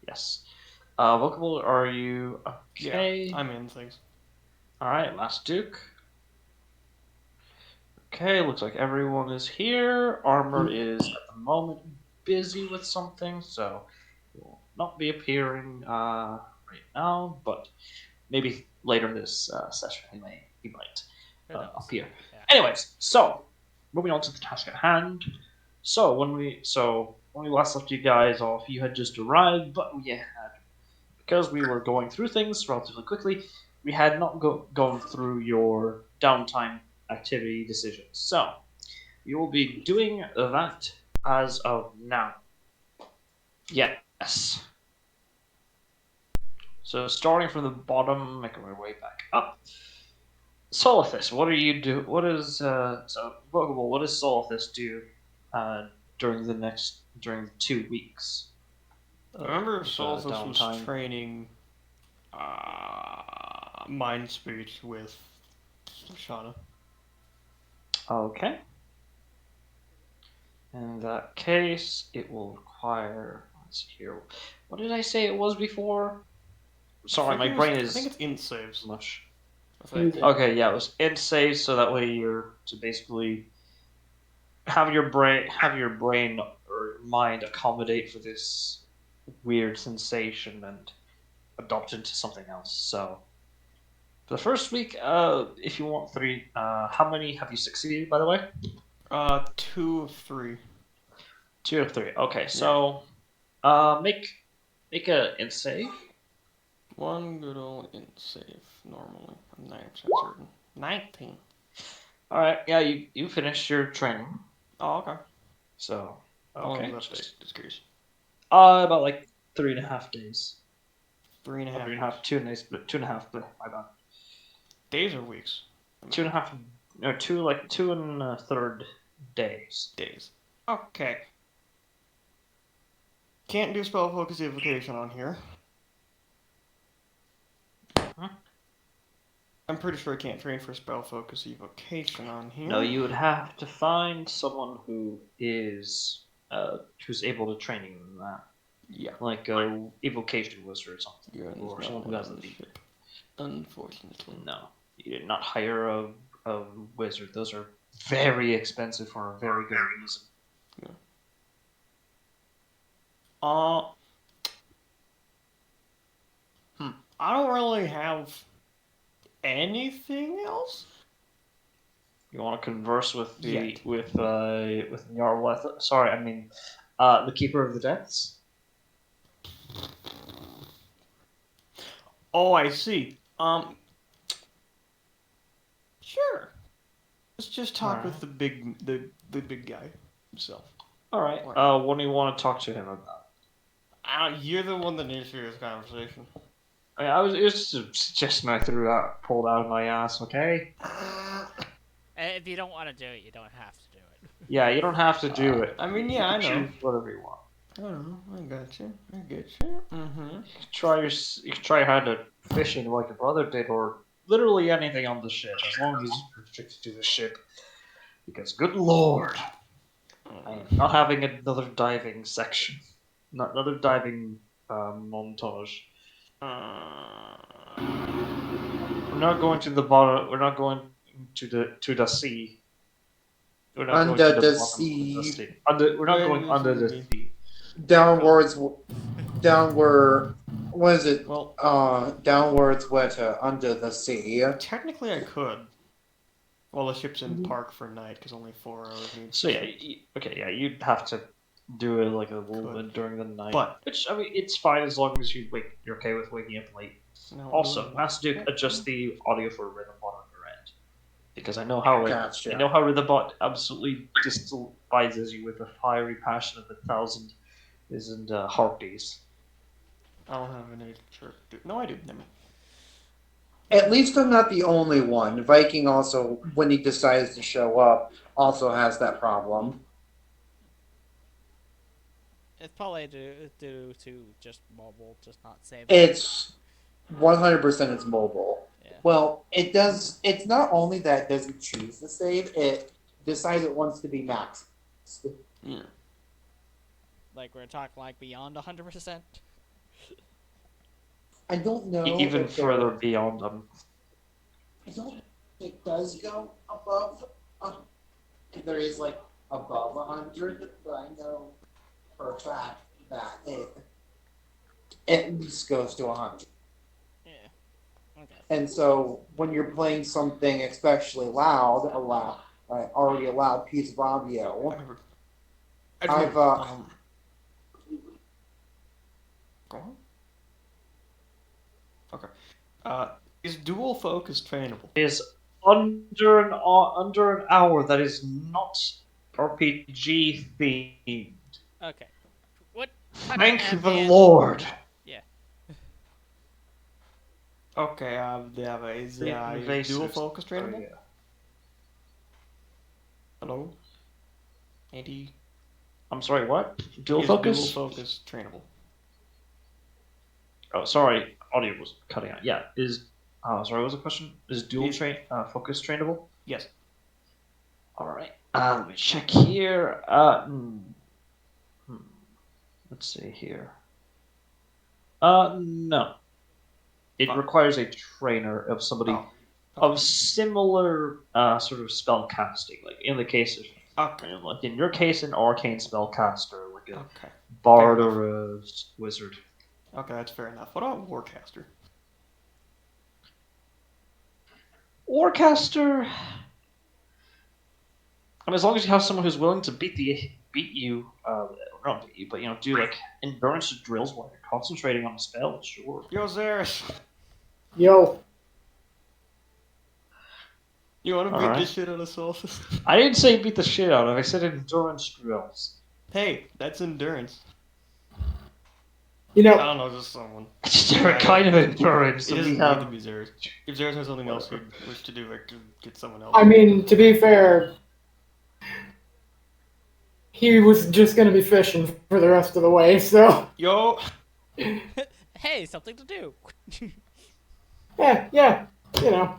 Yes. Vocable, are you okay? Yeah, I'm in things. Alright, Last Duke. Okay, looks like everyone is here. Armor is at the moment busy with something, so he will not be appearing right now, but maybe later in this session he might Who knows? appear. Yeah. Anyways, so moving on to the task at hand. So when we last left you guys off, you had just arrived, but we had, because we were going through things relatively quickly, we had not gone through your downtime activity decisions. So you will be doing that as of now. Yes. So starting from the bottom, making my way back up. Solithus, what are you do? What is so Vocable? What does Solithus do uh, during 2 weeks? I remember Of Solstice was downtime. training mind speech with Shauna. Okay. In that case, it will require. Let's see here. What did I say it was before? Sorry, my brain I think is it's int saves. much. I think. Okay, yeah, it was in save, so that way you're to basically have your brain or mind accommodate for this weird sensation and adopt into something else. So for the first week, if you want three, how many have you succeeded, by the way? 2 of 3. 2 of 3. Okay, Yeah. so make a int save. One good old int save normally. I'm 90% certain. 19. All right, yeah, you finished your training. Oh, okay. So How long okay, was that take? Just curious. about like 3.5 days. 3.5 Three and a days. half, 2 days, 2.5. My bad. Days or weeks? 2.5, no, two like 2 and a third days. Days. Okay. Can't do spell focus evocation on here. Huh? I'm pretty sure I can't train for spell focus evocation on here. No, you would have to find someone who's able to train you in that. Yeah. Like a evocation wizard or something. You're Or not someone who one has on the the ship. Unfortunately. No. You did not hire a wizard. Those are very expensive for a very good reason. Yeah. I don't really have anything else. You want to converse with Yet. with Nyarlathotep? Sorry, I mean, the Keeper of the Depths. Oh, I see. Sure. Let's just talk Alright. with the big guy himself. All right. What do you want to talk to him about? You're the one that needs to hear this conversation. It was just a suggestion I pulled out of my ass. Okay. If you don't want to do it, you don't have to do it. Yeah, you don't have to do it. I mean, yeah, I know. Choose whatever you want. I know. I got you. I get you. Mm-hmm. You can try hard to fishing like your brother did, or literally anything on the ship, as long as you're restricted to the ship. Because, good lord, I am not having another diving section, not another diving montage. We're not going to the bottom. We're not going to the sea. We're not Under going to the bottom of the sea. sea. We're not going under the sea. Downwards, downward. What is it? Well, Downwards, under the sea. technically I could. Well, the ship's in park for night because only 4 hours needs. So yeah, you'd have to do it like a little bit during the night. But which I mean, it's fine as long as you're okay with waking up late. no, Also, Master Duke, adjust the audio for Rhythmbot on your end, because I know how Gotcha. I know how Rhythmbot absolutely despises you with a fiery passion of 1,000 isn't heartbeats. I don't have any chirp. No, I do. Never mind. At least I'm not the only one. Viking also, when he decides to show up, also has that problem. It's probably due to just mobile, just not saving. It's 100% it's mobile. Yeah. Well, it does. It's not only that it doesn't choose to save; it decides it wants to be maxed. Yeah. Like we're talking like beyond 100%. I don't know. Even if there- further beyond them. I don't think it does go above. There is like above 100, but I know for a fact that it at least goes to 100. Yeah. Okay. And so when you're playing something especially loud, already a loud piece of audio, I've Go on. Okay. Is dual focus trainable? Is under an hour that is not RPG themed. Okay. What? Kind Thank of the ambient? Lord. Yeah. Okay, is dual Invasives. focus trainable? Oh, yeah. Hello? Andy? I'm sorry, what? Dual Is focus? dual focus trainable? Oh, sorry, audio was cutting out. Yeah, sorry, what was the question? Is dual Is- focus trainable? Yes. Alright, let me check here. Let's see here. No. It Oh. requires a trainer of somebody Oh. of similar sort of spell casting. Like in the case of, Okay. like in your case, an arcane spellcaster, like a Okay. bard Fair or a wizard. Okay, that's fair enough. What about Warcaster? Warcaster. I mean, as long as you have someone who's willing to beat you, not beat you, but do like endurance drills while you're concentrating on a spell, sure. Yo, Zeris! Yo, You want to beat Alright. the shit out of Solstice? I didn't say beat the shit out of. I said endurance drills. Hey, that's endurance. you I know, don't know, just someone. It's different kind of endurance. It So we doesn't have. need to be Zeris. If Zeris has something else he'd wish to do, I could get someone else. I mean, to be fair, he was just going to be fishing for the rest of the way, so. Yo! Hey, something to do. Yeah,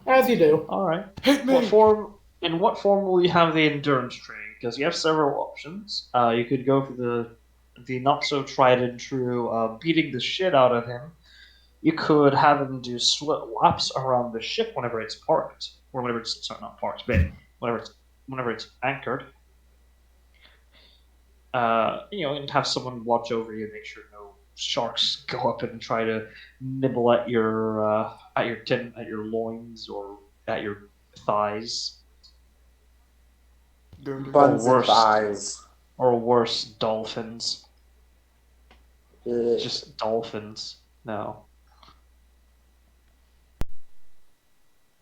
as you do. All right. Hit me! What form? In what form will you have the endurance training? Because you have several options. You could go for the not so tried and true beating the shit out of him. You could have him do laps around the ship whenever it's parked, or whenever it's not parked, but whenever it's anchored. And have someone watch over you, and make sure no sharks go up and try to nibble at your loins or at your thighs. buns worse. and thighs. Or worse, dolphins. Ugh. Just dolphins. No.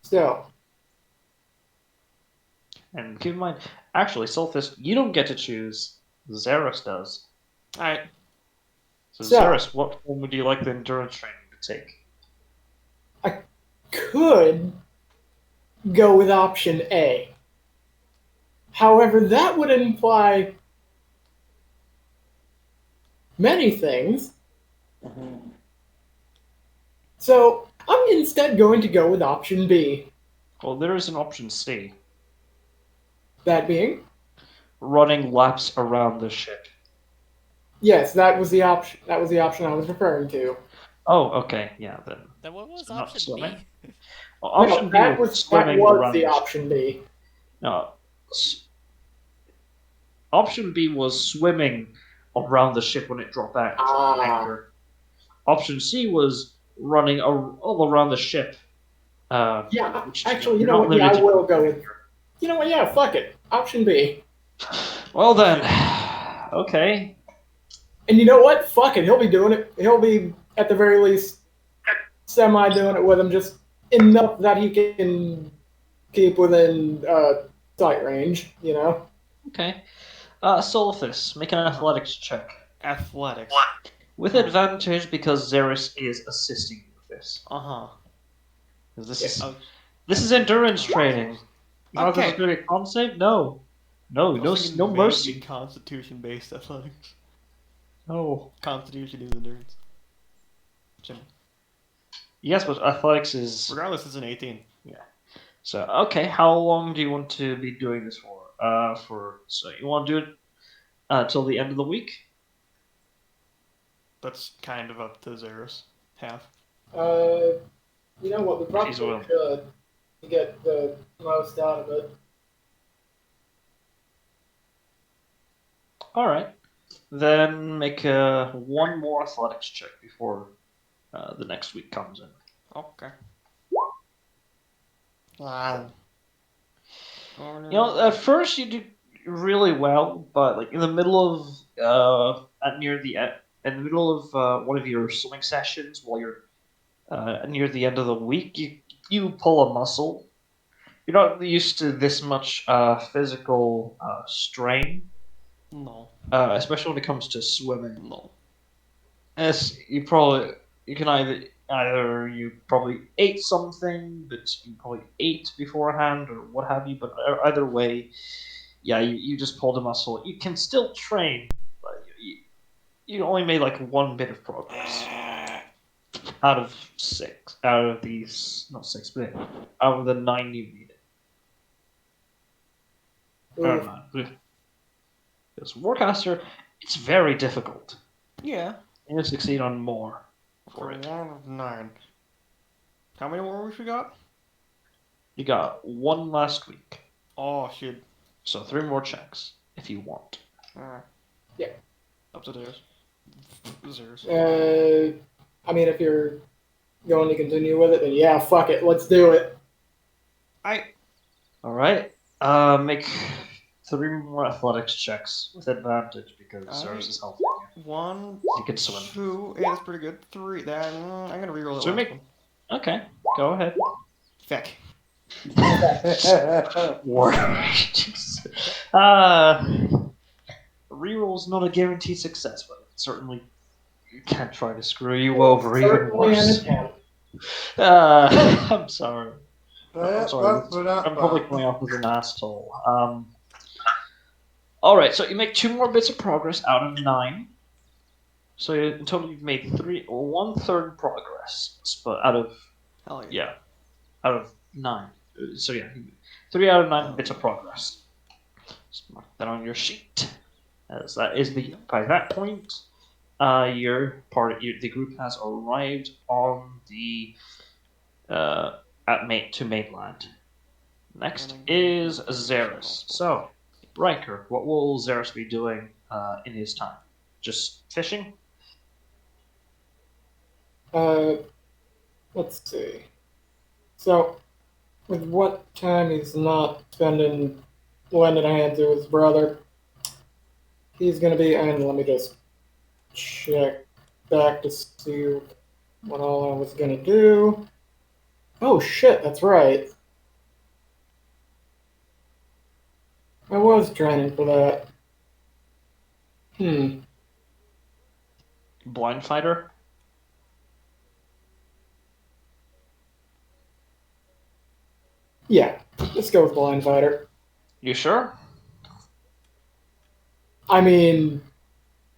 Still. And keep in mind, actually, Solthis, you don't get to choose. Xeris does. Alright. So, So- Xeris, what form would you like the endurance training to take? Could go with option A. However, that would imply many things. Mhm. So I'm instead going to go with option B. Well, there is an option C. That being, Running laps around the ship. yes, that was the option. That was the option I was referring to. Oh, okay, yeah, then. Then what was So not option swimming? B? Well, option B that was was swimming around the the ship. option B. No. Option B was swimming around the ship when it dropped anchor. Option C was running all around the ship. Yeah, which, actually, you you're know not what? Yeah, I limited will to- go with. You know what? Yeah, fuck it. Option B. Well then, okay. And you know what? Fuck it. He'll be doing it. He'll be at the very least semi doing it with him, just enough that he can keep within sight range. You know. Okay. Solithis, make an athletics check. Athletics. With advantage because Xeris is assisting you with this. Uh-huh. 'Cause this Yes. is this is endurance training. You know Okay. this is going to be a con save? No. No mercy. Constitution-based athletics. No. Constitution is endurance. Yes, but athletics is Regardless, it's an 18. so. Okay, how long do you want to be doing this for? So you want to do it till the end of the week? That's kind of up to Zeros. Half. You know what? We probably She's willing. should to get the most out of it. All right. Then make one more athletics check before the next week comes in. Okay. Wow. You know, at first you do really well, but like in the middle of in the middle of one of your swimming sessions, while you're near the end of the week, you pull a muscle. You're not used to this much physical strain, No. especially when it comes to swimming. No. As you can either you probably ate something that you probably ate beforehand or what have you, but either way, yeah, you just pulled a muscle. You can still train, but you only made like one bit of progress out of six, out of these, not six, but out of the 9 you needed. Oof. Because Warcaster, it's very difficult. Yeah. You need to succeed on more For for it. 1 of 9. How many more weeks we got? You got one last week, Oh, shit. so 3 more checks if you want. Yeah. Up to theirs. Zeros. I mean, if you're going to continue with it, then yeah, fuck it, let's do it. All right. Make 3 more athletics checks with advantage because Zeros is helping you. 1, You can swim. 2. Hey, that's pretty good. 3. Then I'm gonna reroll it. Swimming? Okay, go ahead. Feck. War. Reroll's not a guaranteed success, but certainly you can't try to screw you over even Certainly an worse. attempt. I'm sorry. I'm sorry. I'm probably coming off as an asshole. All right, so you make 2 more bits of progress out of 9. So in total, you've made 1/3 progress, but out of Hell yeah. out of 9. So yeah, 3 out of 9 bits of progress. Just mark that on your sheet, as that is by that point, the group has arrived on the to mainland. Next is Xeris. So, Riker, what will Xeris be doing in his time? Just fishing? Let's see. So, with what time he's not spending lending a hand to his brother, he's gonna be, and let me just check back to see what all I was gonna do. Oh shit, that's right. I was training for that. Blind fighter? Yeah, let's go with Blind Fighter. You sure? I mean,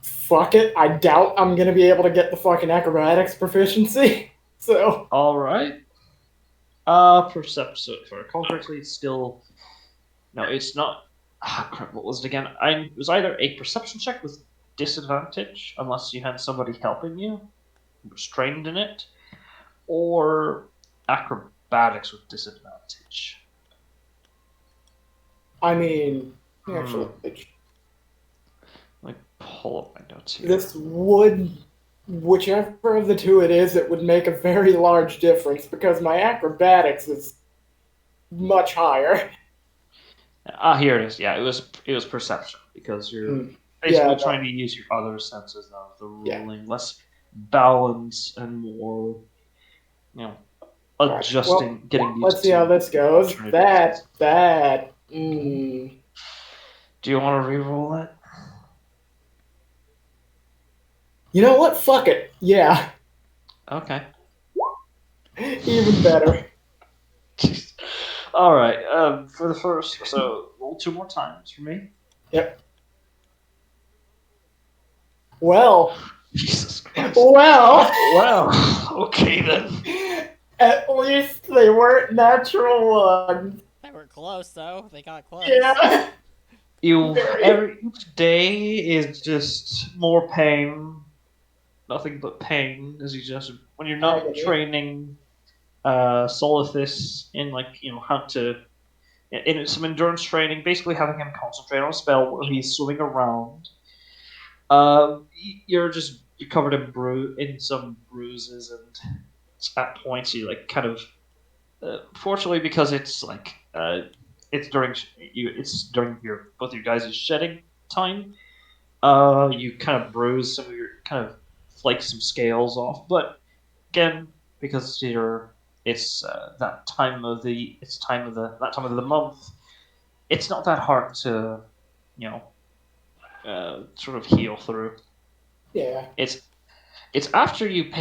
fuck it. I doubt I'm gonna be able to get the fucking acrobatics proficiency. So. All right. Perception. If I recall correctly, it's still. No, it's not. Ah, crap, what was it again? It was either a perception check with disadvantage, unless you had somebody helping you, who was trained in it, or acrobatics with disadvantage. I mean, actually, Let me pull up my notes here. this would, whichever of the two it is, it would make a very large difference because my acrobatics is much higher. Here it is. Yeah, it was perception because you're basically trying to use your other senses now. The ruling, less balance and more, adjusting, well, getting used. Let's see how this goes. That. Do you want to re-roll that? You know what? Fuck it. Yeah. Okay. Even better. All right. For the first, so roll 2 more times for me. Yep. Well. Jesus Christ. Well. Okay then. At least they weren't natural ones. They were close, though. They got close. Yeah. Each day is just more pain. nothing but pain, as you just when you're not Agony. training Solithis in how to in some endurance training, basically having him concentrate on a spell where he's swimming around. You're covered in some bruises, and at points you kind of. Fortunately, because it's during your both your guys' shedding time. You kind of bruise some of your kind of flake some scales off, but again, because it's that time of the month, it's not that hard to you know sort of heal through. Yeah. It's after you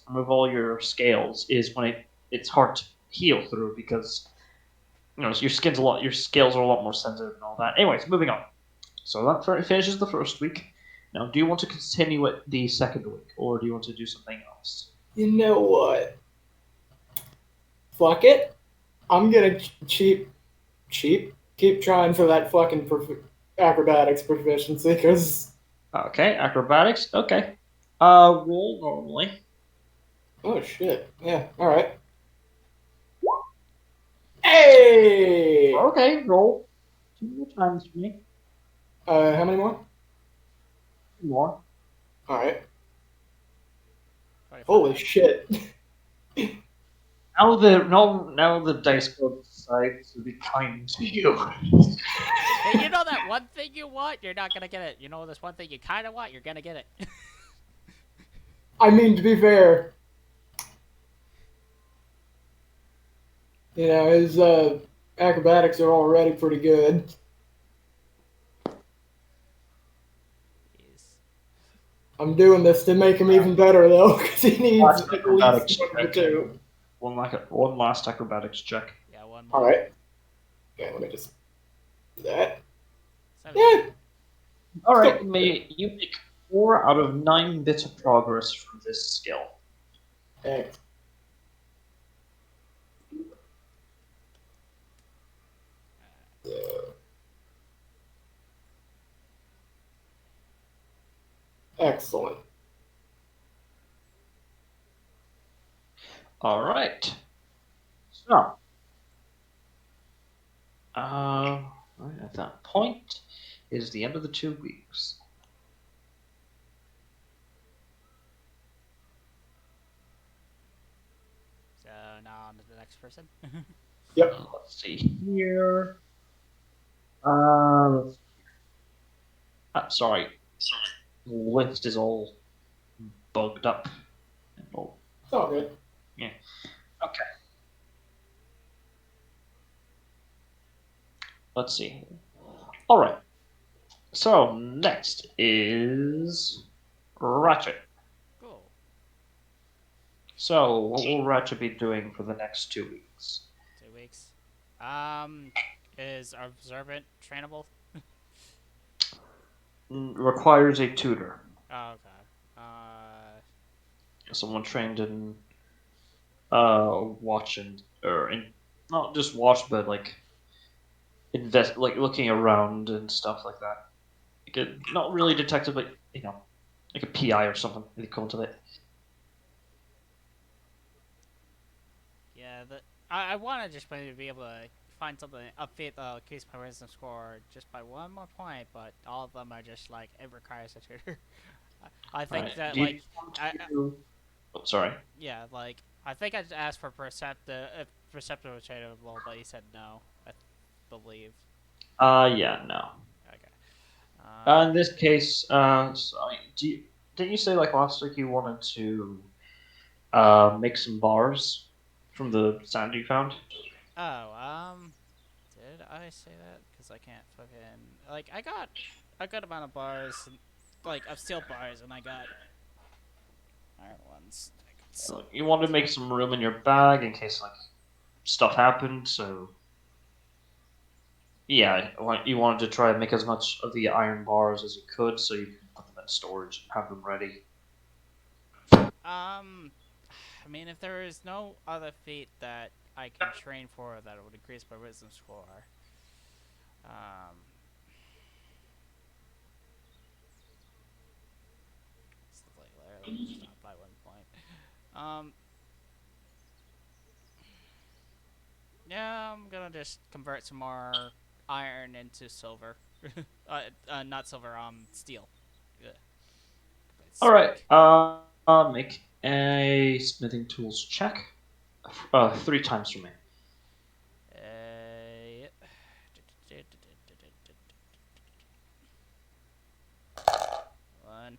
remove all your scales is when it's hard to heal through because your scales are a lot more sensitive and all that. Anyways, moving on. So that finishes the first week. Now, do you want to continue it the second week, or do you want to do something else? You know what? Fuck it. I'm gonna keep trying for that fucking acrobatics proficiency, because Okay, acrobatics. Okay. Roll normally. oh shit. Yeah. All right. Hey. Okay, roll 2 more times for me. How many more? 2 more. All right. 25. Holy shit. Now the dice god decides to be kind to you. Hey, you know that one thing you want? You're not gonna get it. You know this one thing you kind of want? You're gonna get it. I mean, to be fair, his acrobatics are already pretty good. Jeez. I'm doing this to make him even better, though, because he needs Last at acrobatics least one of the check. two. One last acrobatics check. Yeah, one more. All right. Okay, let me just do that. 17. Yeah. All right, you make 4 out of 9 bits of progress from this skill. Okay. So. Excellent. All right. So, right at that point is the end of the 2 weeks. So now on to the next person. Yep. Let's see here. Let's see here. Sorry. The list is all bugged up. And all. It's all good. Okay. Let's see. All right. So next is Ratchet. Cool. So what will Ratchet be doing for the next 2 weeks? 2 weeks. Is observant trainable? Requires a tutor. Oh, okay. Someone trained in watch or not just watch, but invest, looking around and stuff like that. Not really detective, but like a PI or something really cool to it. Yeah, I want to just maybe be able to find something update the case my wisdom score just by 1 more point, but all of them are just like it requires a tutor. I think Right. that Do you like want I, to- Oh, sorry. yeah, like I think I asked for perceptive trainable, but he said no. I believe. Yeah, no. Okay. In this case, so, didn't you say last week you wanted to make some bars from the sand you found? Oh, did I say that? Because I can't fucking I got a good amount of bars, of steel bars, and I got iron ones. I could sell. You wanted to make some room in your bag in case stuff happened. So yeah, you wanted to try and make as much of the iron bars as you could, so you could put them in storage and have them ready. I mean, if there is no other feat that I can train for that would increase my wisdom score, um, stop by one point. Yeah, I'm gonna just convert some more iron into silver. Not silver, steel. Ugh. But All right. speak. Make a smithing tools check. 3 times for me. Uh, One,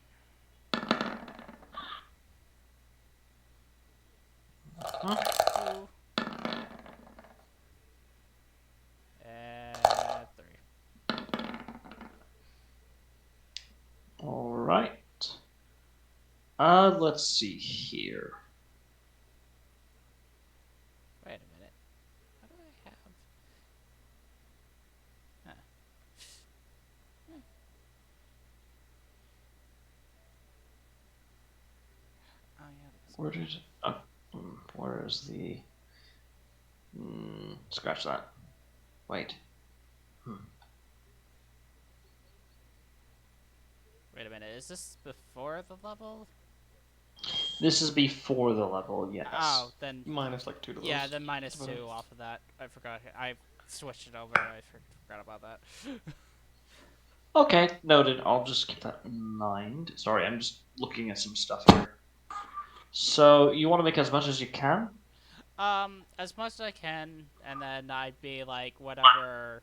Huh? 2, and 3. All right. Let's see here. Wait a minute. How do I have? Huh. Oh yeah. Where did? Where is the? Scratch that. Wait. Wait a minute. Is this before the level? This is before the level. Yes. Oh, then Minus like 2 to those. yeah, then minus That's about 2 it. off of that. I forgot. I switched it over. I forgot about that. Okay, noted. I'll just keep that in mind. Sorry, I'm just looking at some stuff here. So you want to make as much as you can? As much as I can, and then I'd be like whatever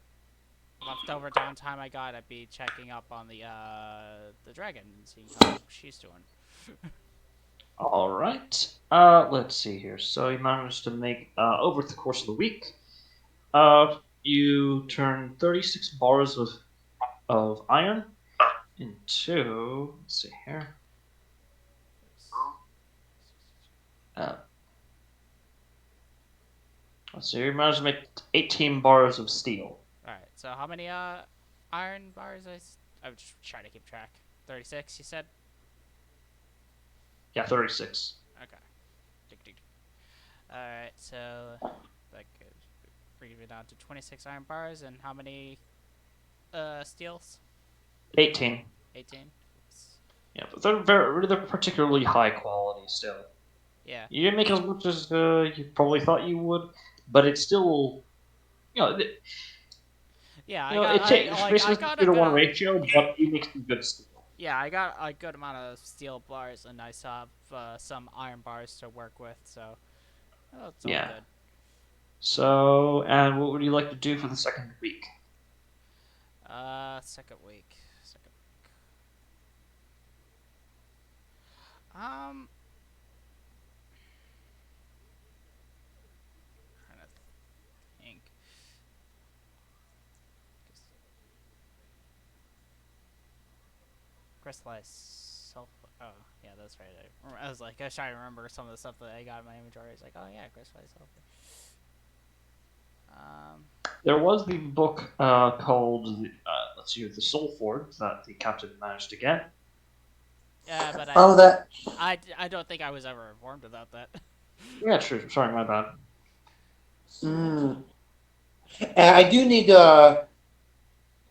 leftover downtime I got, I'd be checking up on the dragon and seeing how she's doing. All right. Let's see here. So you managed to make over the course of the week. You turn 36 bars of iron into. Let's see here. Let's see. You managed to make 18 bars of steel. All right. So how many iron bars I was just trying to keep track. 36, you said. Yeah, 36. Okay. All right. So that could bring it down to 26 iron bars, and how many steels? 18. 18. Oops. Yeah, but they're particularly high quality still. Yeah. You didn't make as much as you probably thought you would, but it's still, you know, Yeah, it takes basically I got a 2-to-1 good. ratio, but you make some good steel. Yeah, I got a good amount of steel bars, and I still have some iron bars to work with, so it's all Yeah. good. So, and what would you like to do for the second week? Second week. Um, trying to think. Crystallized sulfur. Oh, yeah, that's right. I was trying to remember some of the stuff that I got in my inventory. I was like, oh yeah, crystallized sulfur. There was the book called, let's see, The Soul Forge that the captain managed to get. Yeah, but that. I don't think I was ever informed about that. Yeah, true. Sorry, my bad. And I do need to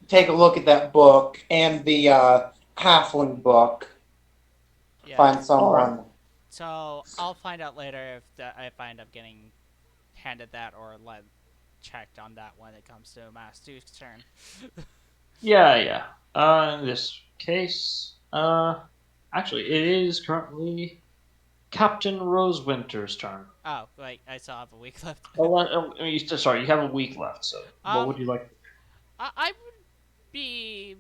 take a look at that book and the halfling book. Yeah. Find someone. Alright. So I'll find out later if I end up getting handed that or checked on that when it comes to Mass Duke's turn. Yeah. In this case, actually, it is currently Captain Rosewinter's turn. Oh, wait, I still have a week left. Sorry, you have a week left. So, what would you like? I would be,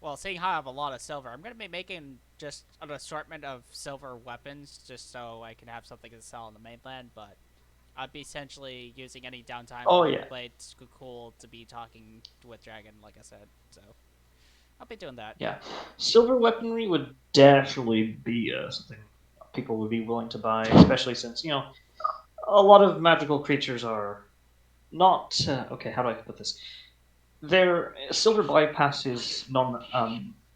well, seeing how I have a lot of silver, I'm gonna be making just an assortment of silver weapons just so I can have something to sell on the mainland. But I'd be essentially using any downtime Oh, on yeah. Blade's cool to be talking with Dragon, like I said. So I'll be doing that. Yeah, silver weaponry would definitely be something people would be willing to buy, especially since a lot of magical creatures are not okay. How do I put this? Their silver bypasses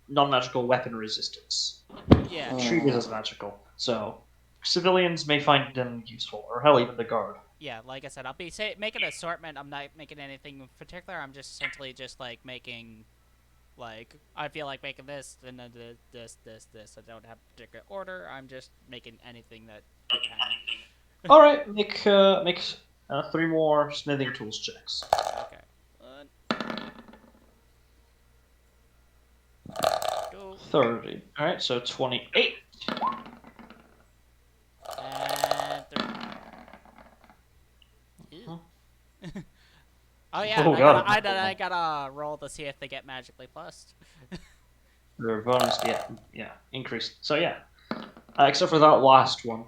non-magical weapon resistance, Yeah. treated as magical. So civilians may find them useful, or hell, even the guard. Yeah, like I said, I'll be making an assortment. I'm not making anything in particular. I'm just essentially just like making Like, I feel like making this, then this. I don't have a particular order. I'm just making anything that I can. All right, make 3 more smithing tools checks. Okay. One. Go. 30. All right, so 28. And 30. Ew. Oh yeah, Oh, and God. I gotta roll to see if they get magically plus. Their bonus, increased. So yeah, except for that last one.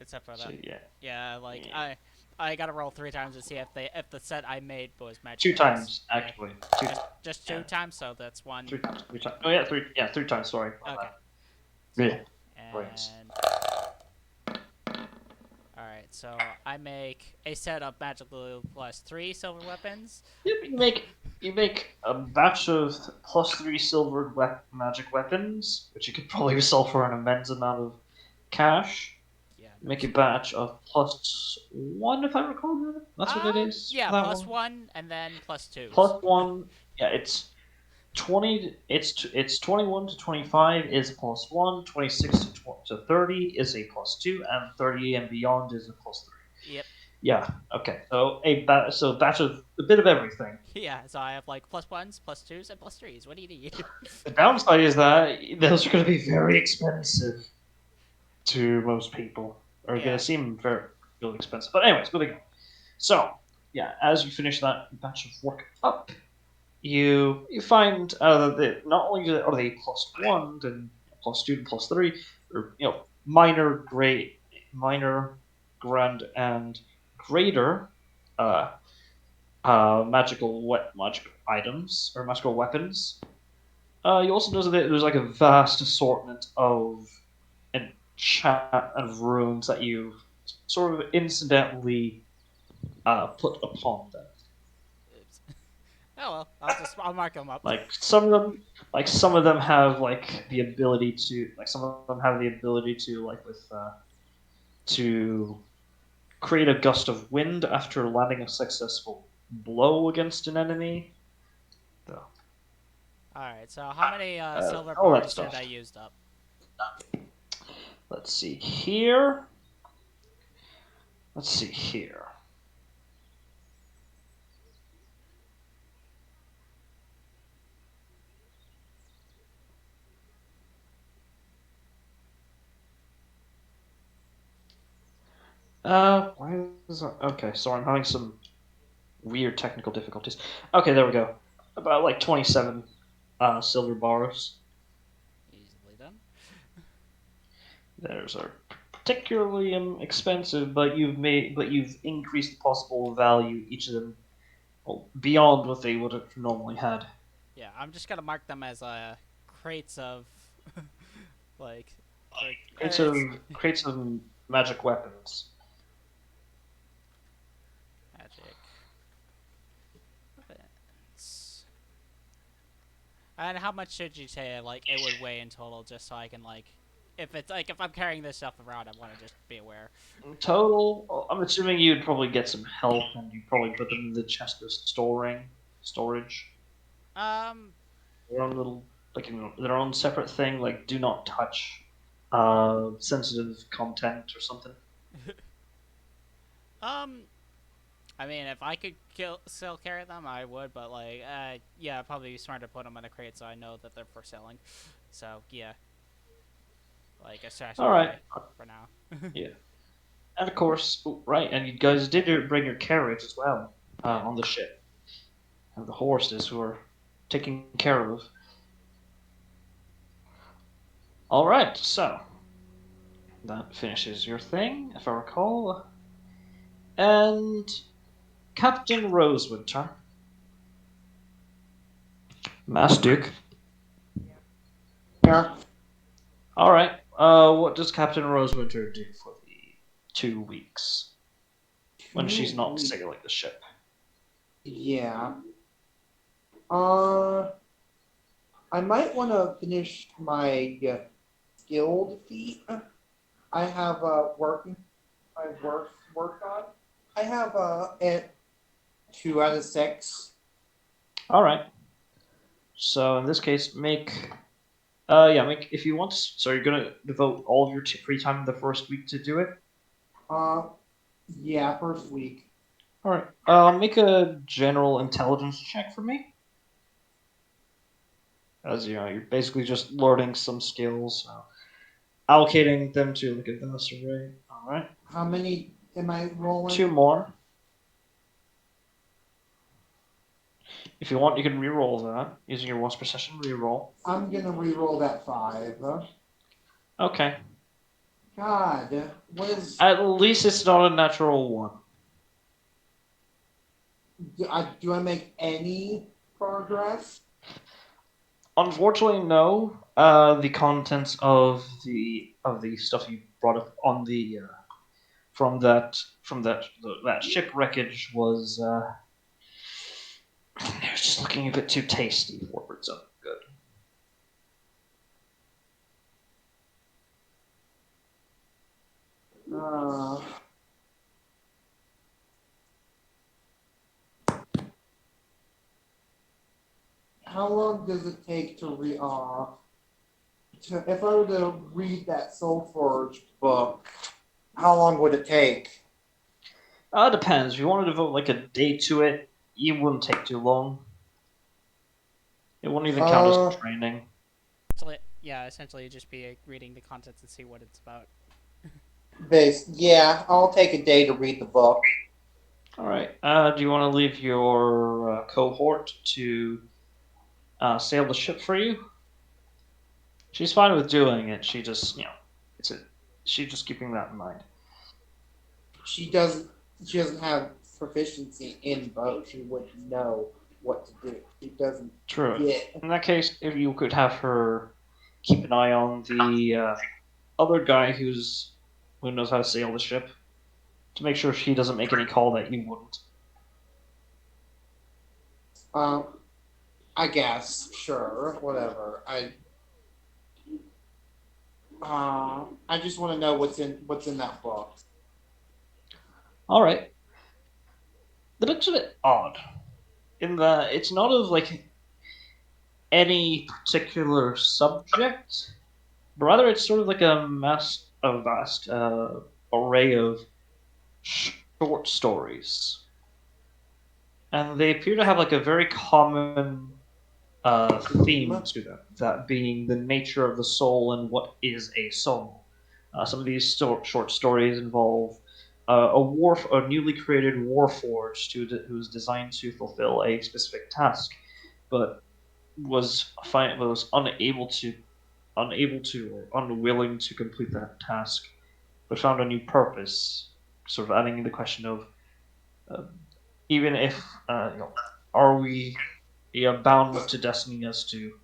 Except for So that. yeah, Yeah, like Yeah. I gotta roll 3 times to see if the set I made was two magically times plus. actually. Two, Just 2 yeah. times, so that's 1. 3 times. 3 times. Oh yeah, 3 times. Sorry. My Okay. bad. Yeah. And alright, so I make a set of magically plus 3 silver weapons. Yep, you make a batch of +3 silver magic weapons, which you could probably sell for an immense amount of cash. Yeah. Make a batch of +1, if I recall. That's what it is. Yeah, for that plus one. 1 and then plus 2. +1. Yeah, it's 20. It's 21 to 25 is +1. 26 to 30 is a +2, and 30 and beyond is a +3. Yep. Yeah. Okay. So a batch of a bit of everything. Yeah, so I have like plus 1s, plus 2s, and plus 3s. What do you need? The downside is that those are going to be very expensive to most people. Are going Yeah. to seem very really expensive. But anyways, moving on. So yeah, as you finish that batch of work up, you find that not only are they +1 and +2 and +3, or minor, grand, and greater uh, magical items or magical weapons. You also notice that there's like a vast assortment of enchant and runes that you sort of incidentally put upon them. Oops. Oh well, I'll mark them up. Like some of them have like the ability to like with to create a gust of wind after landing a successful blow against an enemy. So, Alright, so how many silver all that bars stuff. did I used up? Let's see here. Let's see here. Why is that? Okay, so I'm having some weird technical difficulties. Okay, there we go. About like 27 silver bars. Easily done. Theirs are particularly expensive, but you've increased the possible value each of them beyond what they would have normally had. Yeah, I'm just gonna mark them as crates of like Crates of magic weapons. magic weapons. And how much should you say like it would weigh in total, just so I can like, if it's like if I'm carrying this stuff around, I want to just be aware. In total, I'm assuming you'd probably get some help, and you'd probably put them in the chest of storage. Um, Their own little, their own separate thing. Like, do not touch, sensitive content or something. I mean, if I could still carry them, I would. But like, yeah, it'd probably be smart to put them in a crate so I know that they're for selling. So yeah, like a stash All right. for now. Yeah. And of course, right, and you guys did bring your carriage as well on the ship. And the horses who are taken care of. All right, so that finishes your thing, if I recall. And Captain Rosewinter. Mass Duke. Yeah. All right. What does Captain Rosewinter do for the 2 weeks when she's not sailing the ship? Yeah. I might want to finish my guild feat. I have worked on. I have 2 out of 6. All right. So in this case, make if you want. So you're gonna devote all of your free time in the first week to do it. Yeah, first week. All right. Make a general intelligence check for me. As you know, you're basically just learning some skills, allocating them to like a vast array. All right. How many am I rolling? 2 more. If you want, you can re-roll that using your wasp procession. Re-roll. I'm gonna re-roll that 5. Okay. God, what is? At least it's not a natural one. Do I make any progress? Unfortunately, no. The contents of the stuff you brought up on the from that ship wreckage was it was just looking a bit too tasty for its own good. How long does it take to if I were to read that Soulforge book, how long would it take? Depends. If you want to devote like a day to it, it wouldn't take too long. It won't even count as training. Essentially just be reading the contents and see what it's about. Yeah, I'll take a day to read the book. All right. Do you want to leave your cohort to sail the ship for you? She's fine with doing it. She just, she's just keeping that in mind. She doesn't have proficiency in boat. She wouldn't know what to do. She doesn't. True. Get... In that case, if you could have her keep an eye on the other guy who knows how to sail the ship, to make sure she doesn't make any call that you wouldn't. I guess, sure, whatever. I just want to know what's in that book. All right. The book's a bit odd, in that it's not of like any particular subject, but rather it's sort of like a vast array of short stories, and they appear to have like a very common theme to them, that being the nature of the soul and what is a soul. Some of these short stories involve a newly created warforged who's designed to fulfill a specific task, but was unable to or unwilling to complete that task, but found a new purpose, sort of adding the question of even if are we bound to destiny as to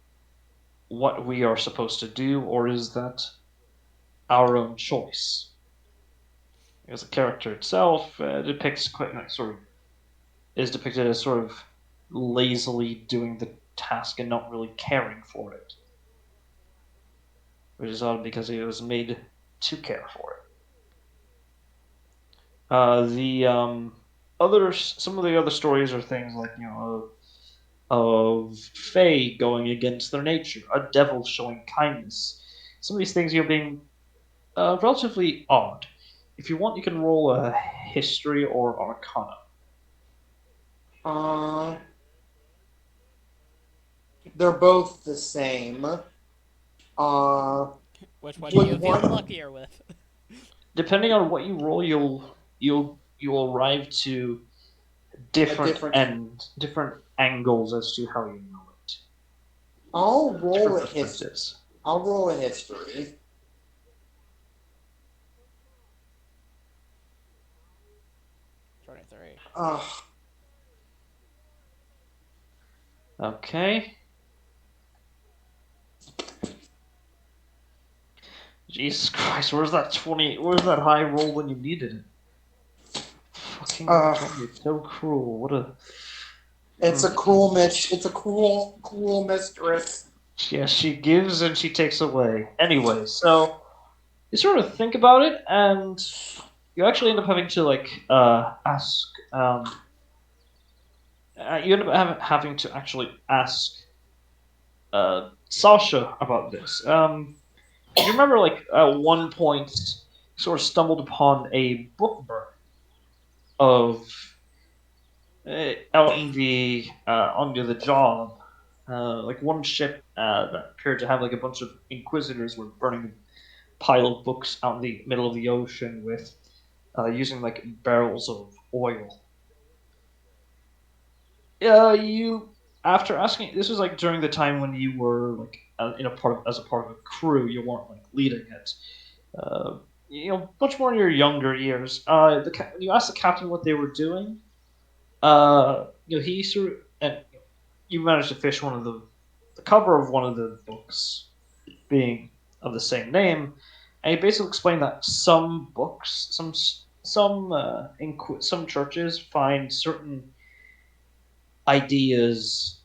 what we are supposed to do, or is that our own choice? Because the character itself depicts is depicted as sort of lazily doing the task and not really caring for it, which is odd because it was made to care for it. Some of the other stories are things like of Fae going against their nature, a devil showing kindness. Some of these things being relatively odd. If you want, you can roll a history or arcana. They're both the same. Which one do you feel luckier with? Depending on what you roll, you'll arrive to different angles as to how you know it. I'll roll a history. I'll roll a history. Okay. Jesus Christ, where's that 20? Where's that high roll when you needed it? Fucking 20, it's so cruel. What a. It's a cruel It's a cruel mistress. Yeah, she gives and she takes away. Anyway, so you sort of think about it, and you actually end up having to ask. You end up having to actually ask Sasha about this. You remember, like, at one point, sort of stumbled upon a book burn of out in the under the job, like one ship that appeared to have like a bunch of inquisitors were burning a pile of books out in the middle of the ocean with using like barrels of oil. You after asking, this was like during the time when you were like in a part as a part of a crew, you weren't like leading it. Much more in your younger years. You asked the captain what they were doing. He sort of, and you managed to fish one of the cover of one of the books being of the same name, and he basically explained that some books, some churches find certain ideas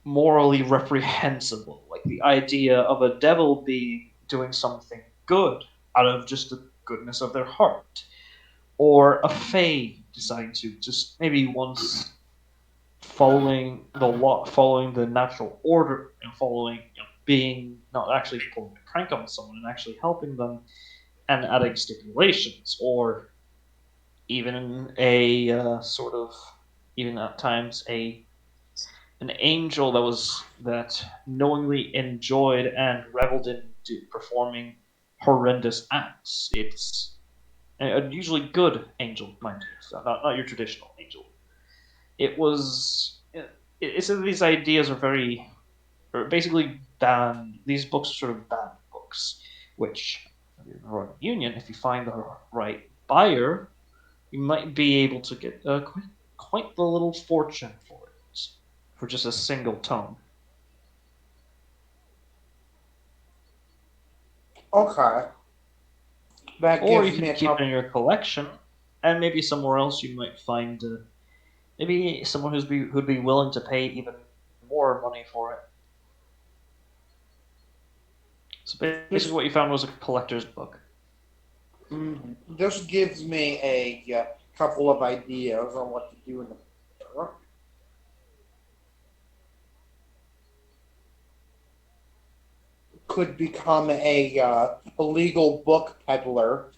morally reprehensible, like the idea of a devil being doing something good out of just the goodness of their heart, or a fae deciding to just maybe once following the law, following the natural order, and following being not actually pulling a crank on someone and actually helping them, and adding stipulations, or even a sort of even at times an angel that knowingly enjoyed and reveled in performing horrendous acts. It's a usually good angel, mind you, so not your traditional angel. It was. It's these ideas are very, or basically banned. These books are sort of banned books, which in the Royal Union, if you find the right buyer, you might be able to get quite the little fortune for it, for just a single tome. Okay. That Or you gives me could a keep it in couple. your collection, and maybe somewhere else you might find maybe someone who'd be willing to pay even more money for it. So basically, This what you found was a collector's book. this gives me a couple of ideas on what to do in the future. Could become a illegal book peddler.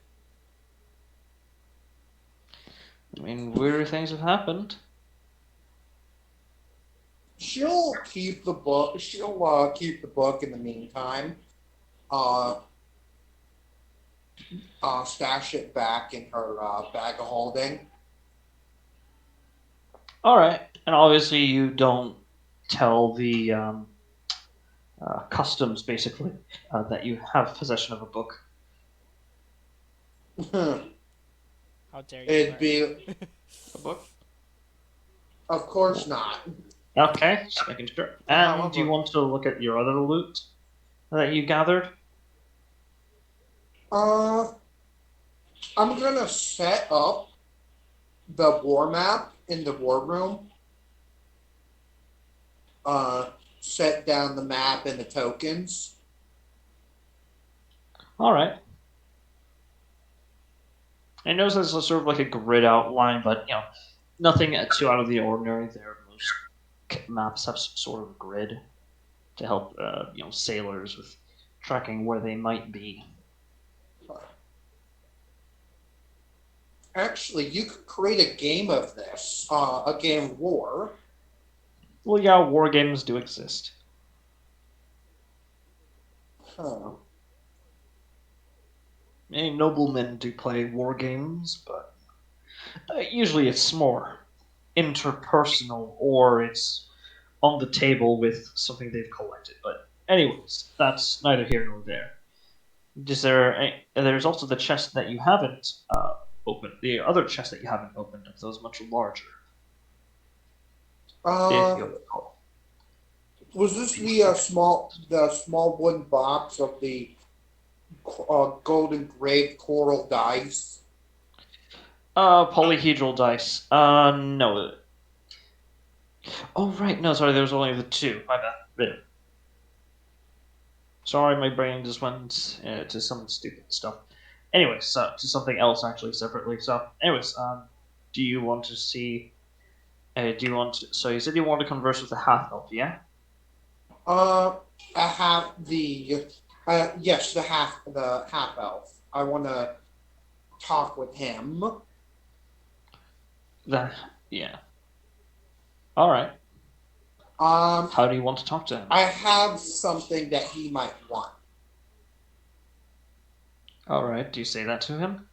I mean, weirder things have happened. She'll keep the book. She'll keep the book in the meantime. Uh, stash it back in her bag of holding. All right, and obviously you don't tell the customs basically that you have possession of a book. How dare you? It'd be, A book? of course not. Okay, just making sure. And do you want to look at your other loot that you gathered? Uh, I'm gonna set up the war map in the war room. Set down the map and the tokens. All right. I notice there's a sort of like a grid outline, but nothing too out of the ordinary there. Most maps have some sort of grid to help sailors with tracking where they might be. Actually, you could create a game of this, a game of war. Well, yeah, war games do exist. Huh. Many noblemen do play war games, but usually it's more interpersonal or it's on the table with something they've collected. But anyways, that's neither here nor there. There's also the chest that you haven't opened. The other chest that you haven't opened, those much larger. If you recall. Was this the small wooden box of the gold engraved coral dice? Polyhedral dice. No. Oh, right. No, sorry. There was only the two. My bad. Yeah. Sorry, my brain just went to some stupid stuff. Anyways, to something else actually separately. So, anyways, do you want to see? Do you want? So you said you want to converse with the half elf, yeah? I have the yes, the half elf. I want to talk with him. Yeah. All right. Um, How do you want to talk to him? I have something that he might want. All right. Do you say that to him?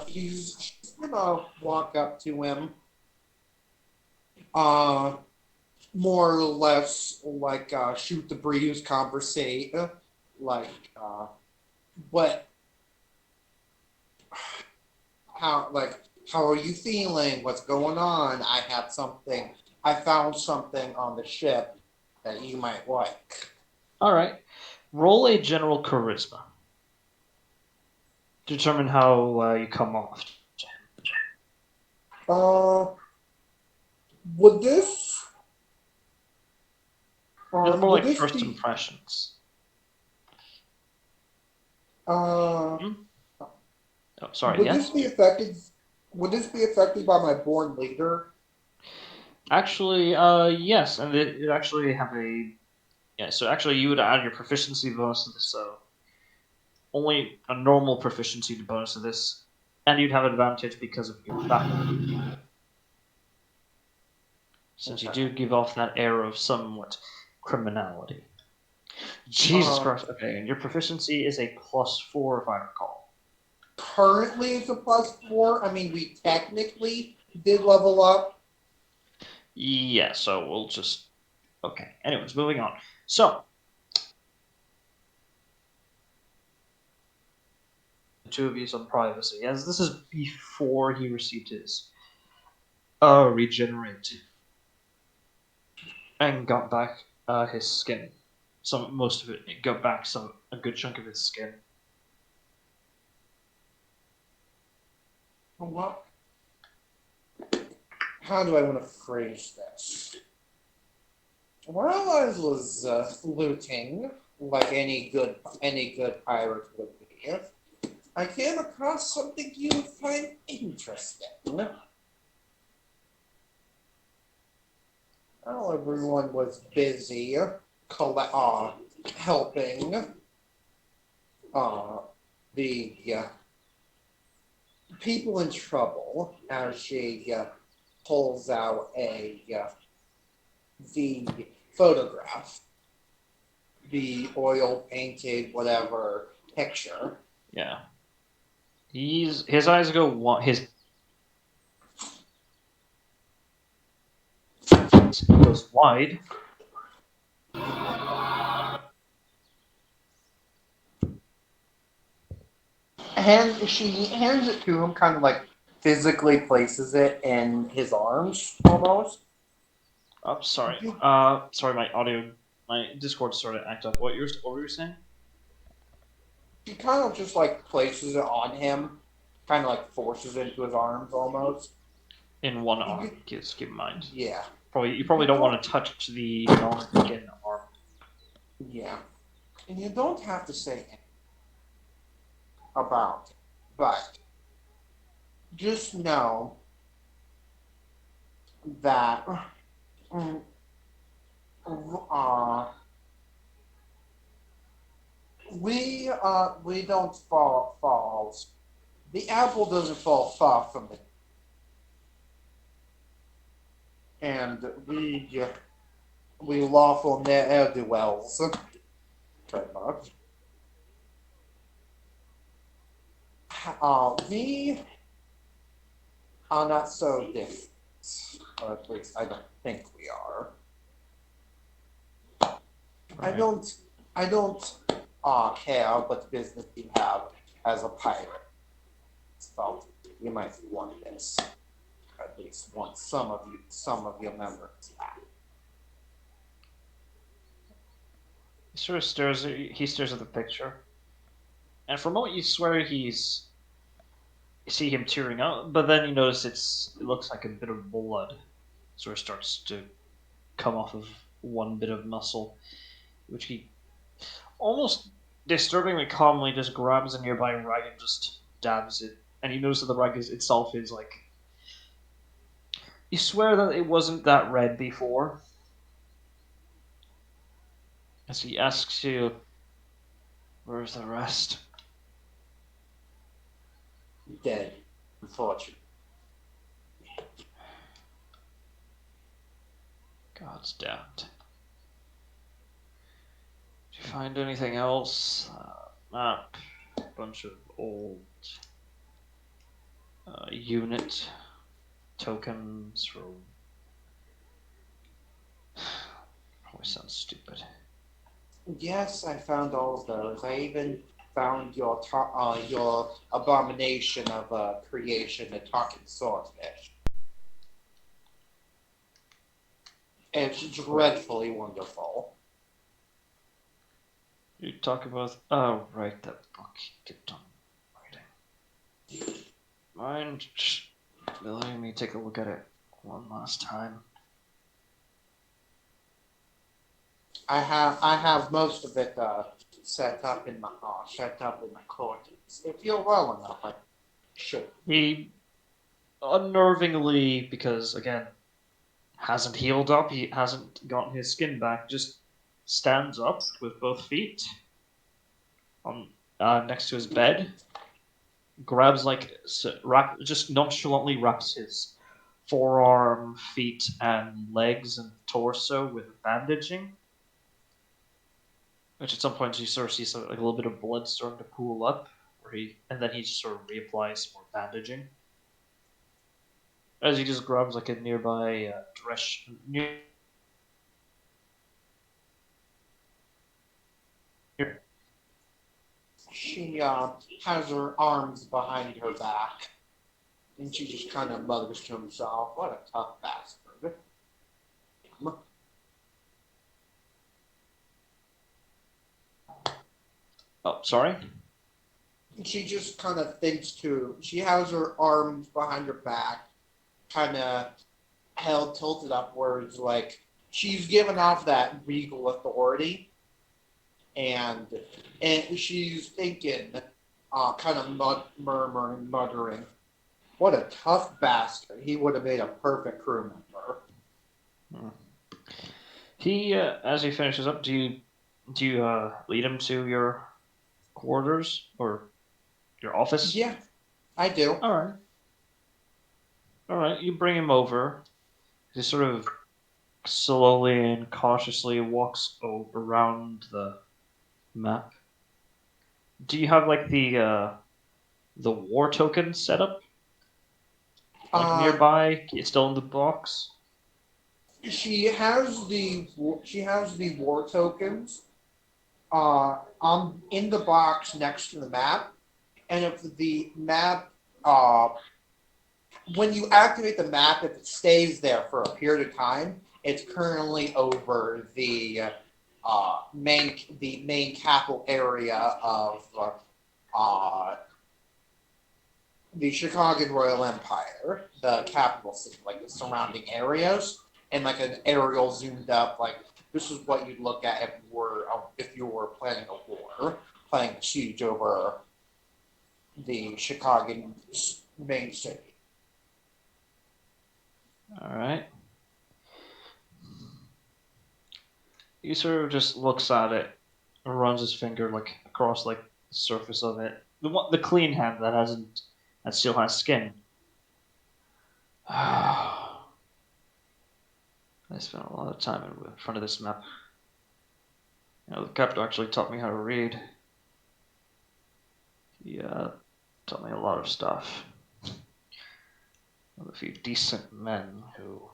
He's gonna walk up to him. More or less like shoot the breeze, conversate, like what, how are you feeling? What's going on? I found something on the ship that you might like. All right. Roll a general charisma. Determine how you come off. Uh, would this, It's more would like this first be, impressions. uh, Oh, sorry. would Yes. this be affected? Would this be affected by my born leader? Actually, yes, and it actually have a yeah. So actually, you would add your proficiency bonus to this. So only a normal proficiency bonus to this, and you'd have advantage because of your faculty, since you do give off that air of somewhat criminality. Jesus Uh, Christ. Okay, and your proficiency is a +4, if I recall. Currently, it's a +4. I mean, we technically did level up. Yeah. So we'll just okay. Anyways, moving on. So the two of you some privacy, as this is before he received his regenerate and got back his skin. Most of it got back a good chunk of his skin. What? How do I want to phrase this? While I was looting, like any good pirate would be, I came across something you would find interesting. Well, everyone was busy helping the people in trouble as she pulls out the photograph, the oil painted whatever picture. Yeah, his eyes go his goes wide. And she hands it to him, kind of like physically places it in his arms almost. Oh, sorry. Sorry, my Discord started acting up. What were you saying? She kind of just like places it on him, kind of like forces it into his arms almost. In one arm, just keep in mind. Yeah. You probably don't want to touch the non-skin arm. Yeah. And you don't have to say anything about it, but just know that uh, we don't falls. The apple doesn't fall far from it, and we lawful ne'er do wells, pretty much. We are not so different, or at least I don't think we are. I don't care what business you have as a pirate. So you might want this. At least want some of your members back. He stares at the picture. And for a moment you swear you see him tearing up, but then you notice it looks like a bit of blood sort of starts to come off of one bit of muscle, which he almost disturbingly calmly just grabs a nearby rag and just dabs it. And you notice that the rag itself is like. You swear that it wasn't that red before. as he asks you, "Where's the rest?" Dead, unfortunately. God's damned. Did you find anything else? Map, a bunch of old unit tokens from. Probably sounds stupid. Yes, I found all of those. I even found your abomination of creation, a talking swordfish. It's dreadfully wonderful. You talk about. Oh, right, that book. Get done writing. Mind just letting me take a look at it one last time? I have most of it set up in my cortex. If you're well enough, I should. He unnervingly, because again, hasn't healed up, he hasn't gotten his skin back, just stands up with both feet on next to his bed, grabs just nonchalantly wraps his forearm, feet, and legs and torso with bandaging. Which at some point you sort of see like a little bit of blood starting to pool up, and then he just sort of reapplies more bandaging. As he just grabs like a nearby She has her arms behind her back, and she just kind of mutters to himself, "What a tough bastard." Oh, sorry. She just kind of she has her arms behind her back, kind of held tilted upwards, like she's given off that regal authority, and she's thinking, kind of muttering, "What a tough bastard! He would have made a perfect crew member." He, as he finishes up, do you lead him to your quarters or your office? Yeah, I do. All right. You bring him over. He sort of slowly and cautiously walks around the map. Do you have like the war token set up nearby? It's still in the box. She has the war tokens in the box next to the map, and if the map when you activate the map, if it stays there for a period of time, it's currently over the main capital area of the Chicago Royal Empire, the capital city, like the surrounding areas, and like an aerial zoomed up, like this is what you'd look at if you were planning a war, planning a siege over the Chicago main city. All right. He sort of just looks at it and runs his finger like across like the surface of it. The clean hand that still has skin. I spent a lot of time in front of this map. The captain actually taught me how to read. He taught me a lot of stuff. Of a few decent men who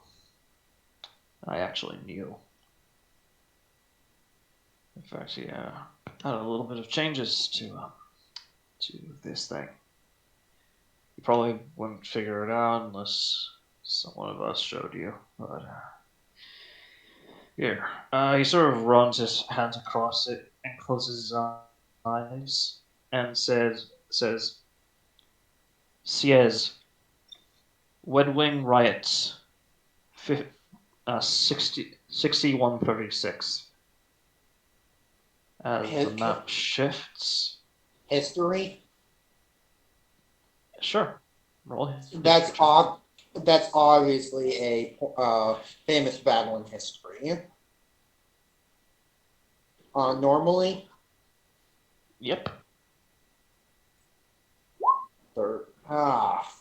I actually knew. In fact, he had a little bit of changes to this thing. You probably wouldn't figure it out unless someone of us showed you. But here, he sort of runs his hands across it and closes his eyes and says, "Siez, Wedwing riots, 6136." As the map shifts. History? Sure. Roll. That's obviously a famous battle in history. Normally, Yep. third. Ah.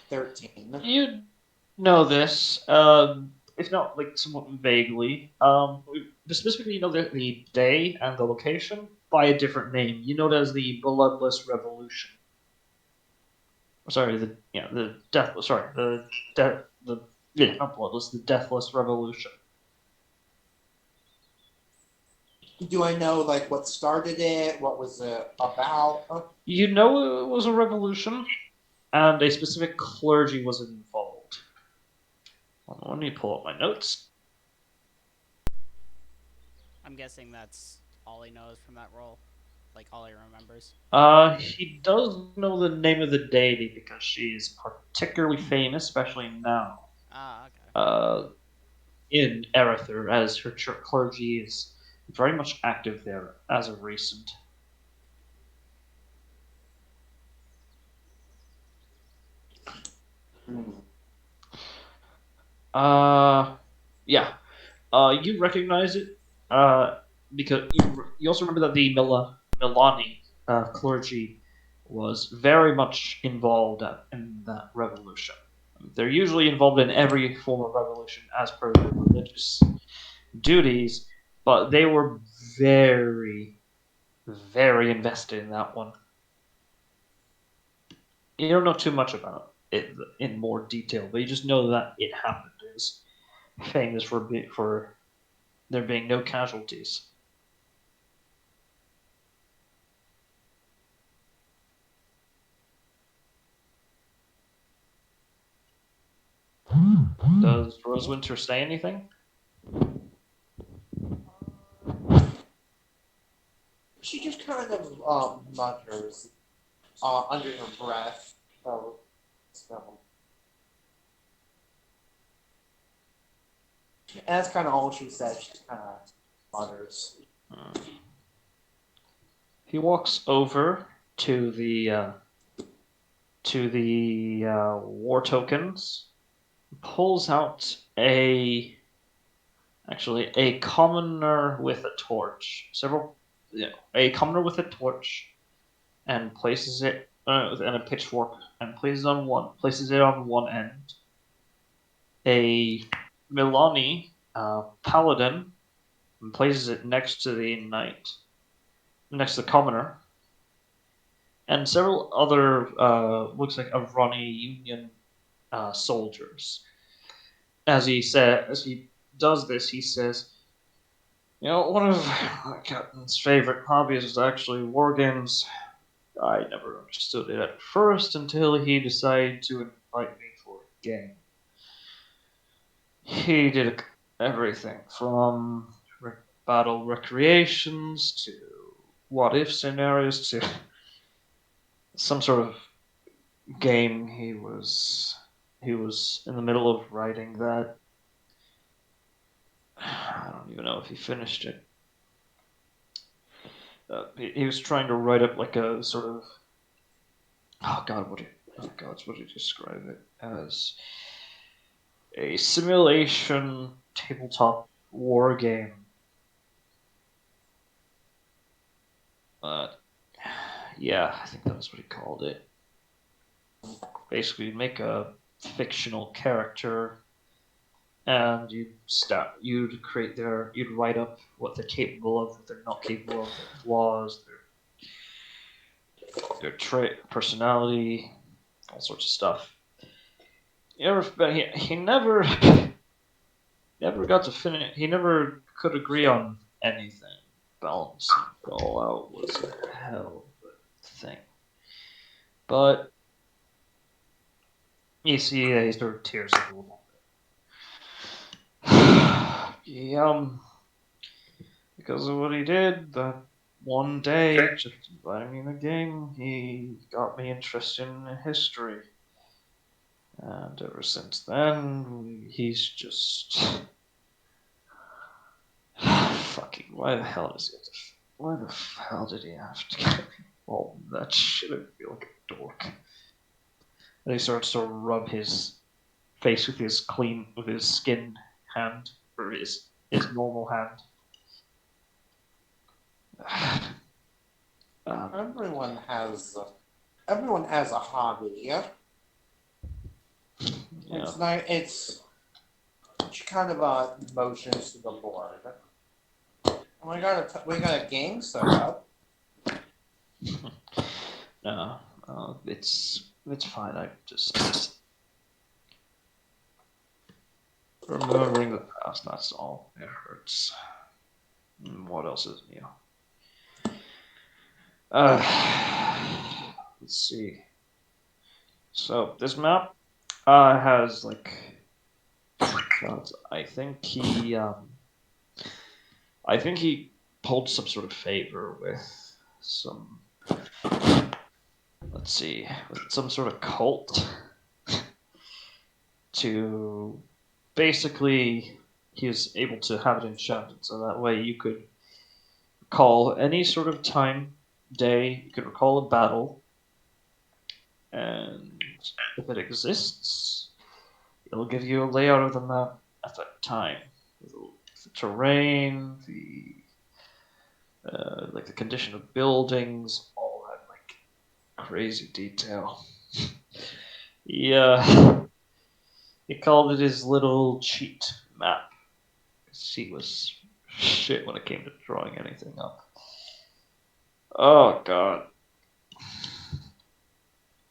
13. You know this, if not like somewhat vaguely. Specifically, you know the day and the location by a different name. You know it as the Bloodless Revolution. Sorry, the death. Sorry, not bloodless, the Deathless Revolution. Do I know like what started it? What was it about? You know it was a revolution, and a specific clergy was involved. Hold on, let me pull up my notes. I'm guessing that's all he knows from that role. Like, all he remembers. He does know the name of the deity because she is particularly famous, especially now. Ah, okay. In Erether, as her clergy is very much active there as of recent. Yeah. You recognize it, because you also remember that the Milani clergy was very much involved in that revolution. They're usually involved in every form of revolution as per their religious duties, but they were very, very invested in that one. You don't know too much about it in more detail, but you just know that it happened. It's famous for there being no casualties. Does Rosewinter say anything? She just kind of mutters under her breath. So, and that's kind of all she says. She just kind of mutters. He walks over to the war tokens, pulls out a commoner with a torch. A commoner with a torch, and places it and a pitchfork, and places it on one end. A Milani paladin, and places it next to the knight, next to the commoner, and several other looks like Avrani Union soldiers. As he does this, he says, "You know, one of my captain's favorite hobbies is actually war games. I never understood it at first until he decided to invite me for a game. He did everything from battle recreations to what if scenarios to some sort of game he was in the middle of writing that I don't even know if he finished it. He was trying to write up like a sort of what do you describe it as? A simulation tabletop war game. Yeah, I think that's what he called it. Basically, you'd make a fictional character, and you'd write up what they're capable of, what they're not capable of, their flaws, their trait, personality, all sorts of stuff. He never never got to finish. He never could agree on anything. Balancing it all out was a hell of a thing. But you see, he sort of tears up a little bit. Because of what he did that one day, just inviting me in the game, he got me interested in history. And ever since then, he's just fucking. Why the hell did he have to get involved in that shit? I feel like a dork. And he starts to rub his face with his skinned hand, or his his normal hand. Everyone has a hobby. Yeah, Yeah. it's nice. She kind of motions to the board. We got a game set up. No, it's fine. I just remembering the past. That's all. It hurts. What else is new? Let's see. So this map has like, God, I think he pulled some sort of favor with some, let's see, with some sort of cult to basically he was able to have it enchanted so that way you could recall any sort of time, day, you could recall a battle, and if it exists, it'll give you a layout of the map at that time. The terrain, like the condition of buildings, all that like crazy detail. Yeah, he called it his little cheat map. He was shit when it came to drawing anything up. Oh god.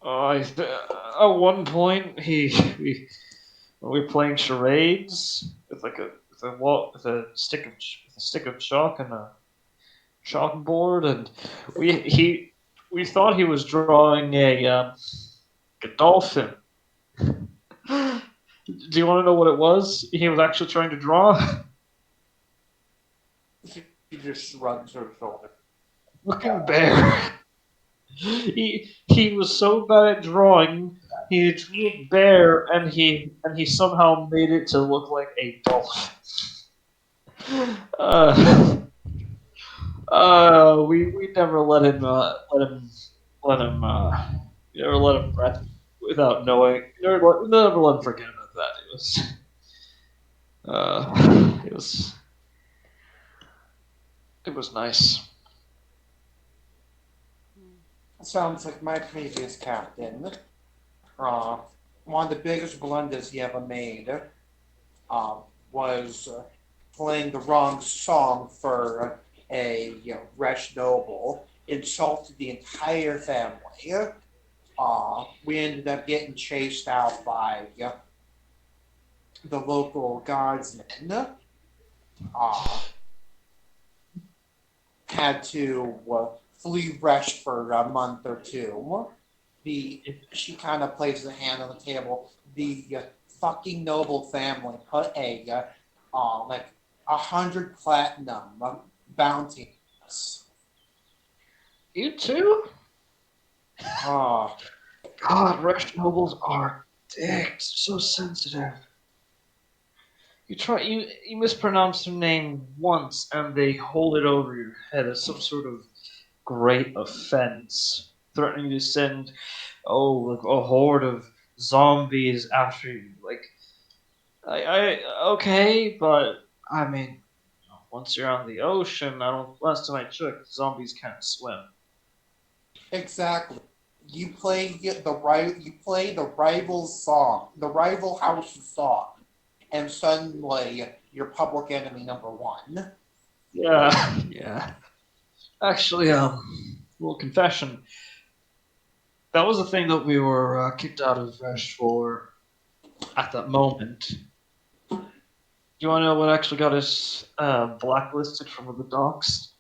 At one point we were playing charades with like with a stick of chalk and a chalkboard, and we thought he was drawing a dolphin. Do you want to know what it was? He was actually trying to draw. He just shrugs her shoulder. Looking bear. He was so bad at drawing. He drew a bear, and he somehow made it to look like a dolphin. We never let him we never let him rest without knowing. Never let him forget about that. It was it was nice. Sounds like my previous captain. One of the biggest blunders he ever made was playing the wrong song for a Resh noble, insulted the entire family. We ended up getting chased out by the local guardsmen. Had to flee Resh for a month or two. She kind of places a hand on the table. The fucking noble family put a like 100 platinum bounty. You too? Oh, God, Rush nobles are dicks. So sensitive. You mispronounce their name once and they hold it over your head as some sort of great offense, threatening to send like a horde of zombies after you. Like okay, but I mean, once you're on the ocean, I don't. Last time I checked, zombies can't swim. exactly. You play the rival song, the rival house song, and suddenly you're public enemy number one. Yeah, yeah. Actually, little confession. That was the thing that we were kicked out of Resh for at that moment. Do you want to know what actually got us blacklisted from the docks?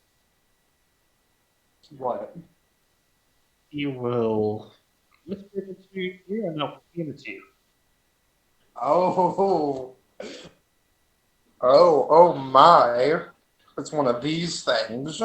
What? You will. Let's give it to you, and I'll give it to you. Oh, oh my! It's one of these things.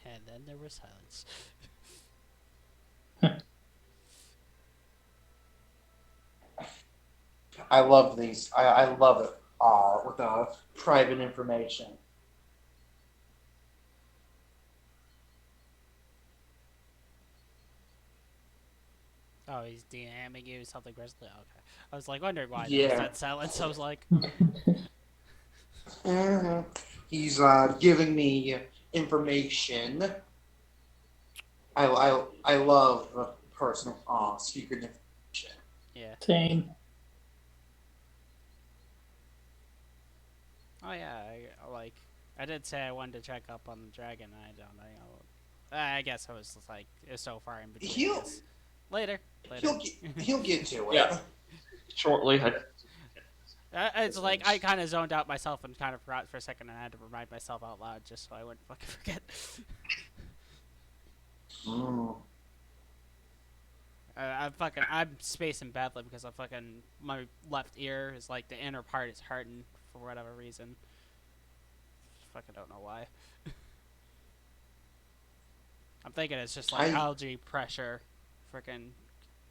And then there was silence. I love these. I love it all with the private information. Oh, he's DMing you something recently. Okay, I was like wondering why there was Yeah. that silence. I was like, Mhm. He's giving me information. I love personal secret information. yeah. Same. Oh yeah, I did say I wanted to check up on the dragon. I guess I was just like it's so far in between. I He'll guess. Later. he'll get to it. Yeah. Shortly, It's like I kind of zoned out myself and kind of forgot for a second, and I had to remind myself out loud just so I wouldn't fucking forget. Mm. I'm spacing badly because my left ear is like the inner part is hardened for whatever reason. Fucking don't know why. I'm thinking it's just like algae pressure, freaking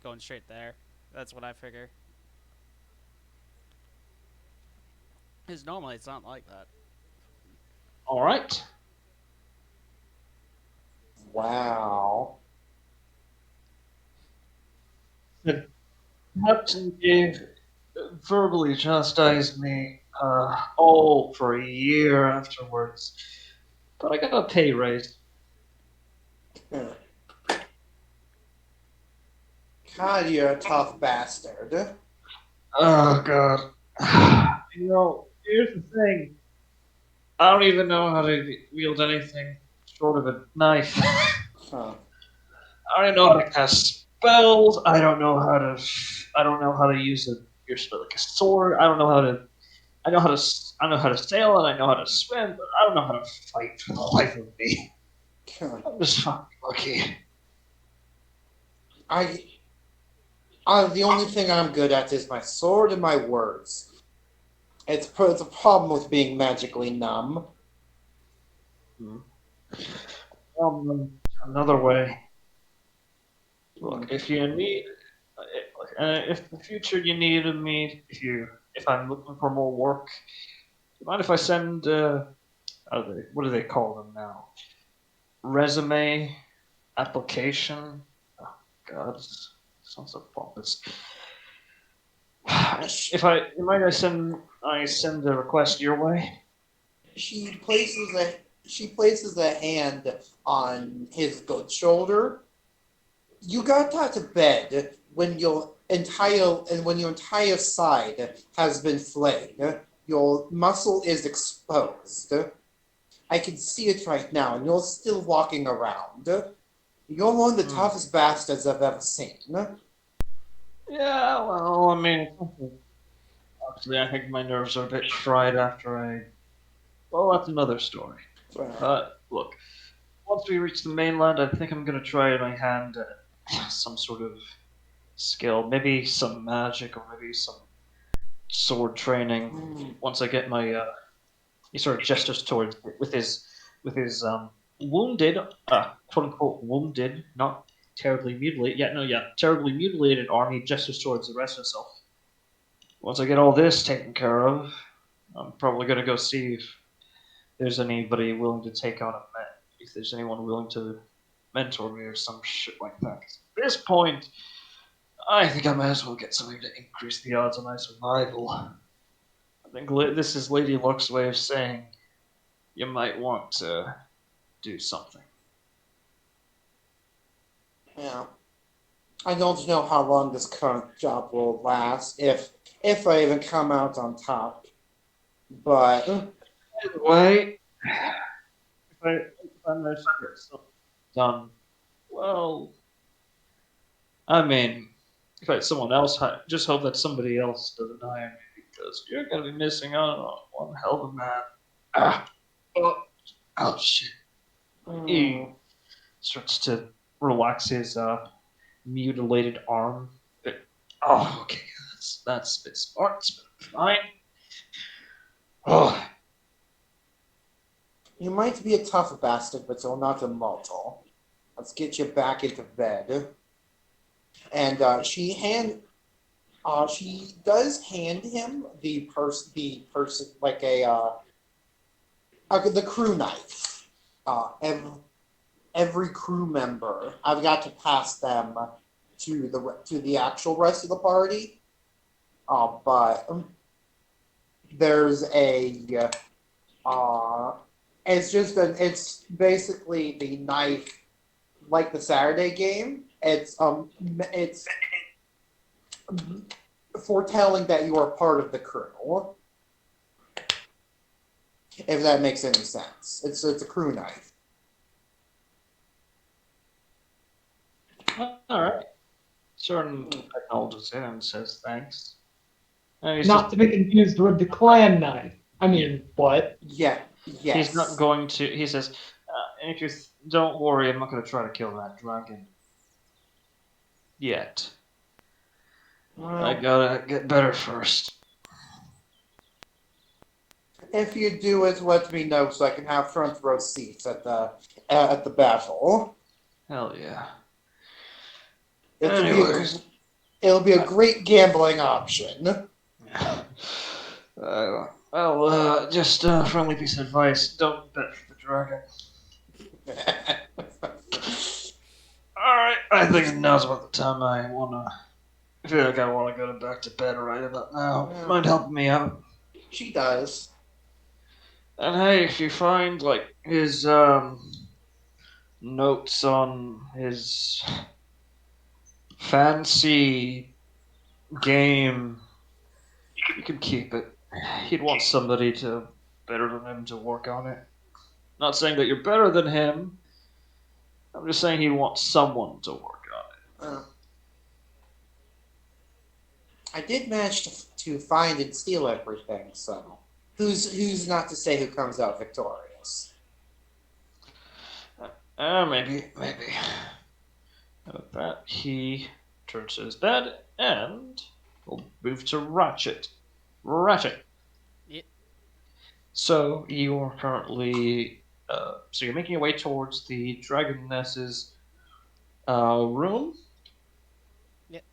going straight there. That's what I figure. Because normally it's not like that. all right. Wow. The captain gave verbally chastised me all for a year afterwards, but I got a pay raise. God, you're a tough bastard. Oh god. Here's the thing. I don't even know how to wield anything short of a knife. Huh. I don't know how to cast spells. I don't know how to. I don't know how to use like a sword. I don't know how to. I know how to. I know how to sail and I know how to swim, but I don't know how to fight for the life of me. I'm just fucking lucky. The only thing I'm good at is my sword and my words. It's a problem with being magically numb. Another way. Look, if you need, if in the future you needed me, if I'm looking for more work, do you mind if I send what do they call them now? Resume, application. Oh God, this sounds so pompous. If I mind, I send a request your way. She places a hand on his good shoulder. You got out of bed when your entire side has been flayed. Your muscle is exposed. I can see it right now, and you're still walking around. You're one of the toughest bastards I've ever seen. Yeah, well, I mean, actually, I think my nerves are a bit fried after I. Well, that's another story. Look, once we reach the mainland, I think I'm gonna try my hand at some sort of skill, maybe some magic or maybe some sword training. Once I get my, he sort of gestures towards with his wounded, quote unquote wounded, not terribly mutilated. Terribly mutilated arm. He gestures towards the rest of himself. Once I get all this taken care of, I'm probably gonna go see if there's anybody willing to take on if there's anyone willing to mentor me or some shit like that. 'Cause at this point, I think I might as well get something to increase the odds of my survival. I think this is Lady Luck's way of saying you might want to do something. Yeah. I don't know how long this current job will last, if I even come out on top. But Anyway, if I manage to get something done, well, I mean, if I had someone else, just hope that somebody else doesn't hire me because you're gonna be missing out on one hell of a man. Oh shit! He starts to relax his mutilated arm. Okay, that's a bit smart. It's fine. Oh, you might be a tough bastard, but you're not immortal. Let's get you back into bed. And She does hand him the person like the crew knife. Every crew member, I've got to pass them to the actual rest of the party. But there's it's basically the knife like the Saturday game. It's foretelling that you are part of the crew. If that makes any sense, it's a crew knife. All right. Certain acknowledges it and says thanks. And he's Not to be confused with the clan knife. I mean, what? Yeah. Yes. He's not going to. He says, "If you don't worry, I'm not going to try to kill that dragon yet. I gotta get better first." If you do it, let me know so I can have front row seats at the battle. Hell yeah. It'll be a great gambling option. Just a friendly piece of advice: don't bet for the dragon. All right, I think now's about the time I feel like I want to go back to bed right about now. Yeah. Mind helping me out? She does. And hey, if you find like his notes on his fancy game, you can keep it. He'd want somebody better than him to work on it. Not saying that you're better than him. I'm just saying he'd want someone to work on it. I did manage to find and steal everything, so who's not to say who comes out victorious? Maybe. And with that, he turns to his bed and will move to Ratchet. Yep. So you are currently, so you're making your way towards the Dragoness's room. Yep.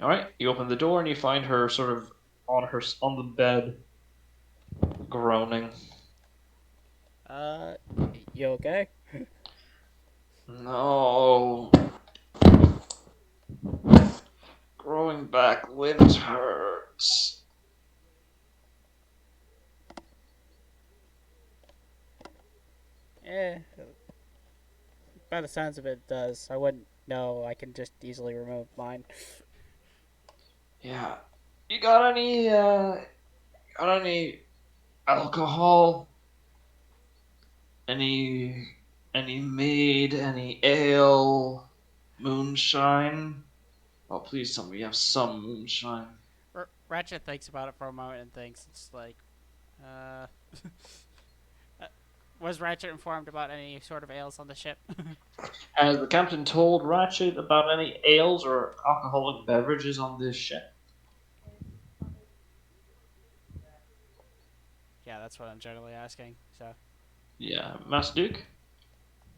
All right. You open the door and you find her sort of on the bed, groaning. You okay? No. Growing back limbs hurts. By the sounds of it does. I wouldn't know. I can just easily remove mine. Yeah. You got any alcohol? Any mead, any ale, moonshine? Oh, please tell me you have some moonshine. Ratchet thinks about it for a moment and thinks it's like, was Ratchet informed about any sort of ales on the ship? Has the captain told Ratchet about any ales or alcoholic beverages on this ship? Yeah, that's what I'm generally asking. So. Yeah, Master Duke?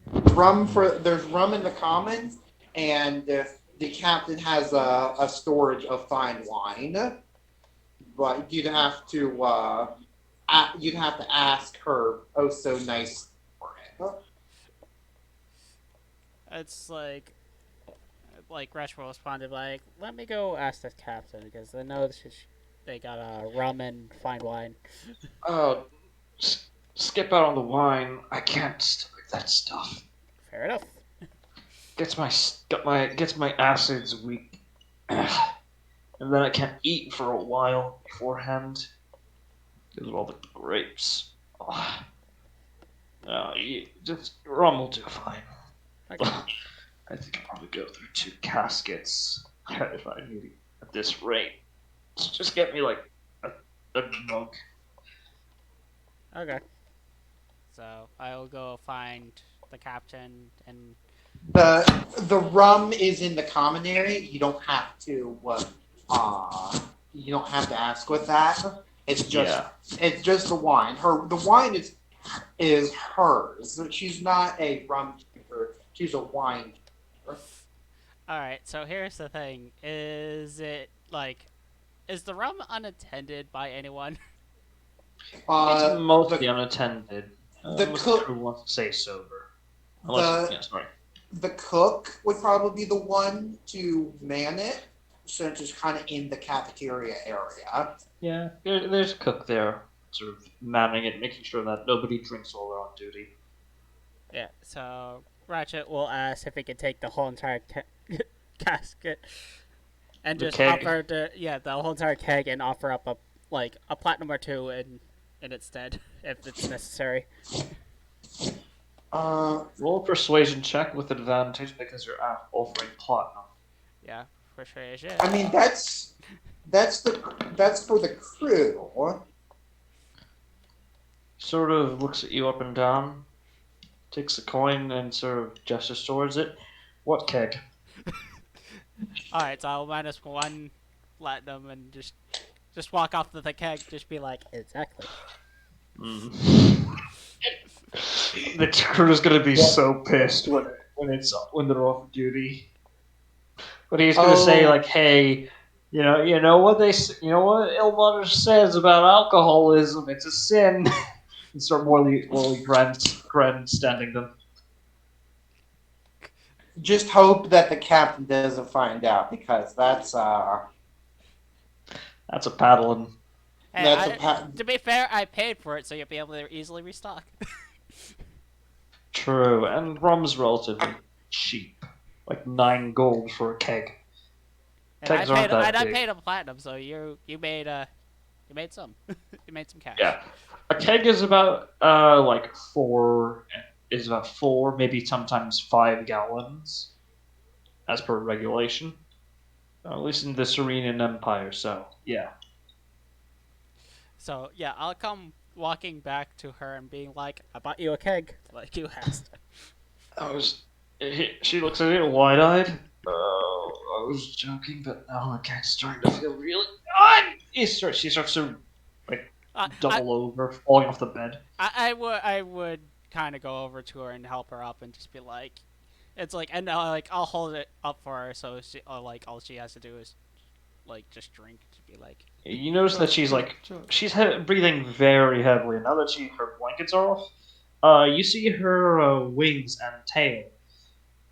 There's rum in the commons, and the captain has a storage of fine wine, but you'd have to ask her oh so nice for it. It's like Ratchet will responded like, let me go ask the captain because I know they got rum and fine wine. Oh, skip out on the wine. I can't stomach that stuff. Fair enough. Gets my acids weak, and then I can't eat for a while beforehand. Because of all the grapes. Oh. Just rum will do fine. Okay. I think I'll probably go through 2 caskets if I need it at this rate. Just get me like a mug. Okay. So I'll go find the captain and. The rum is in the common area. You don't have to ask with that. It's just the wine. The wine is hers. She's not a rum drinker. She's a wine drinker. Alright, so here's the thing. Is it, like... Is the rum unattended by anyone? It's mostly The unattended. the Unless the cook crew wants to stay sober. the Sorry. the cook would probably be the one to man it, since it's kind of in the cafeteria area. Yeah, there's a cook there, sort of manning it, making sure that nobody drinks while they're on duty. Yeah, so Ratchet will ask if he can take the whole entire casket and The just keg. offer the whole entire keg and offer up a platinum or two in its stead if it's necessary. Uh, Roll a persuasion check with advantage because you're offering platinum. Yeah, persuasion. I mean that's for the crew. Sort of looks at you up and down, takes the coin and sort of gestures towards it. What keg? Alright, so I'll minus one platinum and just walk off with the keg, just be like, exactly. The crew's gonna be so pissed when they're off duty. But he's gonna say like, "Hey, you know what Ilmater says about alcoholism? It's a sin." And start morally grandstanding them. Just hope that the captain doesn't find out, because That's a paddling. Hey, to be fair, I paid for it, so you'll be able to easily restock. True, and rum's relatively cheap, like 9 gold for a keg. And Kegs aren't that I big. paid a platinum, so you made some you made some cash. Yeah, a keg is about like four, maybe sometimes 5 gallons, as per regulation. At least in the Serenian Empire. So yeah. So yeah, I'll come walking back to her and being like, "I bought you a keg, like you asked." She looks at it wide-eyed. I was joking, but now my cat's starting to feel really. She starts to double over, falling off the bed. I would kind of go over to her and help her up and just be like, it's like, and I'll hold it up for her, so all she has to do is like just drink, to be like. You notice that she's breathing very heavily. Now that her blankets are off, you see her wings and tail.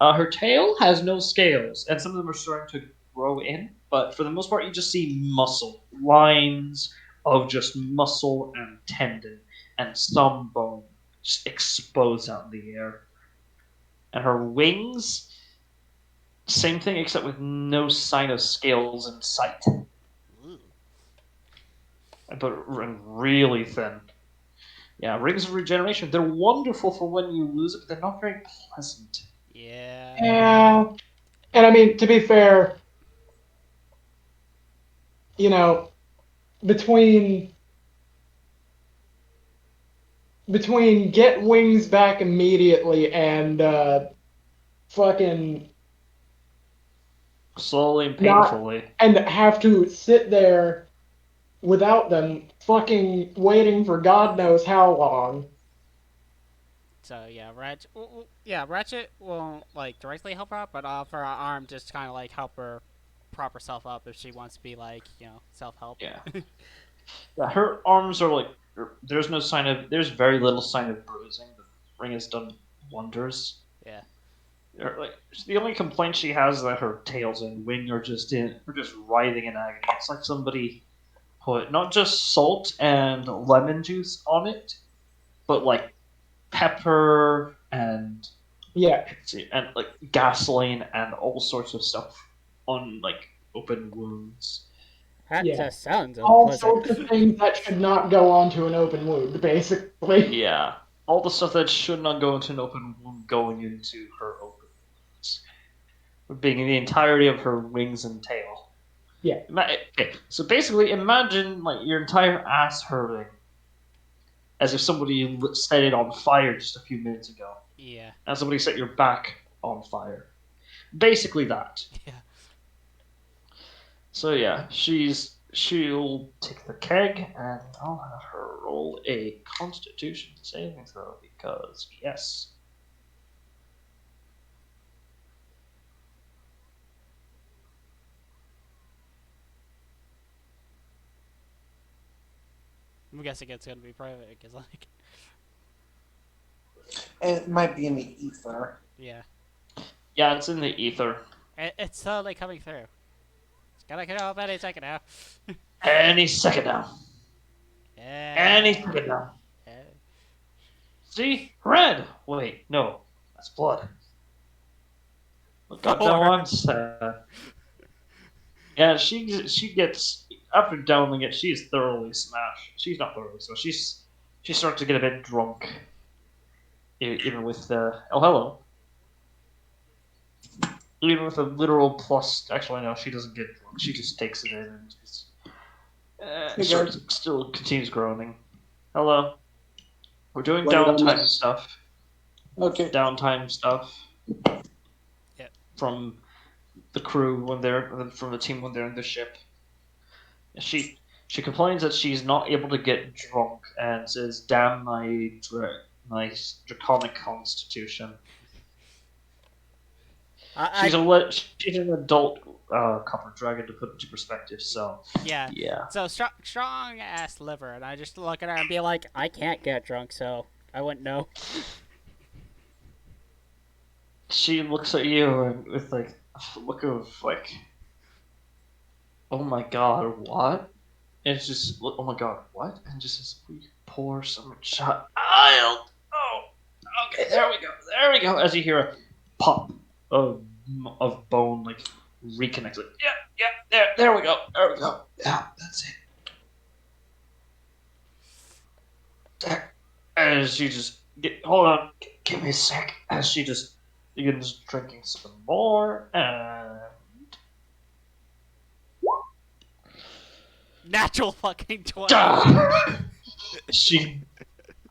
Her tail has no scales, and some of them are starting to grow in, but for the most part, you just see muscle. Lines of just muscle and tendon, and some bone just exposed out in the air. And her wings, same thing, except with no sign of scales in sight. But really thin. Yeah, rings of regeneration. They're wonderful for when you lose it, but they're not very pleasant. Yeah. Yeah. And I mean, to be fair, between get wings back immediately and fucking Slowly and painfully. and have to sit there without them, fucking waiting for God knows how long. So yeah, Ratchet won't like directly help her out, but for her arm, just kind of like help her prop herself up if she wants to be like self-help. Yeah. Yeah, her arms are there's very little sign of bruising. The ring has done wonders. Yeah. The only complaint she has is that her tails and wing are just writhing in agony. It's like somebody put not just salt and lemon juice on it, but like pepper and gasoline and all sorts of stuff on open wounds. That just sounds all unpleasant. sorts of things that should not go onto an open wound, basically. Yeah, all the stuff that should not go into an open wound going into her open wounds, being the entirety of her wings and tail. Yeah. Okay, so basically, imagine your entire ass hurting, as if somebody set it on fire just a few minutes ago. Yeah. And somebody set your back on fire. Basically that. Yeah. So yeah, she'll take the keg, and I'll have her roll a Constitution saving throw because yes. I'm guessing it's gonna be private because like It might be in the ether. yeah, Yeah, it's in the ether. it's slowly coming through. It's gonna come up any second now. Any second now. Any Yeah. second now. Yeah. See? Red! Wait, no. That's blood. Look up Gore. now, I'm sad. Yeah, she gets after downing it, she's thoroughly smashed. She's not thoroughly smashed. She starts to get a bit drunk. Even with the oh hello. Even with a literal plus actually no, she doesn't get drunk. She just takes it in and just still continues groaning. Hello. We're doing What did I downtime miss? stuff. Okay. Downtime stuff. Yep. From the crew when they're from the team when they're in the ship. She complains that she's not able to get drunk and says, "Damn my draconic constitution." She's an adult copper dragon to put into perspective. So Yeah. yeah, So strong ass liver, and I just look at her and be like, I can't get drunk, so I wouldn't know. she looks at you with like a look of like, "Oh my god, what?" And it's just, "Oh my god, what?" And just says, "We pour some child." Oh, okay, there we go. As you hear a pop of bone, like reconnects. Like, there we go. Yeah, that's it. There. As she just hold on, give me a sec. As she just begins drinking some more, and Natural fucking 20. she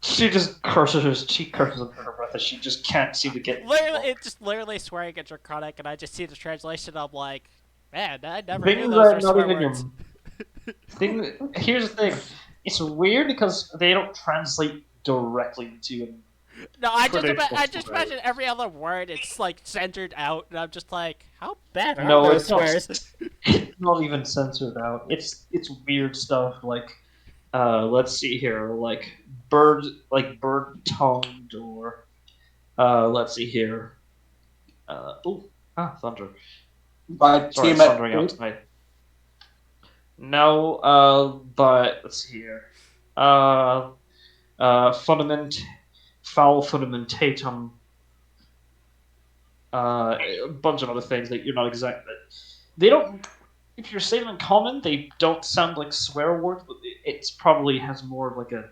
just curses. She curses under her breath as she just can't seem to get. It's just literally swearing at draconic, and I just see the translation. I'm like, man, I never knew Things those that were not swear even words. your Here's the thing. It's weird because they don't translate directly to. No, I Traditional just swear. imagine every other word. It's like centered out, and I'm just like, how bad are No, those it's not. swears? It's not even censored out. It's weird stuff like, let's see here, like bird tongued or, let's see here, thunder. By Sorry, it's thundering outside. No, but let's see here, foul fundamentatum, a bunch of other things that you're not exactly. They don't. If you're saying them in common, they don't sound like swear words, but it's probably has more of like a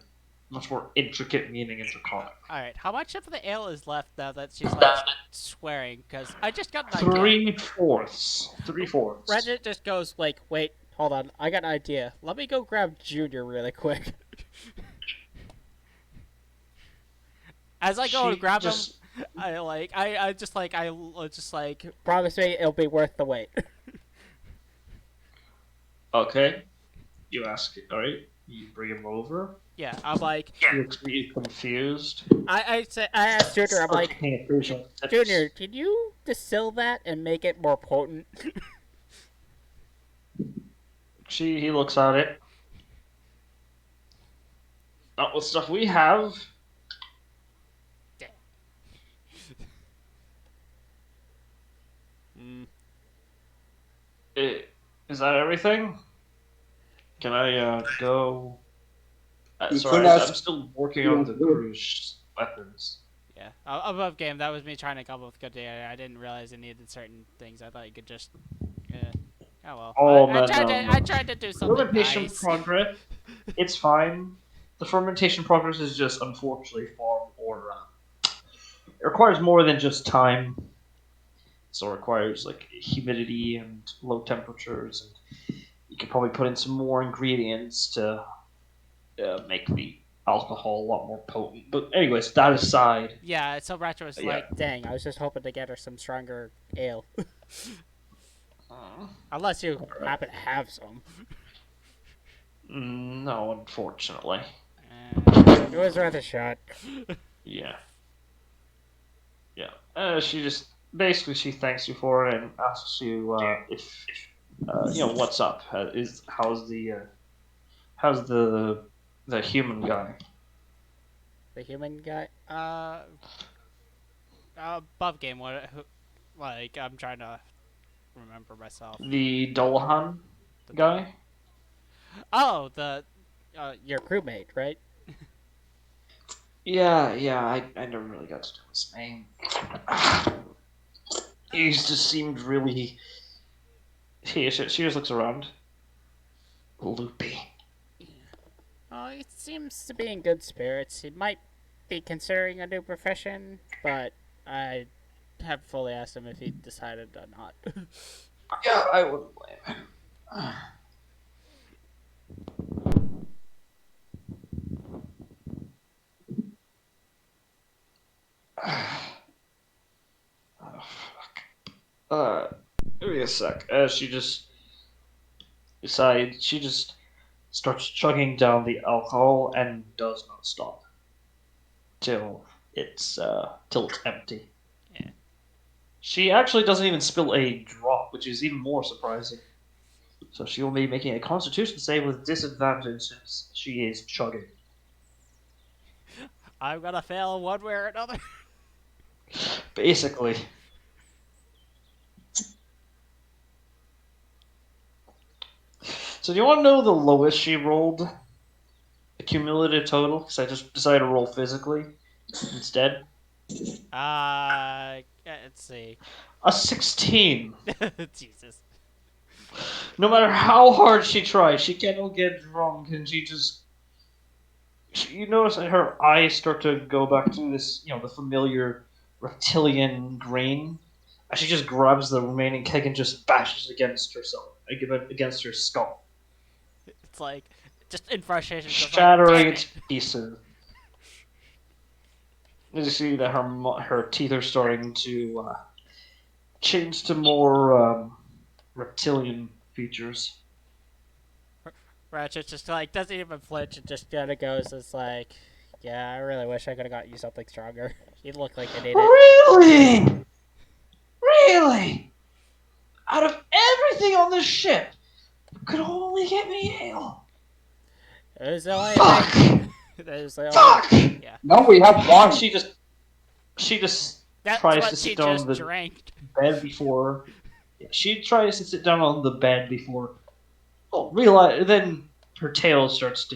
much more intricate meaning in Draconic. All right, how much of the ale is left now that she's like swearing? Because I just got an idea. 3/4. 3/4. Reddit just goes like, wait, hold on, I got an idea. Let me go grab Junior really quick. As I go to grab him, I just promise me it'll be worth the wait. Okay. You ask it. All right. You bring him over. Yeah, I'm like, He looks really confused. I asked Junior, I'm like, Junior, can you distill that and make it more potent? He looks at it. Not with stuff we have. Is that everything? Can I go? Sorry, I'm still working on the cruise weapons. Yeah, above game. That was me trying to come up with a good idea. I didn't realize it needed certain things. I thought you could just. Oh well. Oh, I tried to do something fermentation nice. progress. It's fine. The fermentation progress is just unfortunately far more. It requires more than just time. So it requires like humidity and low temperatures, and you could probably put in some more ingredients to make the alcohol a lot more potent. But anyways, that aside. Yeah, so Retro was like, dang, I was just hoping to get her some stronger ale. Unless you happen to have some. No, unfortunately. It was worth a shot. Yeah. She just basically she thanks you for it and asks you if what's up. How's the The human guy. The human guy. Above game. Like I'm trying to remember myself. The Dullahan The guy. Oh, the Your crewmate, right? Yeah, I never really got to know his name. He just seemed really. She just looks around. Loopy. Oh, he seems to be in good spirits. He might be considering a new profession, but I haven't fully asked him if he decided or not. Yeah, I wouldn't blame him. Oh, fuck. Give me a sec. She just decides. She just starts chugging down the alcohol and does not stop till it's empty. Yeah. She actually doesn't even spill a drop, which is even more surprising. So she will be making a Constitution save with disadvantage since she is chugging. I'm gonna fail one way or another. Basically. So do you want to know the lowest she rolled? The cumulative total? Because I just decided to roll physically instead. Let's see. A 16. Jesus. No matter how hard she tries, she cannot get drunk, and you notice that her eyes start to go back to this, the familiar reptilian green. And she just grabs the remaining keg and just bashes against herself, against her skull, It's like just in frustration, just shattering like, its pieces. As you see that her teeth are starting to change to more reptilian features. Ratchet just like doesn't even flinch and just kind of goes. It's like, yeah, I really wish I could have got you something stronger. You look like an idiot. Really? Really? Out of everything on this ship, you could only get me ale. It was the only Fuck! thing. It was the only- Fuck! No, we have one. She just That's tries what to she sit down just on the drank. bed before. Yeah, she tries to sit down on the bed before. Oh, realize then her tail starts to,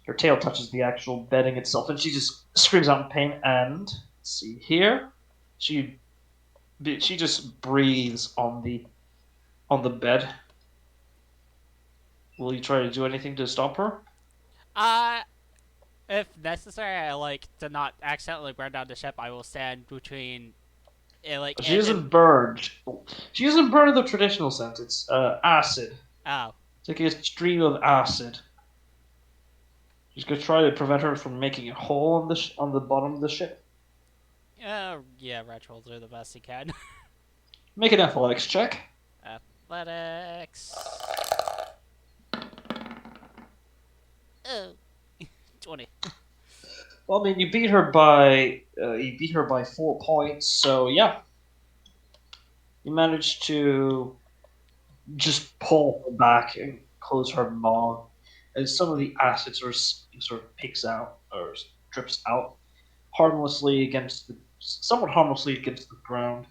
her tail touches the actual bedding itself, and she just screams out in pain. And let's see here, she just breathes on the bed. Will you try to do anything to stop her? If necessary, I like to not accidentally burn down the ship. I will stand between, She isn't burned. She isn't burned in the traditional sense. It's acid. Oh, It's like a stream of acid. She's gonna try to prevent her from making a hole on the bottom of the ship. yeah, Retch will do the best he can. Make an athletics check. Athletics. Oh, 20. Well, I mean, you beat her by 4 points. So yeah, you managed to just pull her back and close her maw, and some of the acid sort of peeks out or drips out somewhat harmlessly against the ground.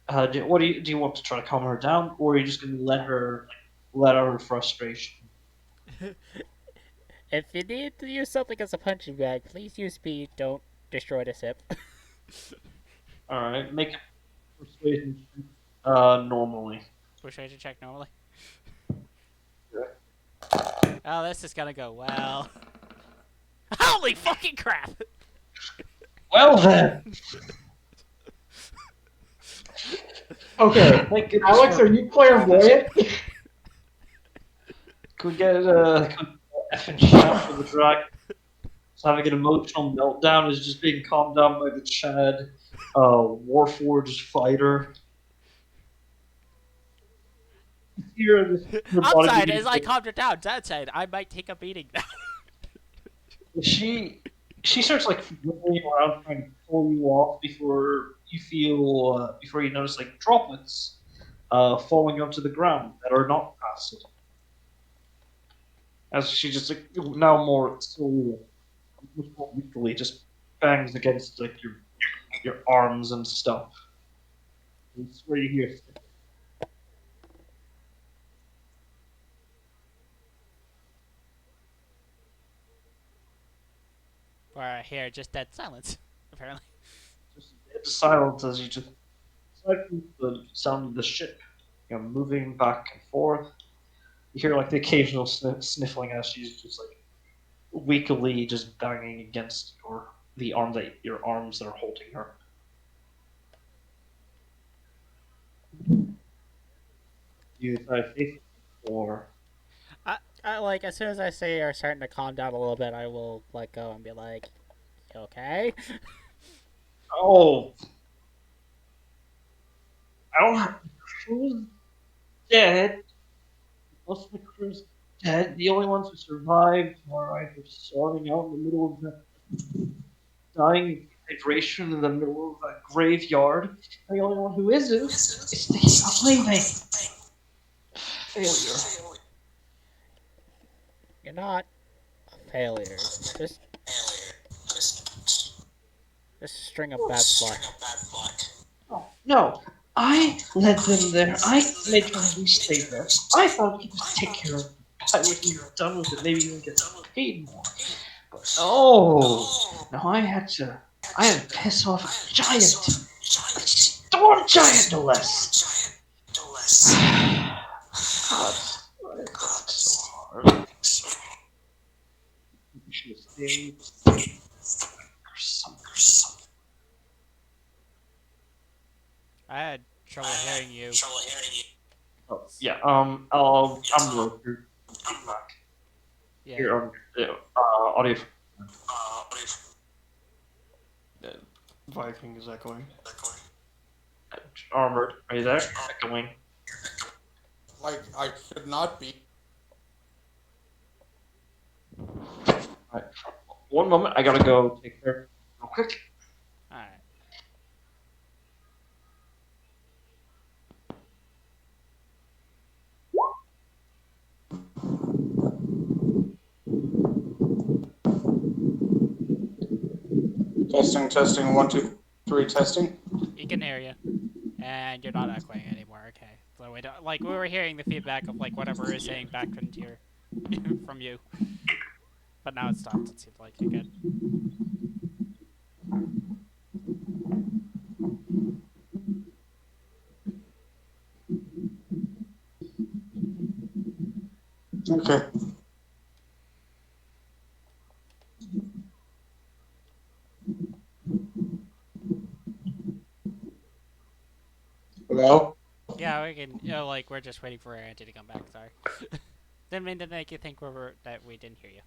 Do you want to try to calm her down, or are you just going to let out her frustration? If you need to use something as a punching bag, please use speed. Don't destroy the ship. All right, make persuasion normally. Persuasion check normally. Oh, this is gonna go well. Holy fucking crap! Well then, Okay, thank goodness Alex, for- are you clairvoyant? Could we get a effing shot for the dragon? It's having an emotional meltdown is just being calmed down by the Chad Warforged fighter. Here, Upside is I calmed her down. Downside, I might take a beating now. She starts like rolling around trying to pull you off before you notice like droplets falling onto the ground that are not acid. as she just like now more slowly, much more weakly, just bangs against like your arms and stuff. It's where you hear. Or I hear just dead silence, apparently. Just dead silence as you just aside from the sound of the ship, moving back and forth. You hear like the occasional sniffling as she's just like weakly just banging against your arms that are holding her. You try to face or I like as soon as I say are starting to calm down a little bit, I will let go and be like, "You okay?" oh, I don't have the crew's dead. Most of the crew's dead. The only ones who survived are either starting out in the middle of the dying of hydration in the middle of a graveyard. And the only one who isn't is thinking of leaving. Failure. You're not a failure. Just a string of bad luck. Oh, no, I led them there. I made sure we stayed there. I thought we could just take care of it. By when we were done with it, maybe even get paid more. But no, no, I had to piss off a giant, a storm giant, no less. God, that's so hard. We should have stayed or something. I had trouble hearing you. Oh, yeah. I'm Roker. Back Yeah. here on audio. Viking is echoing. Armored. Are you there? Echoing. Like I should not be. Right. One moment. I gotta go take care real quick. Alright. Testing, testing, 1, 2, 3, testing. He can hear you. And you're not echoing anymore, okay. So we don't, like, we were hearing the feedback of, like, whatever is saying back into your, from you. But now it's stopped. It seems like you're good. Okay. Hello? Yeah, we can, like, we're just waiting for Auntie to come back, sorry. Didn't mean to make you think that we didn't hear you.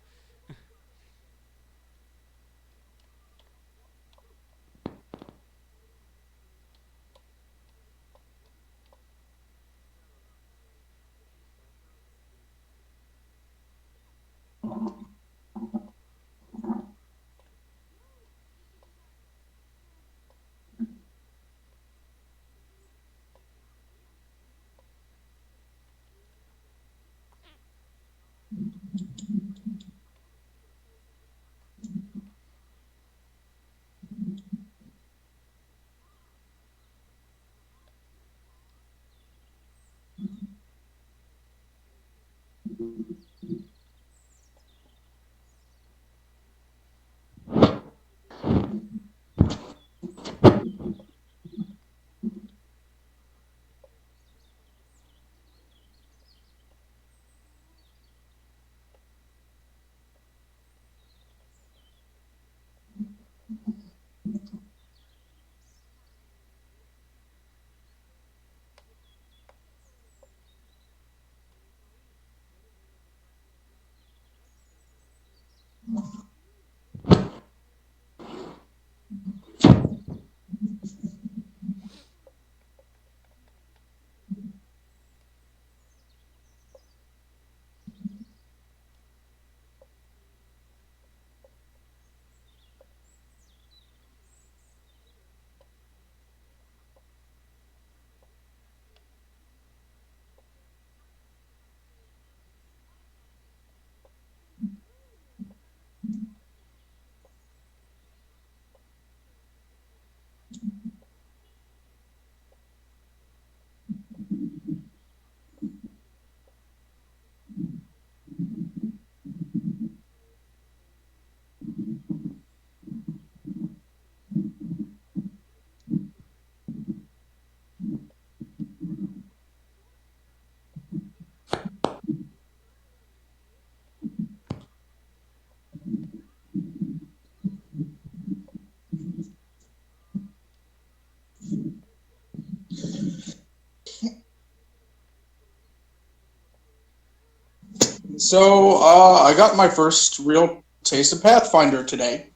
So, I got my first real taste of Pathfinder today.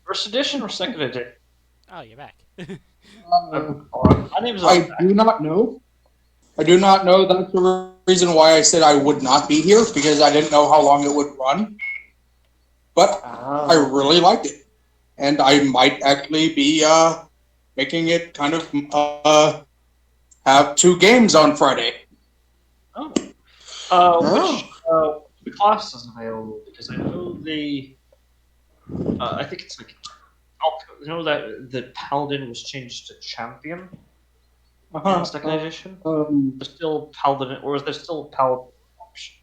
First edition or second edition? Oh, you're back. My name's I do not know. I do not know. That's the reason why I said I would not be here, because I didn't know how long it would run. But I really liked it. And I might actually be making it kind of have 2 games on Friday. Oh. Oh. Which class is available? Because I know I think it's like. You know that the Paladin was changed to Champion in second edition? There's still Paladin, or is there still a Paladin option?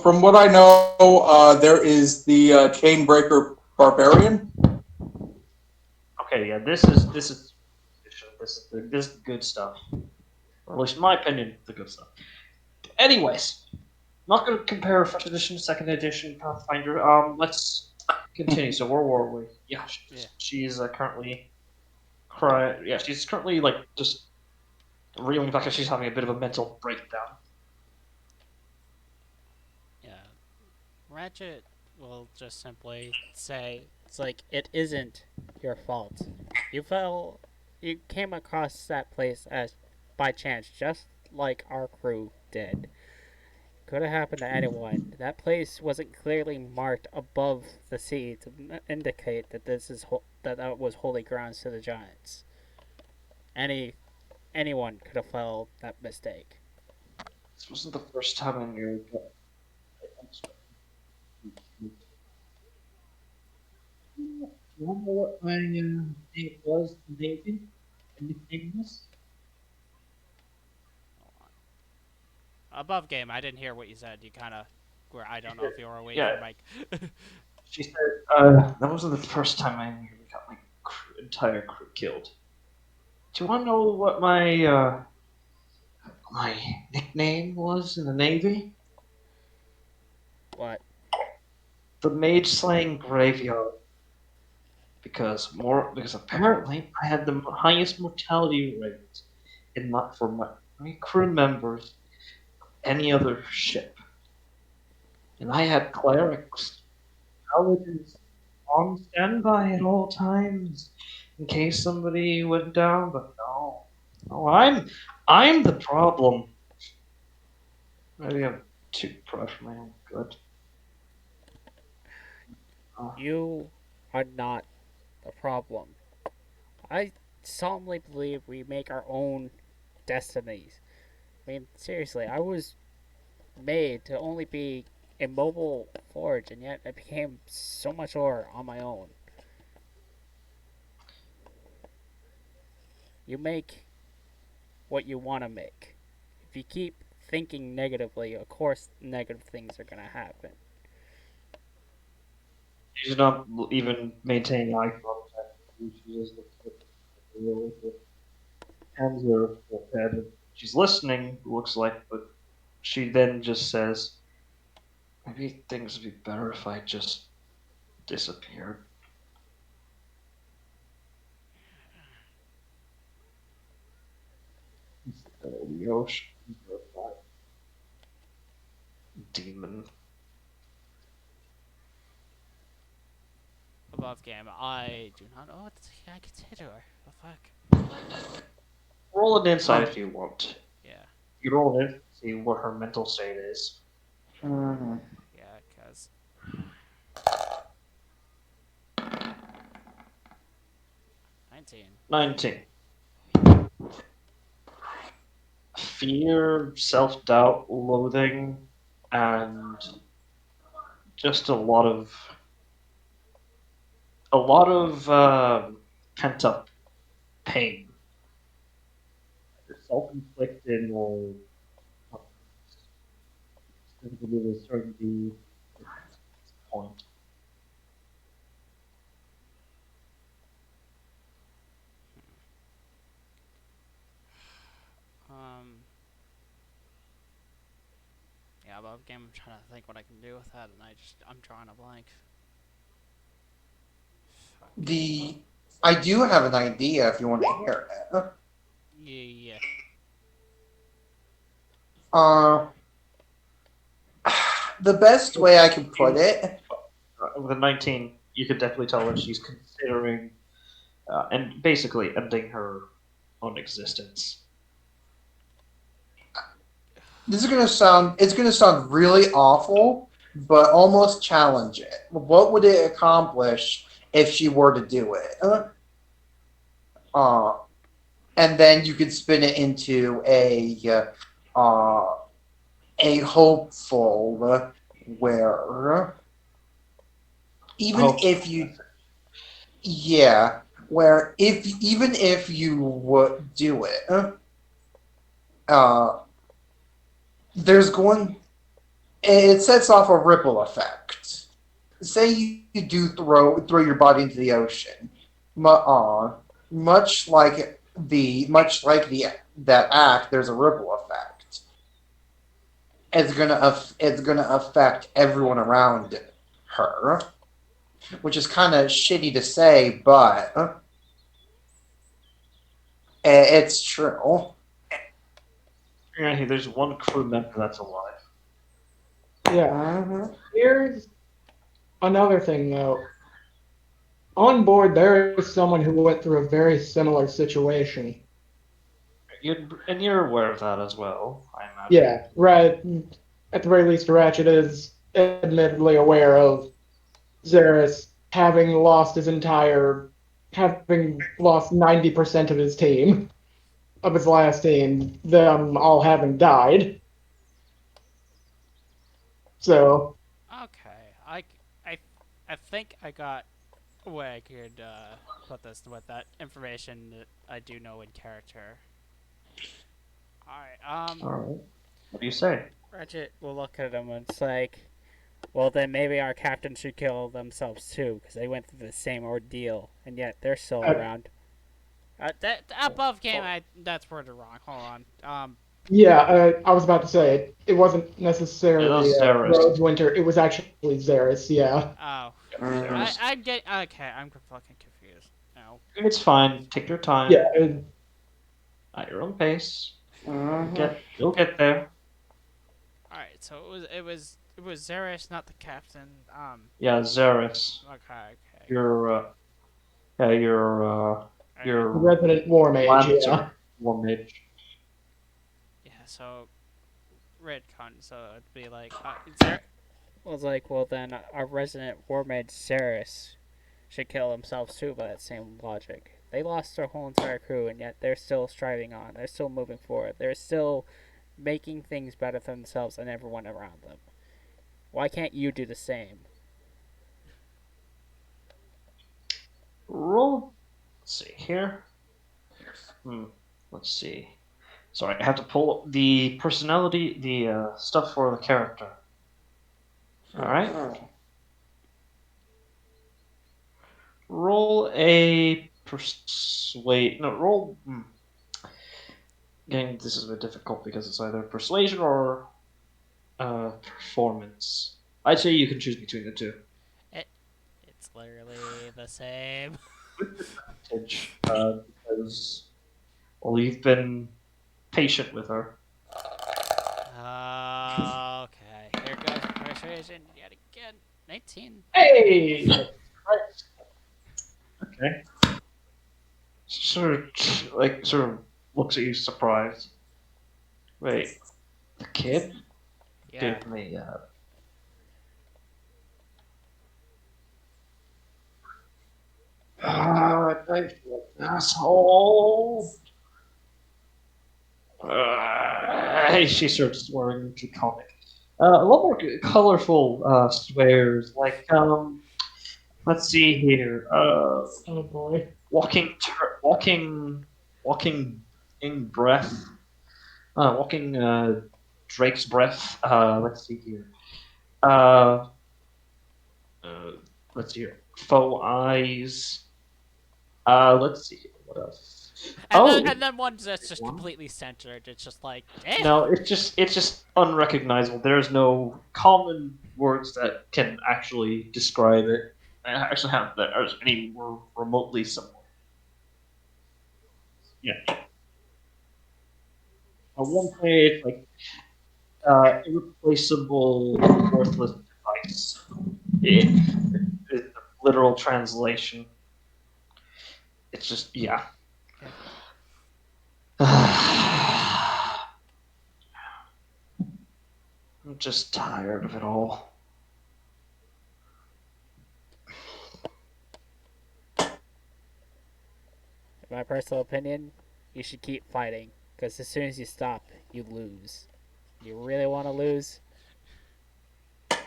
From what I know, there is the Chainbreaker Barbarian. Okay, yeah, this is this is the good stuff, or at least in my opinion, the good stuff. Anyways, not going to compare first edition to second edition Pathfinder. Let's continue. So where were we? Yeah, she's currently crying. Yeah, she's currently like just reeling back, and she's having a bit of a mental breakdown. Yeah. Ratchet will just simply say, It's like, it isn't your fault. You came across that place as by chance, just like our crew did. Could have happened to anyone. That place wasn't clearly marked above the sea to indicate that that was holy grounds to the giants. Anyone could have fell that mistake. This wasn't the first time I knew, but you want to know what my name was? Maybe anything was? above game, I didn't hear what you said. You kind of where I don't know if you were away Yeah. from Mike. She said, that wasn't the first time I nearly got my entire crew killed. Do you want to know what my nickname was in the Navy? What? The Mage Slaying Graveyard. Because apparently I had the highest mortality rate for my crew members of any other ship. And I had clerics, paladins on standby at all times in case somebody went down, but no, I'm the problem. Maybe I'm too proud for my own good. You are not the problem. I solemnly believe we make our own destinies. I mean, seriously, I was made to only be a mobile forge, and yet I became so much more on my own. You make what you want to make. If you keep thinking negatively, of course, negative things are going to happen. She's not even maintaining eye contact. She just looks at the hands are forehead. She's listening, looks like, but she then just says, maybe things would be better if I just disappeared. The ocean. Demon. above game, I do not know what I could say to her. The fuck? Roll an insight if you want. Yeah, You roll it, see what her mental state is. yeah, cause 19. 19. Fear, self doubt, loathing, and just a lot of pent up pain. Self inflicted or specifically with certainty point. Yeah, above game, I'm trying to think what I can do with that, and I'm drawing a blank. Fuck. I do have an idea if you want to hear it. Yeah. Uh, the best way I can put it. With a 19, you could definitely tell that she's considering and basically ending her own existence. This is it's gonna sound really awful, but almost challenge it. What would it accomplish if she were to do it? And then you could spin it into a hopeful where even Hope. if you where if even if you would do it, there's going it sets off a ripple effect. Say you do throw your body into the ocean, much like the that act, there's a ripple effect. It's gonna affect everyone around her, which is kind of shitty to say, but it's true. Yeah, there's one crew member that's alive. Yeah. Here's another thing, though. On board, there is someone who went through a very similar situation. And you're aware of that as well, I imagine. Yeah, right. At the very least, Ratchet is admittedly aware of Xeris having lost 90% of his team, of his last team, them all having died. So, Okay, I think I got a way I could put this with that information that I do know in character. Alright, Alright. What do you say? Ratchet will look at him and it's like, well, then maybe our captain should kill themselves too, because they went through the same ordeal, and yet they're still around. that above game, that's worded wrong. Hold on. yeah, I was about to say, it wasn't necessarily It was Xeris. Rhodes Winter, it was actually Xeris, yeah. Oh, Xeris. I'm getting okay. I'm fucking confused now. It's fine. Take your time. Yeah, At your own pace. You'll get there. All right, so it was Xeris, not the captain. Yeah, Xeris. Okay. You're Resident War Mage, Lancer. yeah. War Mage. Yeah, so Redcon, so it'd be like Well, it's like, well, then our resident war mage Ceres should kill themselves too by that same logic. They lost their whole entire crew, and yet they're still striving on. They're still moving forward. They're still making things better for themselves and everyone around them. Why can't you do the same? Roll. Let's see here. Let's see. Sorry, I have to pull up the personality, the stuff for the character. Alright. Roll a persuade. No, roll. Again, this is a bit difficult because it's either persuasion or performance. I'd say you can choose between the two. it's literally the same. Because you've been patient with her. Okay, here goes persuasion yet again. 19. Hey! Okay. Sort of looks at you surprised. Wait, the kid Yeah. gave me asshole. She starts swearing into comic. A lot more colorful swears, like let's see here. Oh boy. Walking in breath. Walking Drake's breath. Let's see here. Let's see here. Faux eyes. Let's see here. What else? And then one that's just completely centered. It's just like, damn. No, it's just unrecognizable. There's no common words that can actually describe it. I actually have that are any remotely similar. Yeah. At one point, it's like irreplaceable, worthless device. It is the literal translation. It's just, yeah. Okay. I'm just tired of it all. In my personal opinion, you should keep fighting, because as soon as you stop, you lose. You really want to lose? I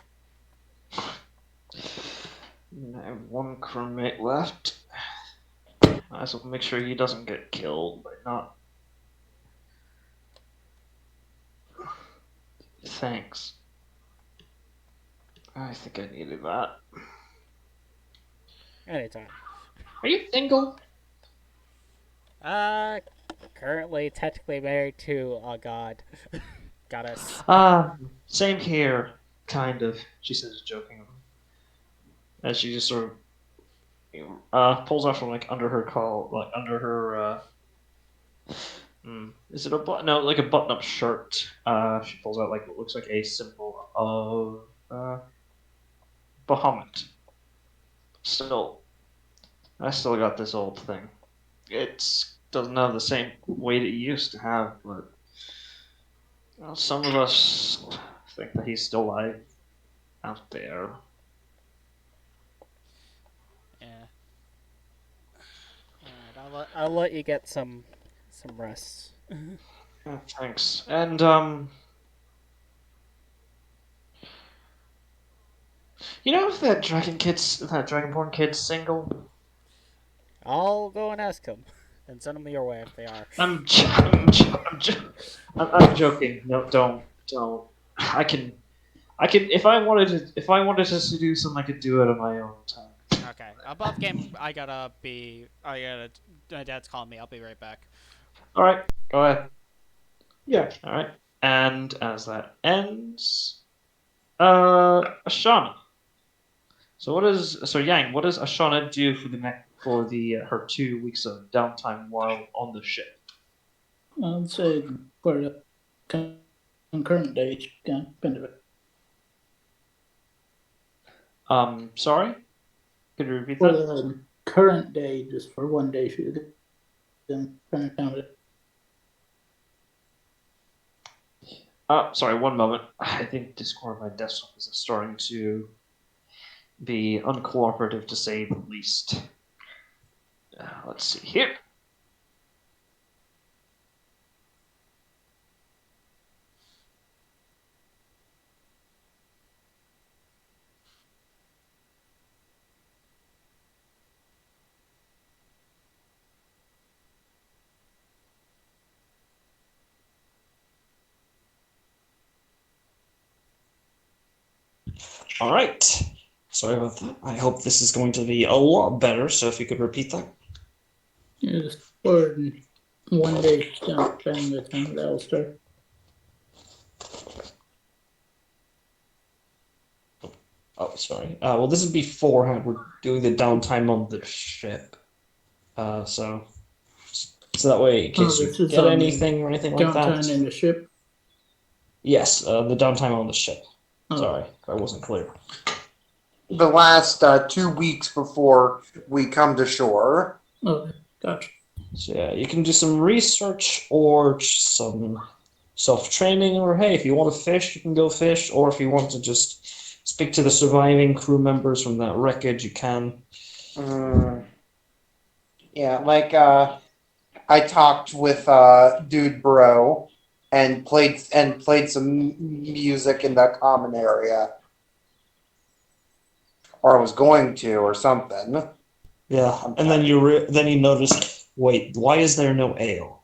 have one crewmate left. Might as well make sure he doesn't get killed by not. Thanks. I think I needed that. Anytime. Are you single? Currently technically married to a god. Goddess. Same here, kind of. She says, joking. As she just sort of pulls out from like under her under her. Is it a button? No, like a button-up shirt. She pulls out like what looks like a symbol of Bahamut. Still, I still got this old thing. It doesn't have the same weight it used to have, but some of us think that he's still alive out there. Yeah. Alright, I'll let you get some rest. Yeah, thanks. And you know if that Dragonborn kid's single? I'll go and ask him, and send them your way if they are. I'm joking. No, don't. I can. If I wanted to seduce him, I could do it on my own time. Okay. Above game, I gotta. My dad's calling me. I'll be right back. All right, go ahead. Yeah. All right, and as that ends, Ashana. So Yang? What does Ashana do for her 2 weeks of downtime while on the ship? I'd say for the concurrent days, kind of it. Sorry, could you repeat For that? the current day, just for one day, she then kind of count it. Sorry, one moment. I think Discord on my desktop is starting to be uncooperative to say the least. Let's see here. All right. Sorry about that. I hope this is going to be a lot better. So if you could repeat that. Yeah, just for one day, spending the time with Alistair. Oh, sorry. Well, this is beforehand. We're doing the downtime on the ship. So that way, in case this you is get on anything or anything like that. Downtime in the ship. Yes, the downtime on the ship. Oh. Sorry, if I wasn't clear. The last 2 weeks before we come to shore. Okay, gotcha. So yeah, you can do some research or some self-training, or hey, if you want to fish, you can go fish, or if you want to just speak to the surviving crew members from that wreckage, you can. Yeah, like I talked with Dude Bro and played some music in the common area, or I was going to, or something. Yeah, and then you noticed. Wait, why is there no ale?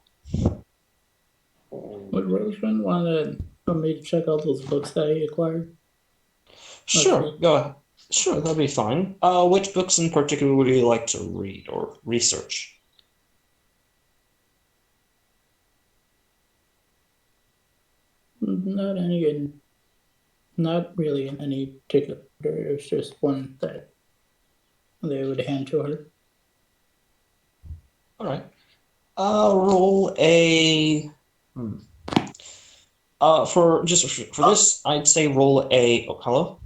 Would Roseman want me to check out those books that he acquired? Sure, Okay. go ahead. Sure, that'd be fine. Which books in particular would you like to read or research? Not really in any particular order. It was just one that they would hand to her. All right. Roll a. For this, I'd say roll a. Oh, hello.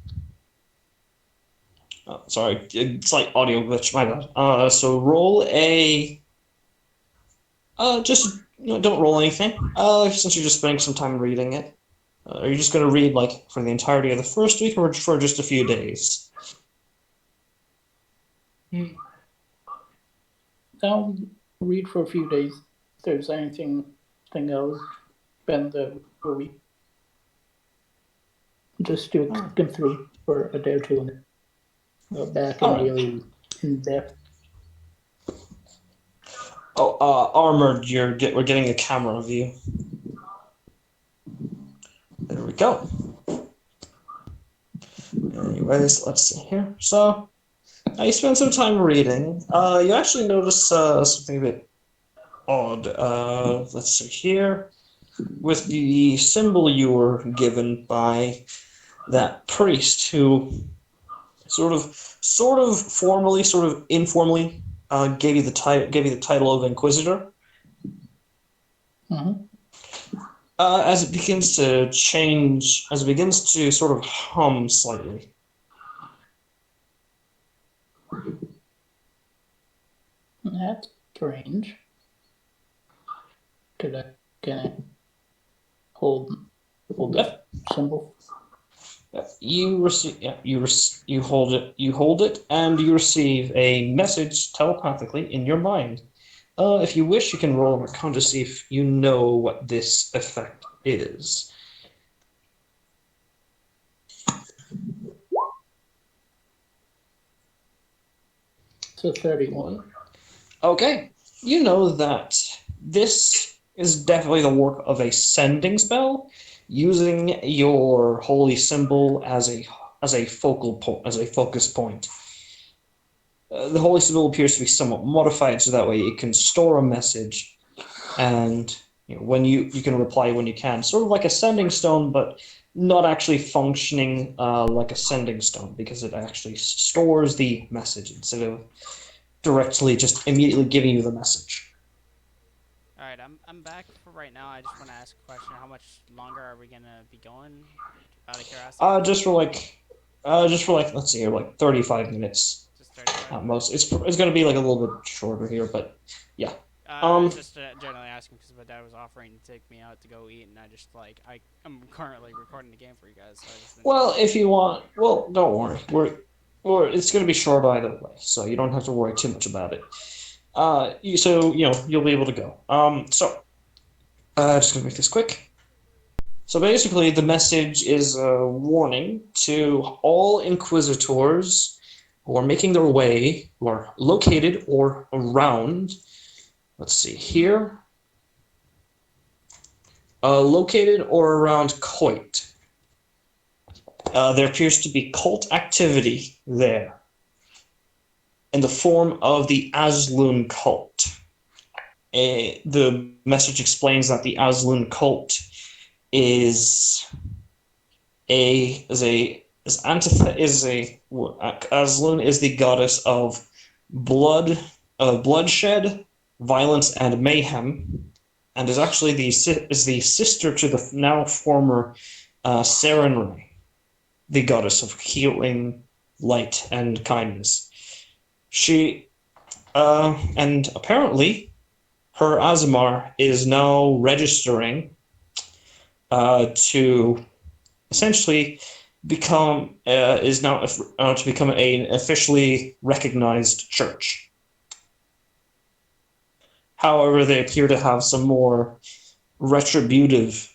Oh, sorry, slight audio glitch. My bad. So roll a. Just don't roll anything. Since you're just spending some time reading it, are you just gonna read like for the entirety of the first week, or for just a few days? I'll read for a few days. If there's anything I'll spend the week just to get through for a day or two and go back and really in depth. Oh, armored. We're getting a camera view. There we go. Anyways, let's see here. So, you spend some time reading. You actually notice something a bit odd. Let's see here. With the symbol you were given by that priest who sort of formally, sort of informally gave you the title of Inquisitor. Mm-hmm. As it begins to change, as it begins to sort of hum slightly. That's strange. Can I hold that symbol? You receive. Yeah, you hold it, and you receive a message telepathically in your mind. If you wish, you can roll an Arcana to see if you know what this effect is. So 31. Okay, you know that this is definitely the work of a sending spell, using your holy symbol as a focus point. The holy symbol appears to be somewhat modified, so that way it can store a message, and when you can reply when you can, sort of like a sending stone, but not actually functioning like a sending stone, because it actually stores the message instead of directly just immediately giving you the message. All right, I'm back for right now. I just want to ask a question. How much longer are we gonna be going? Out of curiosity. Just for like let's see here, like 35 minutes. Just 35. At most. It's going to be like a little bit shorter here, but yeah. I was just generally asking because my dad was offering to take me out to go eat, and I just I'm currently recording the game for you guys. So I just well, if you want, well, don't worry. It's going to be short either way, so you don't have to worry too much about it. You'll be able to go. Just going to make this quick. So basically, the message is a warning to all Inquisitors who are making their way, who are located or around. Let's see here. Located or around Coit. There appears to be cult activity there in the form of the Asloon cult. The message explains that the Asloon cult Asloon is the goddess of bloodshed, violence, and mayhem, and is actually the sister to the now former Serenray, the goddess of healing, light, and kindness. She and apparently her Azamar is now registering to essentially become to become an officially recognized church. However, they appear to have some more retributive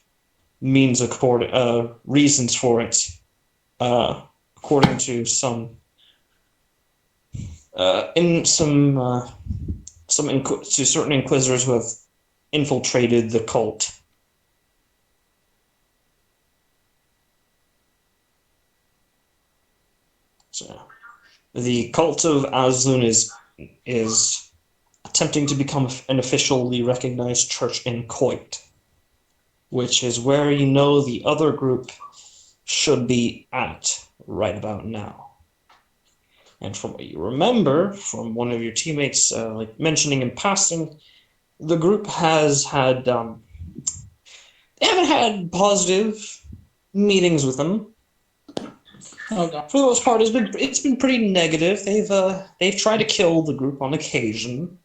reasons for it, according to some certain inquisitors who have infiltrated the cult. So, the cult of Asloon is attempting to become an officially recognized church in Coit, which is where the other group should be at right about now. And from what you remember from one of your teammates mentioning in passing, the group has had They haven't had positive meetings with them. Okay. For the most part, it's been pretty negative. They've tried to kill the group on occasion,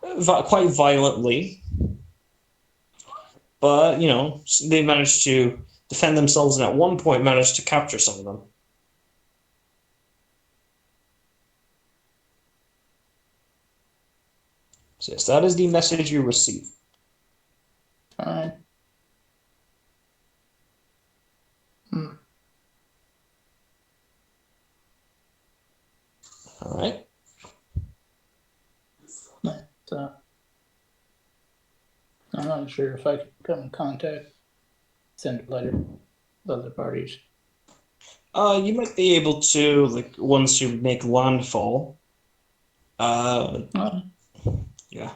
quite violently. But they managed to defend themselves, and at one point managed to capture some of them. So yes, that is the message you receive. Alright. All right. So, I'm not sure if I can come in contact, send a letter to other parties. You might be able to, like, once you make landfall. Oh, Yeah.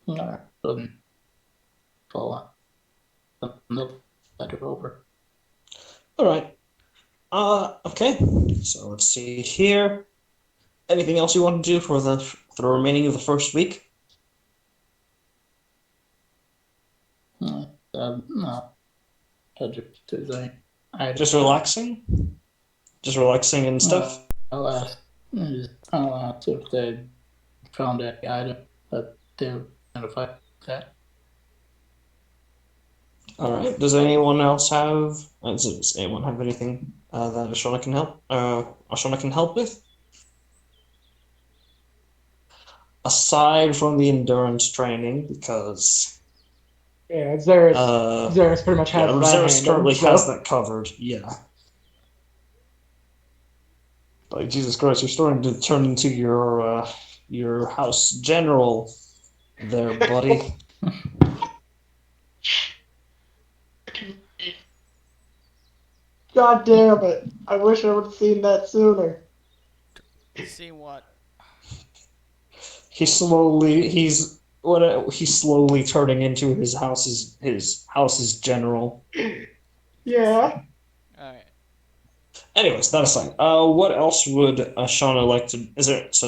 no, doesn't fall out. No, letter over. All right. Okay. So let's see here. Anything else you want to do for the remaining of the first week? No, I Just relaxing? Just relaxing and stuff? I'll ask if they found any item that they identified that. All right. Does anyone else have? Does anyone have anything that Ashana can help? Ashana can help with? Aside from the endurance training, because Yeah, Xeris pretty much has that Xeris handled, currently so. has that covered. Yeah. Like, Jesus Christ, you're starting to turn into your house general there, buddy. God damn it! I wish I would have seen that sooner. See what? He's slowly turning into his house's general. Yeah. Alright. Anyways, that aside, what else would Ashana like to?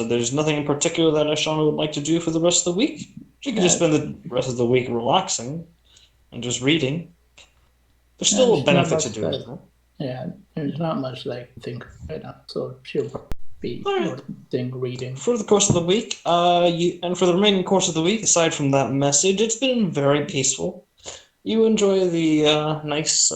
There's nothing in particular that Ashana would like to do for the rest of the week. She could just spend the rest of the week relaxing and just reading. There's still a benefit to doing that. Yeah, there's not much that I can think of right now, so she'll be reading. For the course of the week, and for the remaining course of the week, aside from that message, it's been very peaceful. You enjoy the nice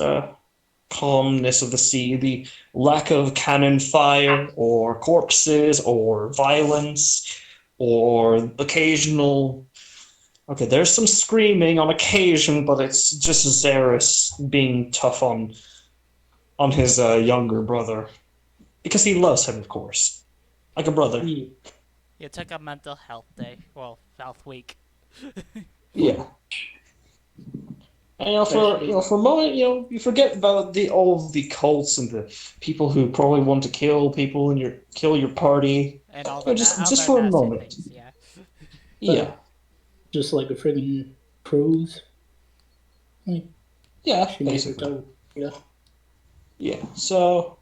calmness of the sea, the lack of cannon fire, or corpses, or violence, or occasional... Okay, there's some screaming on occasion, but it's just Xeris being tough on his younger brother. Because he loves him, of course. Like a brother. You took a mental health day. Well, health week. Yeah. And for a moment, you forget about all of the cults and the people who probably want to kill people and kill your party. And all the just for a moment. Things, yeah. Yeah. Just like a friggin' cruise. Yeah, basically. Yeah. Yeah. So,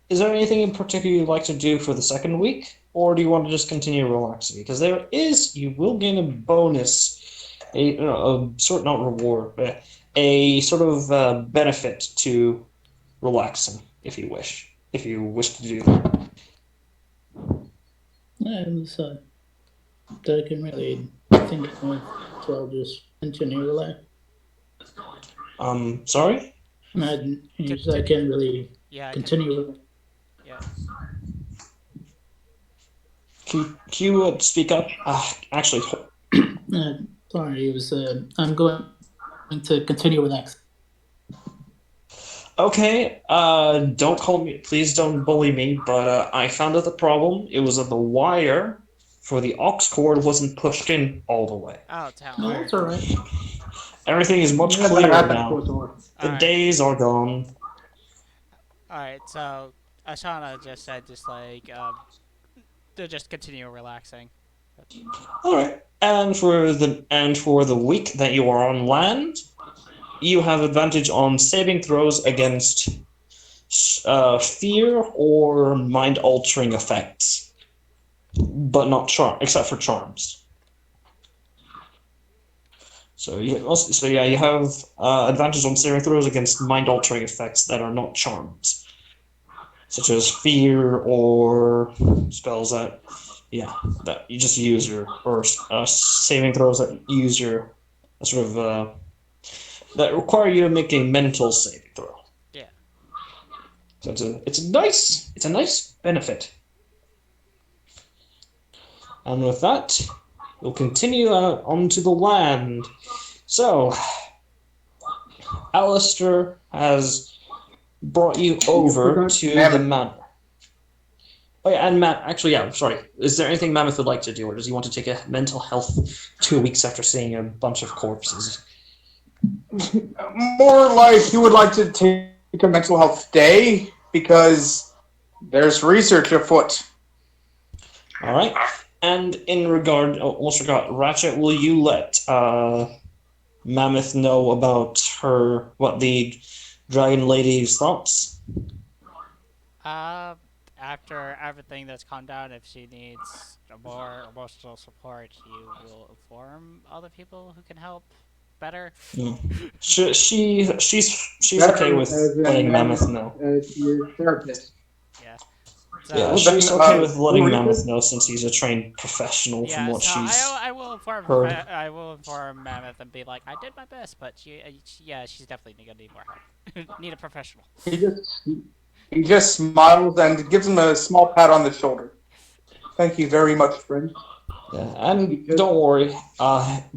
is there anything in particular you'd like to do for the second week, or do you want to just continue relaxing? Because you will gain a bonus. A sort not reward, but a sort of benefit to relaxing, if you wish to do that. Yeah, it was that I can really think of, so I'll just continue relax. Sorry? I can really continue. Yeah. Can you speak up? Actually. Sorry, it was. I'm going to continue relaxing. Okay, don't call me, please don't bully me, but I found out the problem. It was that the wire for the aux cord wasn't pushed in all the way. Oh, tell No, me. that's alright. Everything is much clearer now. The days are gone. Alright, so Ashana just said to just continue relaxing. Alright. And for the week that you are on land, you have advantage on saving throws against fear or mind-altering effects, but not except for charms. So you have advantage on saving throws against mind-altering effects that are not charms, such as fear or spells that you just use your or saving throws that use your sort of that require you to make a mental saving throw. Yeah. So it's a nice benefit. And with that, we'll continue onto the land. So, Alistair has brought you over to the manor. Oh yeah, and Matt, actually, yeah, sorry. Is there anything Mammoth would like to do, or does he want to take a mental health 2 weeks after seeing a bunch of corpses? More like he would like to take a mental health day because there's research afoot. All right. And in regard, also got Ratchet, will you let Mammoth know about what the Dragon Lady's thoughts? After everything that's calmed down, if she needs more emotional support, you will inform other people who can help better. She's okay with letting Mammoth know. Your therapist. Yeah. Yeah, she's okay with letting Mammoth know since he's a trained professional from what she's I will inform heard. I will inform Mammoth and be like, I did my best, but she's definitely gonna need more help. Need a professional. He just smiles and gives him a small pat on the shoulder. Thank you very much, friend. Yeah, and don't worry,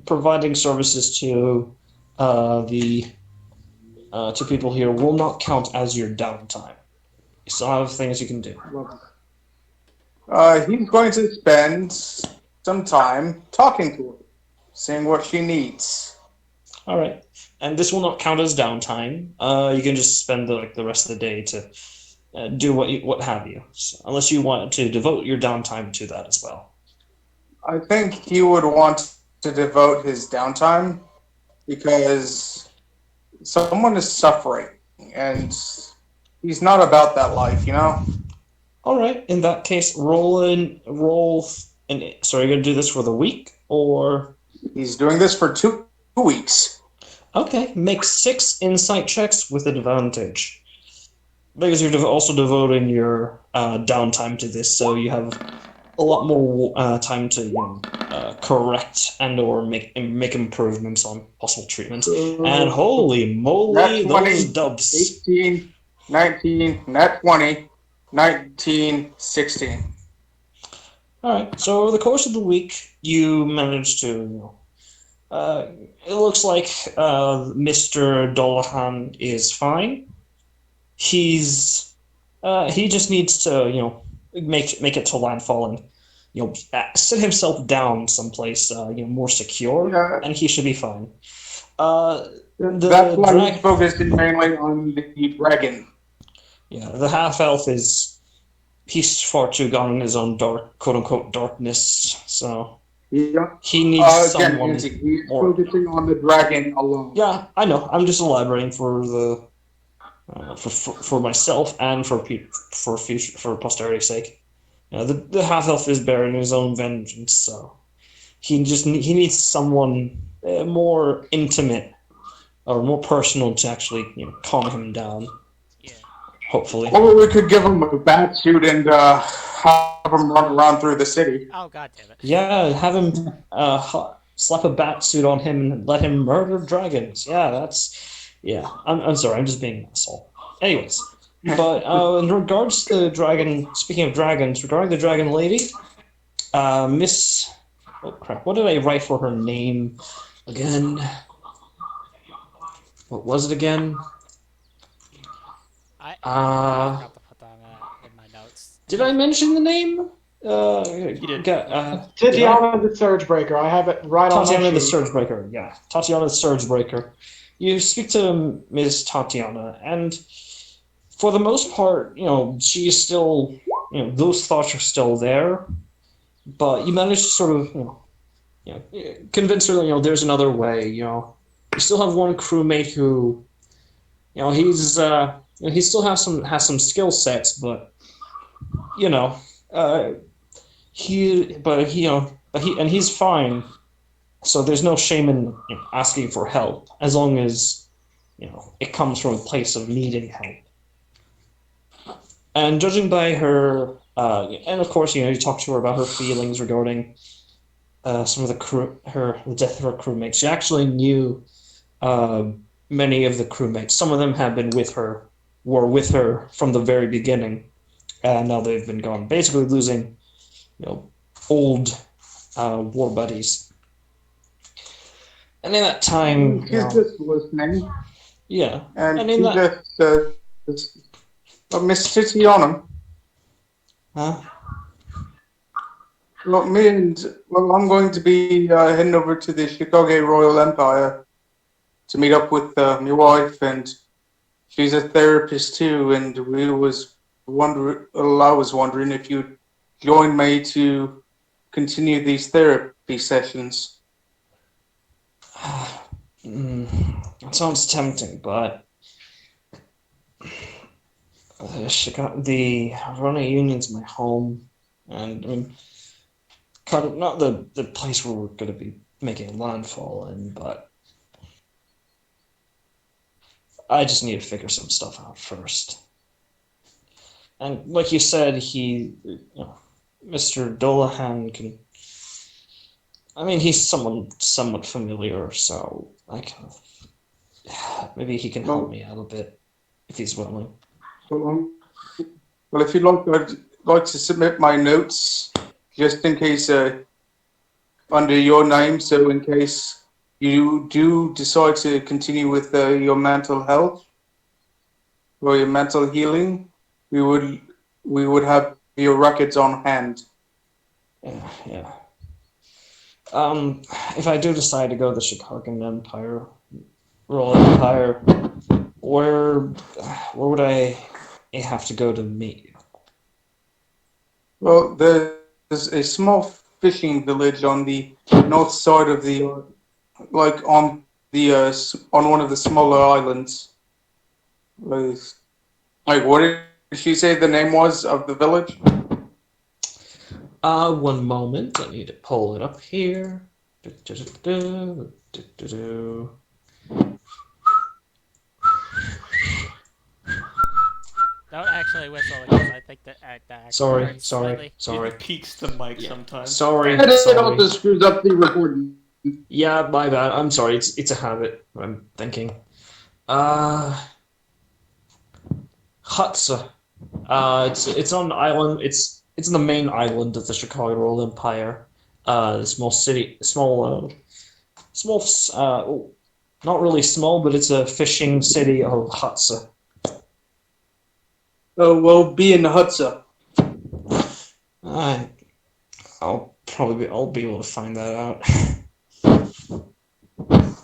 providing services to the to people here will not count as your downtime. You still have things you can do. He's going to spend some time talking to her, seeing what she needs. All right, and this will not count as downtime. You can just spend the rest of the day to do what have you, so, unless you want to devote your downtime to that as well. I think he would want to devote his downtime because someone is suffering, and he's not about that life, you know? All right, in that case, roll. So you're going to do this for the week, or? He's doing this for 2 weeks. Okay, make 6 insight checks with advantage. Because you're also devoting your downtime to this, so you have a lot more time to correct and or make improvements on possible treatments. And holy moly, those dubs! 18, 19, nat 20, 19, 16. Alright, so over the course of the week, you managed to... it looks like Mr. Dolahan is fine. He just needs to, make it to landfall and, sit himself down someplace, more secure, and he should be fine. That's why he's focusing mainly on the dragon. Yeah, the half-elf he's far too gone in his own quote-unquote darkness, so he needs someone he's focusing on the dragon alone. Yeah, I know. I'm just elaborating for the for myself and for posterity's sake. The half-elf is bearing his own vengeance, so he needs someone more intimate or more personal to actually calm him down. Yeah. Hopefully. Or we could give him a bat suit and have him run around through the city. Oh, god damn it. Yeah, have him slap a bat suit on him and let him murder dragons. Yeah, I'm sorry, I'm just being an asshole. Anyways, but in regards to the dragon, speaking of dragons, regarding the dragon lady, Miss... Oh crap, what did I write for her name again? What was it again? I forgot to put that in my notes. Did I mention the name? You did. Tatiana the Surgebreaker. I have it right on my Tatiana the sheet. Surgebreaker, yeah. Tatiana the Surgebreaker. You speak to Ms. Tatiana, and for the most part, she's still, those thoughts are still there, but you manage to sort of, convince her, there's another way, You still have one crewmate who, he still has some skill sets, but, he's fine. So there's no shame in asking for help, as long as it comes from a place of needing help. And judging by her, and of course, you talk to her about her feelings regarding some of the death of her crewmates. She actually knew many of the crewmates. Some of them have been were with her from the very beginning, and now they've been gone, basically losing, old war buddies. And in that time, She's just listening, yeah, and in she that, just Miss Titiana. huh? Well, I'm going to be heading over to the Chicago Royal Empire to meet up with my wife, and she's a therapist too. And I was wondering if you'd join me to continue these therapy sessions. It sounds tempting, but the Verona Union's my home, and I mean, kind of not the place where we're going to be making landfall in, but I just need to figure some stuff out first. And like you said, Mr. Dolahan can. I mean, he's someone somewhat familiar, so maybe he can help me out a bit if he's willing. Well, if you'd like, I'd like to submit my notes just in case under your name, so in case you do decide to continue with your mental health or your mental healing, we would have your records on hand. Yeah. If I do decide to go to the Chicago Royal Empire, where would I have to go to meet you? Well, there's a small fishing village on the north side of the, on one of the smaller islands. Like, what did she say the name was of the village? One moment. I need to pull it up here. Don't actually whistle because I think that Sorry. It peaks the mic sometimes. Sorry. It also screws up the recording. Yeah, my bad. I'm sorry. It's a habit. I'm thinking. Hutsa. It's on the island. It's in the main island of the Chicago Royal Empire. The small city, not really small, but it's a fishing city of Hutsa. Oh, well, be in the Hutsa. I'll be able to find that out.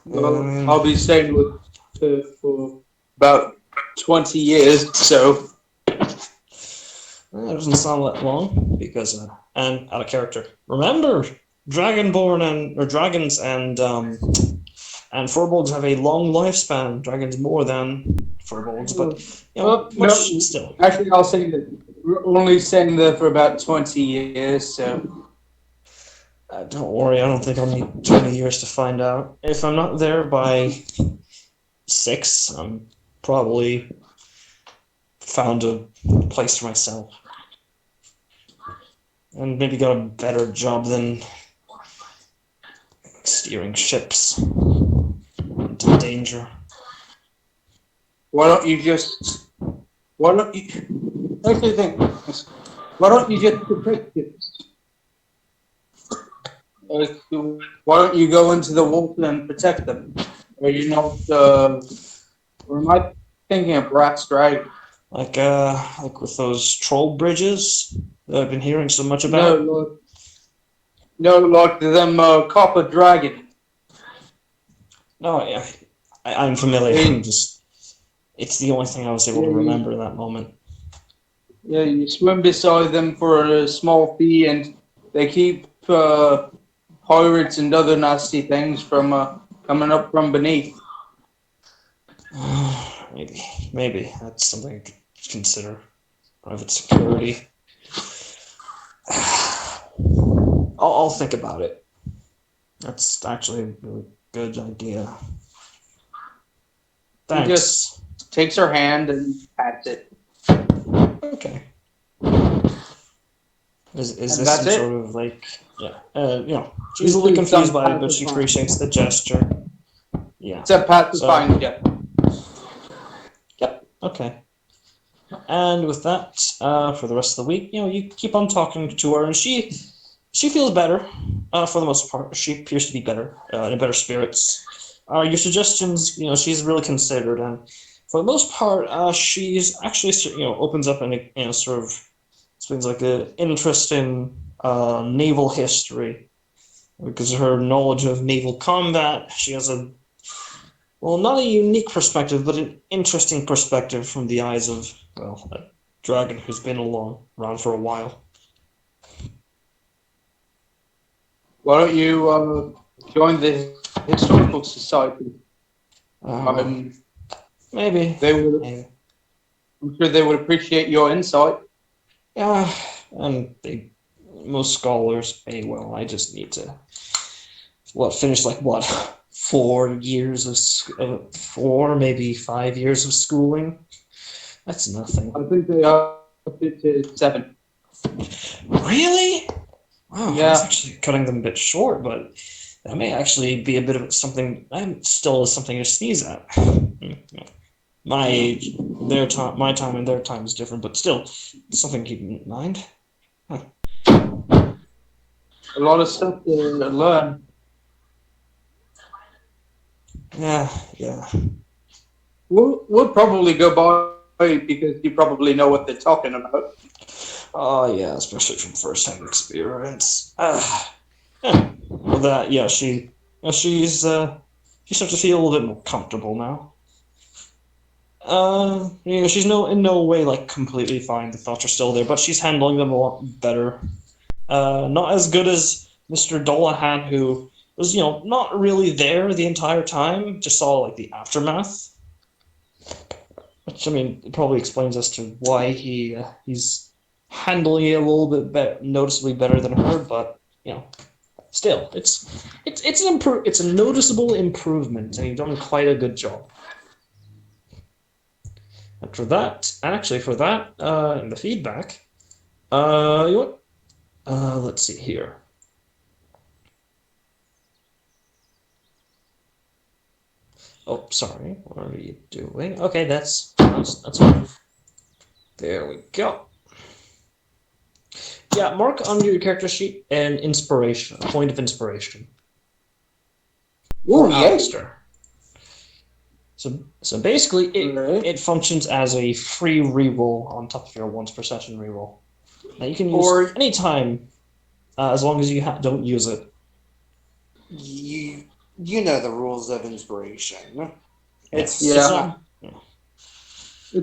Well, I'll be staying with her for about 20 years, so. That doesn't sound that long because and out of character. Remember, dragons and furbolgs have a long lifespan. Dragons more than furbolgs, but still. Actually, I'll say that we're only staying there for about 20 years, so. Don't worry, I don't think I'll need 20 years to find out. If I'm not there by 6, I'm probably found a place for myself. And maybe got a better job than steering ships into danger. Why don't you actually think this. Why don't you just protect it? Why don't you go into the water and protect them? Or you not, or am I thinking of Brat's Dragon? Like with those troll bridges that I've been hearing so much about? No, like them copper dragon. No, yeah, I'm familiar. It's the only thing I was able to remember in that moment. Yeah, you swim beside them for a small fee, and they keep pirates and other nasty things from coming up from beneath. Maybe that's something I could consider. Private security. I'll think about it. That's actually a really good idea. He Thanks. just takes her hand and pats it. Okay. Is And this that's some it? sort of like she's a little This is confused some by it, but she pacifying. appreciates the gesture. Yeah. It's a pacifying gift. Yep. Okay. And with that, for the rest of the week, you keep on talking to her, and she feels better. For the most part, she appears to be better, in better spirits. Your suggestions, she's really considered, and for the most part, she's actually, opens up and sort of explains like an interest in naval history. Because of her knowledge of naval combat, she has not a unique perspective, but an interesting perspective from the eyes of, a dragon who's been around for a while. Why don't you join the historical society? Maybe. I'm sure they would appreciate your insight. Yeah, and most scholars pay well. I just need to, finish 4 years of 4, maybe 5 years of schooling. That's nothing. I think they are up to 7. Really? Wow, Yeah. that's actually cutting them a bit short, but that may actually be a bit of something. Still something to sneeze at. My age, their time, my time, and their time is different, but still, something to keep in mind. A lot of stuff to learn. Yeah. We'll probably go by because you probably know what they're talking about. Oh yeah, especially from first-hand experience. With that, she's starting to feel a little bit more comfortable now. She's in no way completely fine. The thoughts are still there, but she's handling them a lot better. Not as good as Mr. Dolahan, who was not really there the entire time. Just saw the aftermath. Which it probably explains as to why he's handling it a little bit noticeably better than her. But still, it's a noticeable improvement, and you've done quite a good job. And for that, in the feedback, let's see here. Oh, sorry. What are you doing? Okay, that's fine. There we go. Yeah, mark on your character sheet an inspiration, a point of inspiration. Oh, For yeah. Alistair. So basically, it functions as a free reroll on top of your once per session reroll. Now you can use any time, as long as you don't use it. You know the rules of inspiration. It's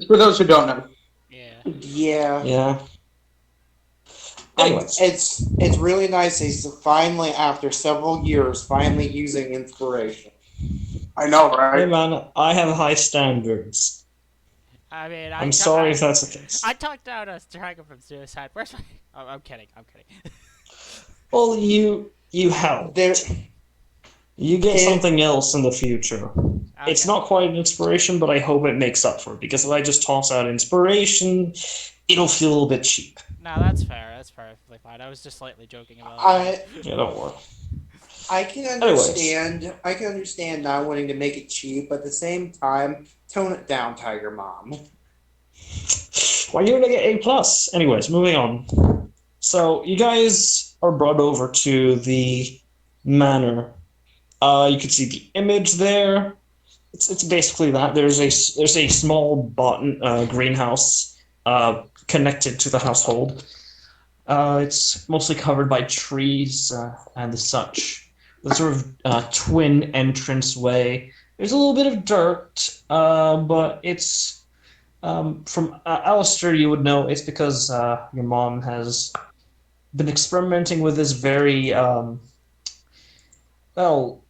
for those who don't know. Yeah. Yeah. Anyways. It's really nice. He's finally, after several years, finally using inspiration. I know, right? Hey man, I have high standards. I mean, I'm sorry if that's the case. I talked down a dragon from suicide. Where's my? Oh, I'm kidding. Well, you helped. You get something else in the future. Okay. It's not quite an inspiration, but I hope it makes up for it. Because if I just toss out inspiration, it'll feel a little bit cheap. No, that's fair. That's perfectly fine. I was just slightly joking about it. Yeah, don't worry. I can understand. Anyways. I can understand not wanting to make it cheap, but at the same time, tone it down, Tiger Mom. Why you're gonna get A+. Anyways, moving on. So you guys are brought over to the manor. You can see the image there. It's basically that. There's a small greenhouse connected to the household. It's mostly covered by trees and the such. The sort of twin entranceway. There's a little bit of dirt, but it's from Alistair. You would know it's because your mom has been experimenting with this very well.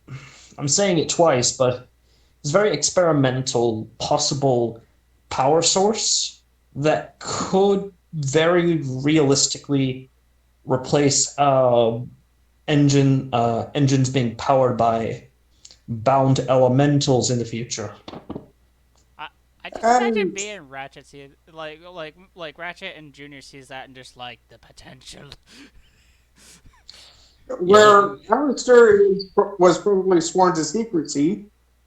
I'm saying it twice, but it's very experimental possible power source that could very realistically replace engines being powered by bound elementals in the future. I just imagine And being Ratchet, see, like Ratchet and Junior sees that and just like the potential. where Alistair was probably sworn to secrecy,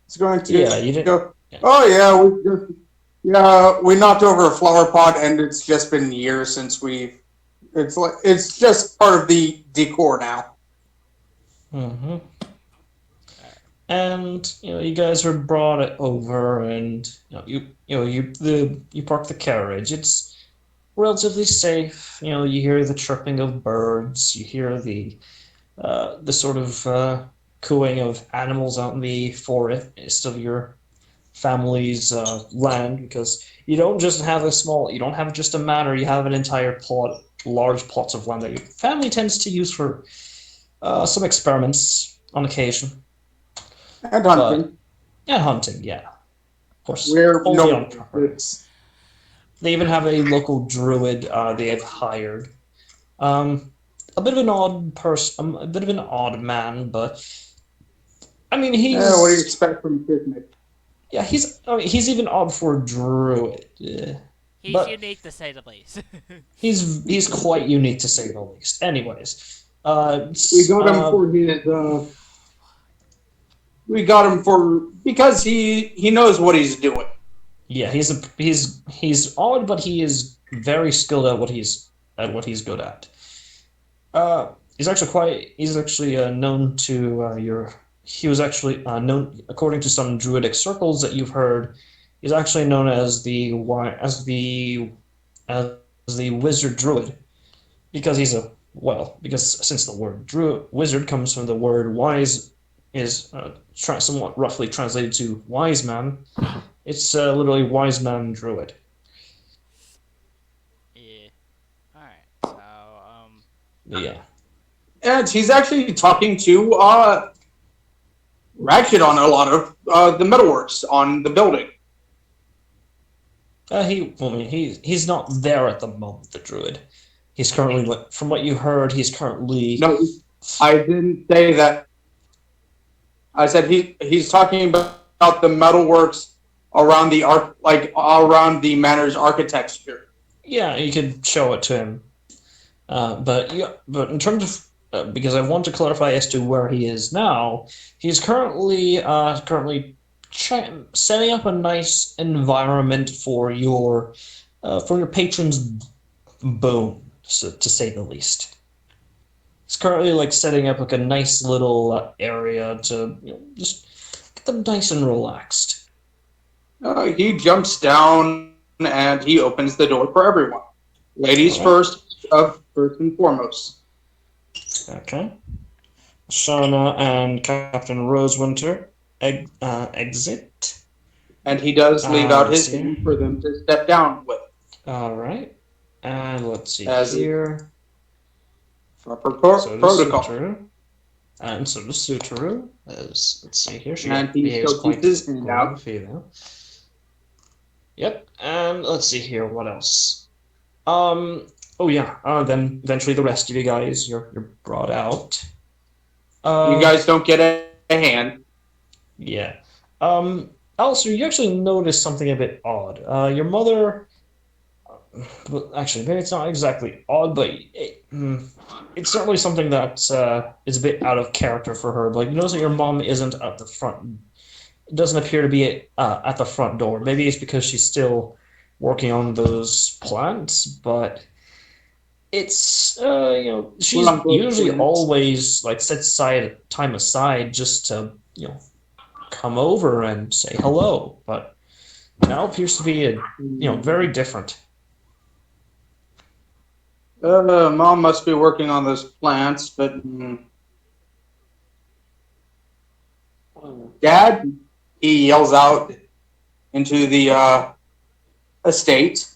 is going to Yeah, you didn't. go, Yeah. oh yeah, we knocked over a flower pot, and it's just been years since it's just part of the decor now. Mm-hmm. And you guys are brought it over, and you park the carriage. It's relatively safe. You hear the chirping of birds. You hear the sort of cooing of animals out in the forest of your family's land, because you don't have just a manor. You have an entire large plots of land that your family tends to use for some experiments on occasion. And hunting. And hunting, yeah. Of course. We're Only no on property. They even have a local druid they have hired. A bit of an odd person, a bit of an odd man, but I mean, what do you expect from Picnic? yeah, he's even odd for a druid. He's But unique to say the least. he's quite unique to say the least. Anyways, We got him for his. We got him because he knows what he's doing. yeah, he's odd, but he is very skilled at what he's good at. He's actually known to he was actually known, according to some druidic circles that you've heard. He's actually known as the wizard druid, because because since the word wizard comes from the word wise, is somewhat roughly translated to wise man. It's literally wise man druid. Yeah. All right. So Yeah. And he's actually talking to Ratchet on a lot of the metalworks on the building. He's not there at the moment, the druid. He's currently, from what you heard, he's currently... No, I didn't say that. I said he's talking about the metalworks around around the manor's architecture. Yeah, you could show it to him. But in terms of, because I want to clarify as to where he is now, he's currently setting up a nice environment for your patrons' boon, to say the least. He's currently setting up a nice little area to just get them nice and relaxed. He jumps down and he opens the door for everyone. Ladies first, first and foremost. Okay. Shauna and Captain Rosewinter exit. And he does leave out his name for them to step down with. All right. And let's see here. Protocol. And so does Sutaru. Let's see here. She and he behaves still quite keeps his hand out. female. Yep. And let's see here. What else? Oh yeah. Then eventually the rest of you guys, you're brought out. You guys don't get a hand. Yeah. Also, you actually noticed something a bit odd. Your mother. Well, actually, maybe it's not exactly odd, but it's certainly something that is a bit out of character for her. But you notice that your mom isn't at the front. It doesn't appear to be at the front door. Maybe it's because she's still working on those plants, but it's she's usually always sets time aside just to come over and say hello, but now appears to be very different. Mom must be working on those plants, but Dad, he yells out into the estate.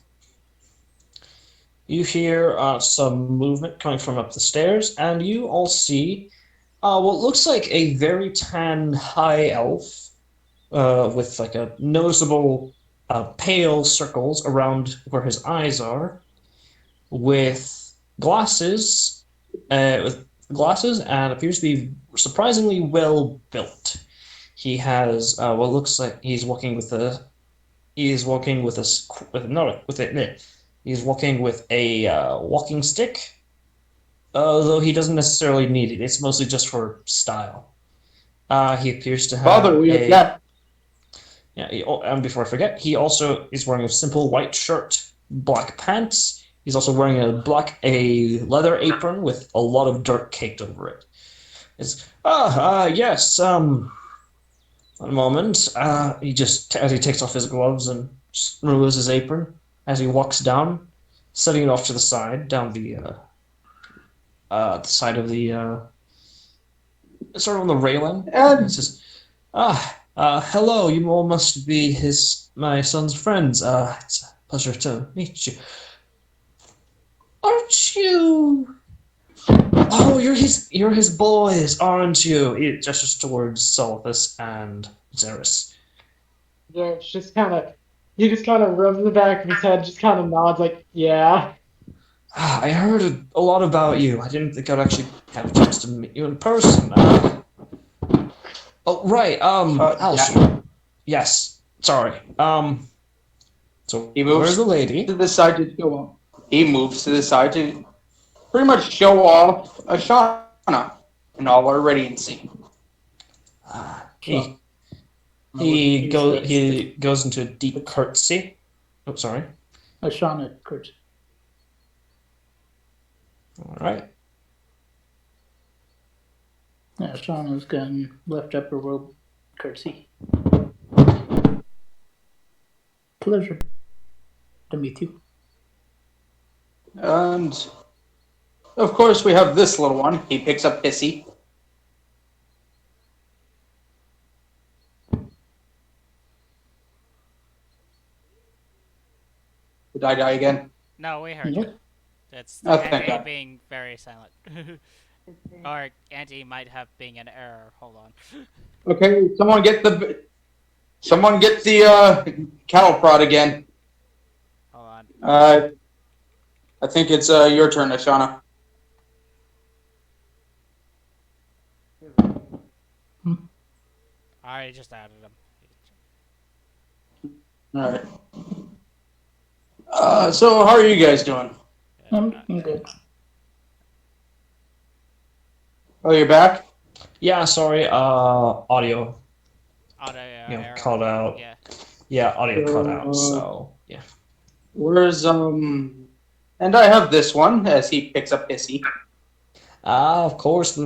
You hear some movement coming from up the stairs, and you all see what looks like a very tan high elf with a noticeable pale circles around where his eyes are, with glasses, with glasses and appears to be surprisingly well built. He has what looks like he's walking with a he's walking with a with no with a he's walking with a walking stick. Though he doesn't necessarily need it. It's mostly just for style. He appears to have Father, we have got. Yeah, and before I forget, he also is wearing a simple white shirt, black pants. He's also wearing a leather apron with a lot of dirt caked over it. Yes. One moment. He just as he takes off his gloves and removes his apron, as he walks down, setting it off to the side, down the side of the sort of on the railing. And he says, hello, you all must be my son's friends. It's a pleasure to meet you. Aren't you? Oh, you're his boys, aren't you? He gestures towards Solithus and Xeris. Yeah, he just kind of rubs the back of his head, just kind of nods like, yeah. I heard a lot about you. I didn't think I'd actually have a chance to meet you in person. Oh, right. Alshi. Yeah. Yes. Sorry. So He moves where's the lady? to the side to show off. He moves to the side to pretty much show off Ashana in all her radiancy. He goes into a deep curtsy. Oh, sorry. Ashana curtsy. All right. Yeah, Ashana's gonna lift up her robe curtsy. Pleasure to meet you. And of course we have this little one. He picks up Pissy. Did I die again? No, we heard Yeah. you. It's Oh, thank Auntie God. being very silent. Or Auntie might have being an error. Hold on. Okay, someone get the cattle prod again. Hold on. I think it's your turn, Ashana. I already just added him. All right. So how are you guys doing? I'm good. Oh, you're back? Yeah. Sorry. Audio. Auto error. Cut out. Yeah. Yeah, audio cut out. So yeah. Where's and I have this one as he picks up Pissy. Of course,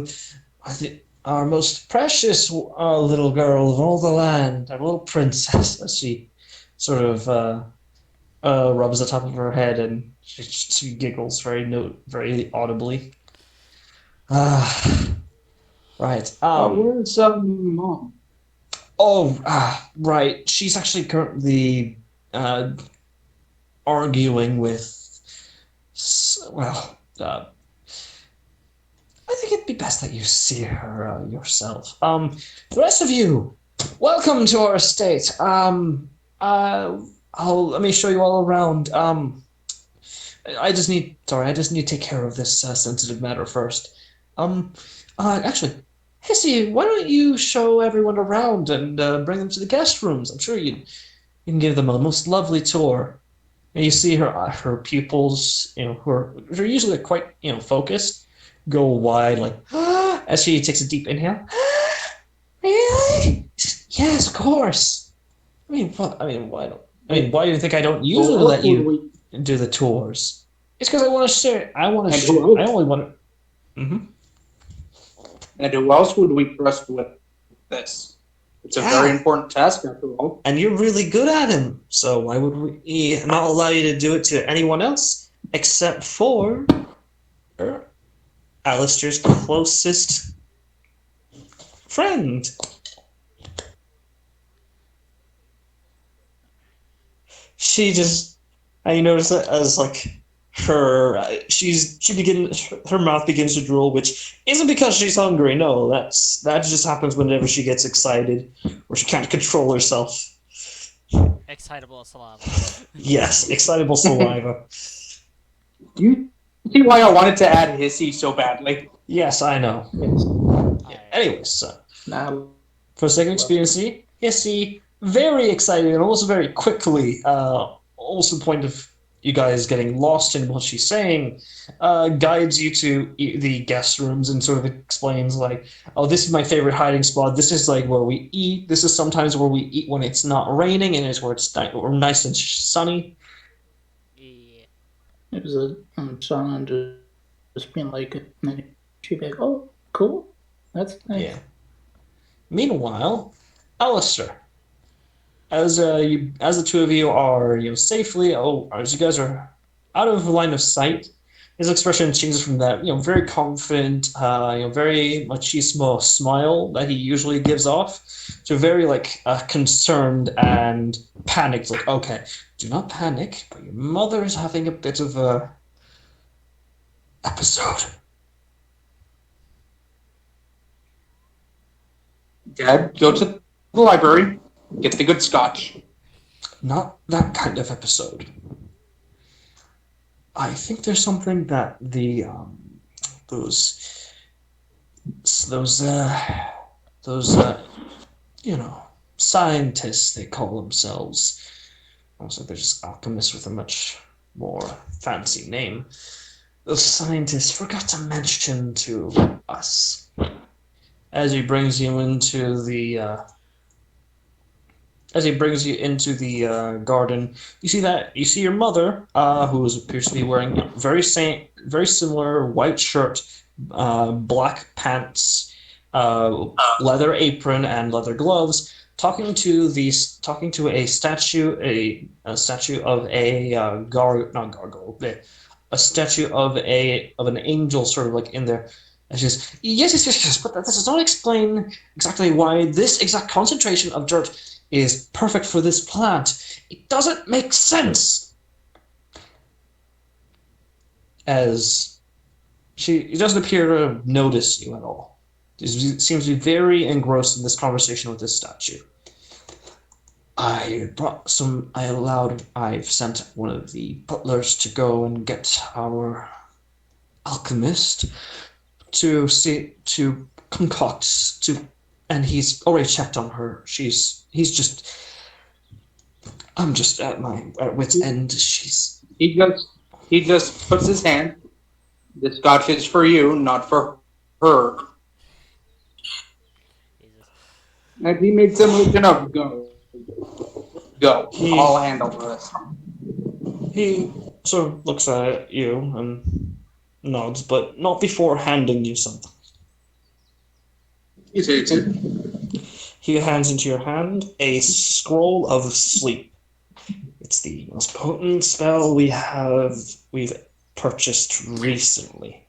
our most precious little girl of all the land, our little princess, as she sort of rubs the top of her head and she giggles very audibly. Right. Where's Mom? Oh, right. She's actually currently arguing with. I think it'd be best that you see her yourself. The rest of you, welcome to our estate. Let me show you all around. I just need to take care of this sensitive matter first. Actually, Hissy, why don't you show everyone around and bring them to the guest rooms? I'm sure you can give them a most lovely tour. And you see her pupils, who are usually quite focused, go wide like as she takes a deep inhale. Really? Yes, of course. Why do you think I don't usually let you do the tours? It's because I want to share. I only want to. Mm-hmm. And who else would we trust with this? It's a very important task, after all. And you're really good at him, so why would we not allow you to do it to anyone else except for Alistair's closest friend? I notice that as like her mouth begins to drool, which isn't because she's hungry. No, that just happens whenever she gets excited or she can't control herself. Excitable saliva. Yes, excitable saliva. Do you See why I wanted to add hissy so badly. Yes, I know. Yes. Yeah. Anyways, so Now, for second experience, Hissy, very excited and also very quickly, also point of you guys getting lost in what she's saying, guides you to the guest rooms and sort of explains like, oh, this is my favorite hiding spot. This is like where we eat. This is sometimes where we eat when it's not raining and it's where it's nice and sunny. Yeah. it was a song and just being like, she'd be like, oh, cool. That's nice. Yeah. Meanwhile, Alistair, as the two of you are safely, as you guys are out of line of sight, his expression changes from that very confident, very machismo smile that he usually gives off to very like concerned and panicked. Like, okay, do not panic, but your mother is having a bit of a episode. Dad, go to the library, get the good scotch. Not that kind of episode. I think there's something that the those scientists, they call themselves. Also, they're just alchemists with a much more fancy name. Those scientists forgot to mention to us. As he brings you into the garden, you see your mother, who appears to be wearing very similar white shirt, black pants, leather apron, and leather gloves, talking to a statue, a statue of a statue of an angel, sort of like in there. And she says, yes, but that does not explain exactly why this exact concentration of dirt is perfect for this plant. It doesn't make sense. As she doesn't appear to notice you at all. She seems to be very engrossed in this conversation with this statue. I've sent one of the butlers to go and get our alchemist to concoct and he's already checked on her. I'm just at wit's end. He just puts his hand. The scotch is for you, not for her. Jesus. And he makes him look enough. Go. I'll handle this. He sort of looks at you and nods, but not before handing you something. He takes it. He hands into your hand a scroll of sleep. It's the most potent spell we've purchased recently.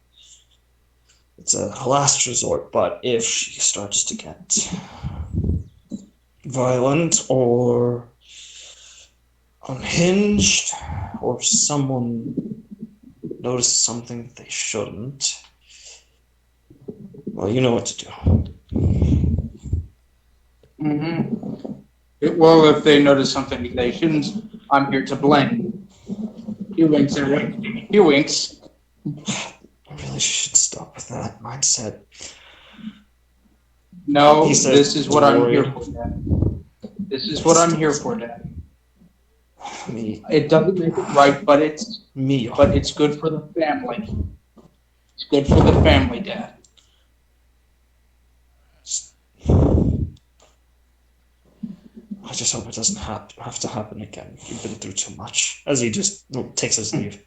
It's a last resort, but if she starts to get violent or unhinged, or someone notices something they shouldn't, well, you know what to do. Mm-hmm. Well, if they notice something they shouldn't, I'm here to blame. He winks at it. He winks. I really should stop with that mindset. No, He said, this is what "Don't I'm worry." here for, Dad. This is what I'm here for, Dad. Me. It doesn't make it right, but it's It's good for the family. It's good for the family, Dad. I just hope it doesn't have to happen again. You've been through too much. As he just takes his leave.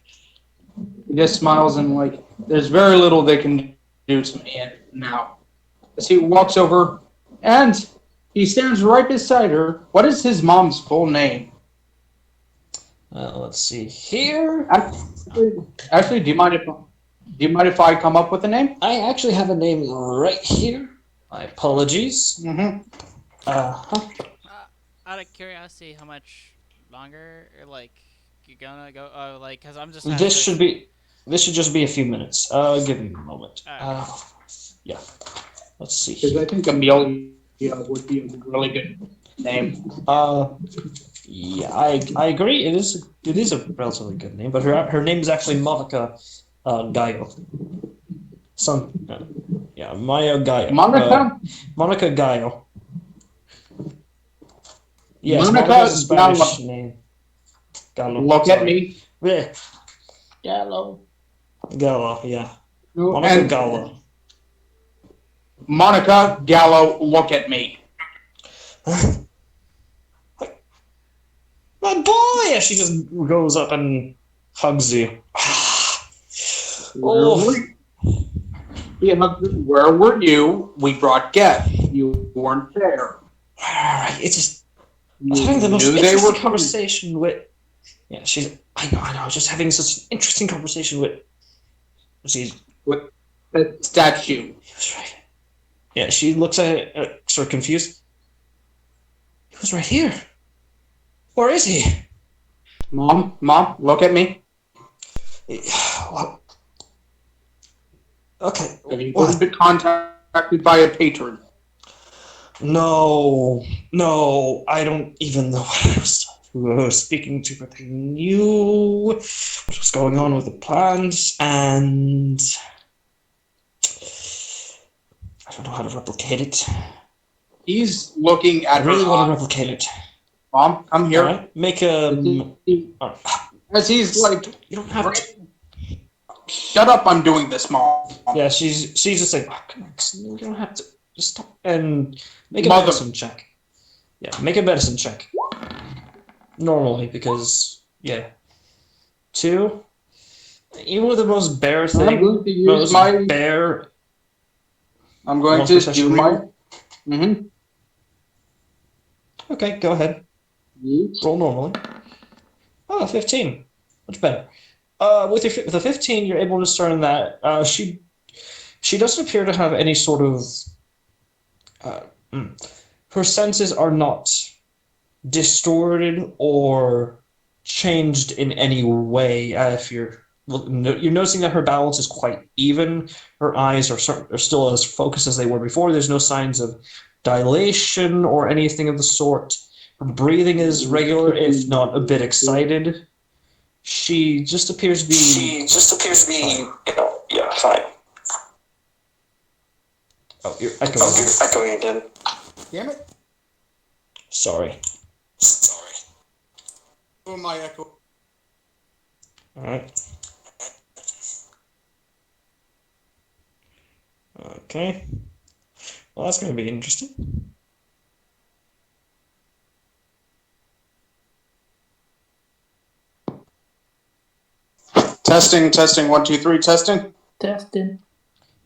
He just smiles and like, there's very little they can do to me now. As he walks over, and he stands right beside her. What is his mom's full name? Let's see here. Actually, do you mind if I come up with a name? I actually have a name right here. My apologies. Mm-hmm. Out of curiosity, how much longer, like, you're gonna go? Like, cause I'm just. This should just be a few minutes. Give me a moment. Alright. Yeah. Let's see. Because I think Amelia would be a really good name. Yeah, I agree. It is a relatively good name, but her name is actually Monica Gaio. Yeah, Maya Gaio. Monica? Monica Gaio. Yes, Monica Monica is a Spanish Gallo. name. Gallo. Look at sorry. me. Yeah, Gallo. Gallo, yeah. No, Monica and Gallo. Monica Gallo, look at me. My boy! She just goes up and hugs you. Oh, Where were you? We brought guests. You weren't there. alright, it's just I was You having the most knew they interesting were conversation with. Yeah, she's. I know. Just having such an interesting conversation with. She's. with the statue. He was right. Yeah, she looks at it, sort of confused. He was right here. Where is he? Mom, look at me. Well, okay. Have you What? been contacted by a patron? No, I don't even know who I was speaking to, but they knew what was going on with the plans, and I don't know how to replicate it. He's looking I at really her want to eyes. replicate it. Mom, come here. Alright, make a. As he's like, You don't have to. shut up! I'm doing this, Mom. Yeah, she's just like, oh, come on, you don't have to. Just stop and make a Mother. medicine check. Yeah, make a medicine check. Normally, because yeah, 2. Even with the most bare I'm thing, going to use most my. bare. I'm going most to perception do my. roll. Mm-hmm. Okay, go ahead. Roll normally. Oh, 15. Much better. With the 15, you're able to discern that she doesn't appear to have any sort of. Her senses are not distorted or changed in any way. If you're noticing that her balance is quite even, her eyes are still as focused as they were before. There's no signs of dilation or anything of the sort. Her breathing is regular, if not a bit excited. She just appears to be. Fine. Oh, you're echoing again. Damn it! Sorry. Oh, my echo. Alright. Okay. Well, that's going to be interesting. Testing. 1, 2, 3. Testing. Testing.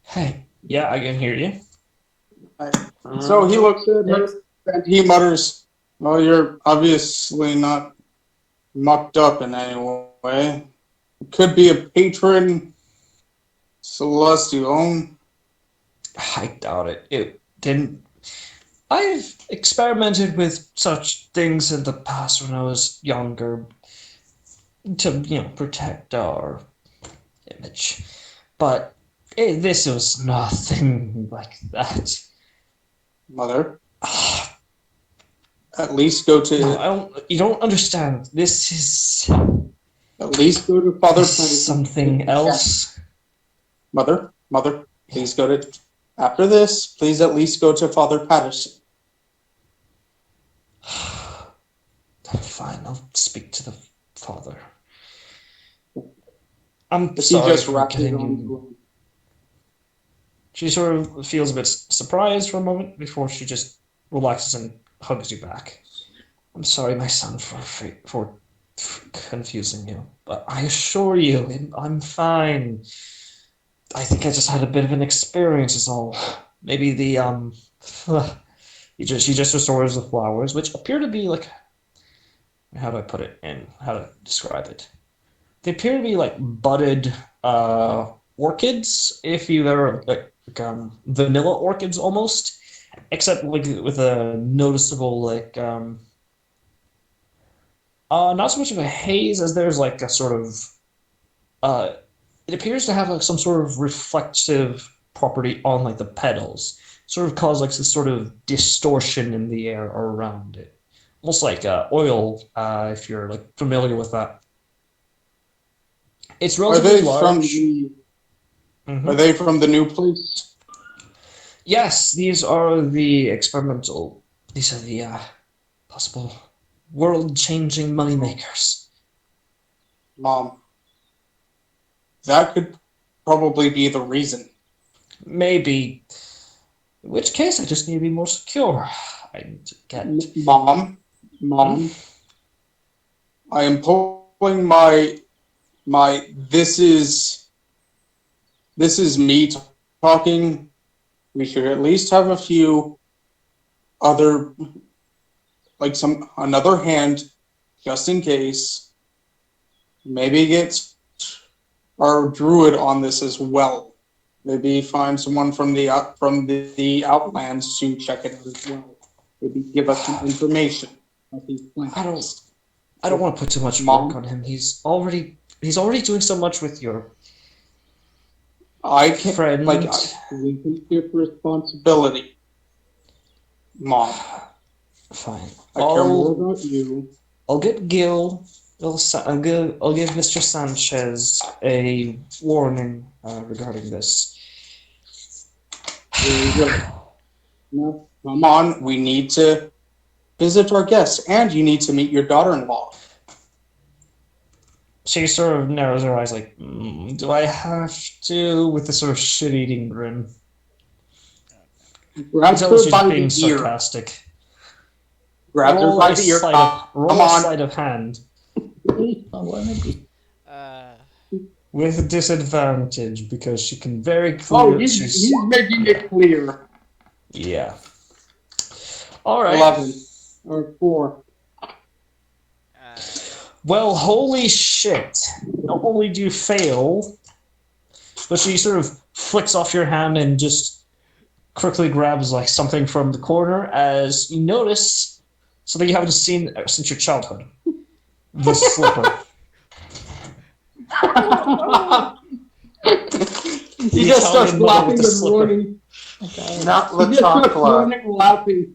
Hey. Yeah, I can hear you. So he looks at her and he mutters, "Well, you're obviously not mucked up in any way. It could be a patron celestial." I doubt it. It didn't. I've experimented with such things in the past when I was younger to, protect our image. But this was nothing like that. Mother, at least go to. No, you don't understand. This is. At least go to Father. This is something else. Mother, please go to. After this, please at least go to Father Patterson. Fine, I'll speak to the father. I'm He sorry just for wrapped his getting own. you. She sort of feels a bit surprised for a moment before she just relaxes and hugs you back. I'm sorry, my son, for confusing you, but I assure you, I'm fine. I think I just had a bit of an experience is all. Maybe the she just restores the flowers, which appear to be like, how do I put it in? How to describe it? They appear to be like budded orchids, if you've ever vanilla orchids almost, except like with a noticeable like not so much of a haze as there's like a sort of it appears to have like some sort of reflective property on like the petals, sort of cause like this sort of distortion in the air around it, almost like oil, if you're like familiar with that. It's Are relatively they large. from the? Mhm. Are they from the new place? Yes, these are the experimental. These are the possible world-changing moneymakers. Mom, that could probably be the reason. Maybe. In which case, I just need to be more secure. I need to get. Mom, I am pulling my. This is me talking. We should at least have a few other, like another hand, just in case. Maybe get our druid on this as well. Maybe find someone from the outlands to check it out as well. Maybe give us some information about these plans. I don't want to put too much Mom? work on him. He's already doing so much with your I can't friend. we can take responsibility. Mom, Fine. I care more about you. I'll get Gil. I'll give Mr. Sanchez a warning regarding this. Very good. Now, come on, we need to visit our guests, and you need to meet your daughter-in-law. She sort of narrows her eyes like, do I have to? With a sort of shit-eating grin. Grabs Until her she's by the being ear. sarcastic. Grabs her by the ear. Roll a sleight of hand. With disadvantage, because she can very clearly... Oh, he's making it clear. Yeah. Alright. 11. Or 4. Well, holy shit. Not only do you fail, but she sort of flicks off your hand and just quickly grabs like something from the corner as you notice something you haven't seen since your childhood. The slipper. He just starts laughing and running. Not the chocolate.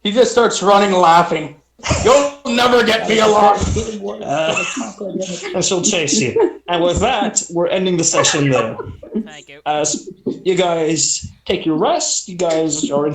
He just starts running laughing. You'll never get me alive. And she'll chase you. And with that, we're ending the session there. Thank you. As you guys take your rest, you guys are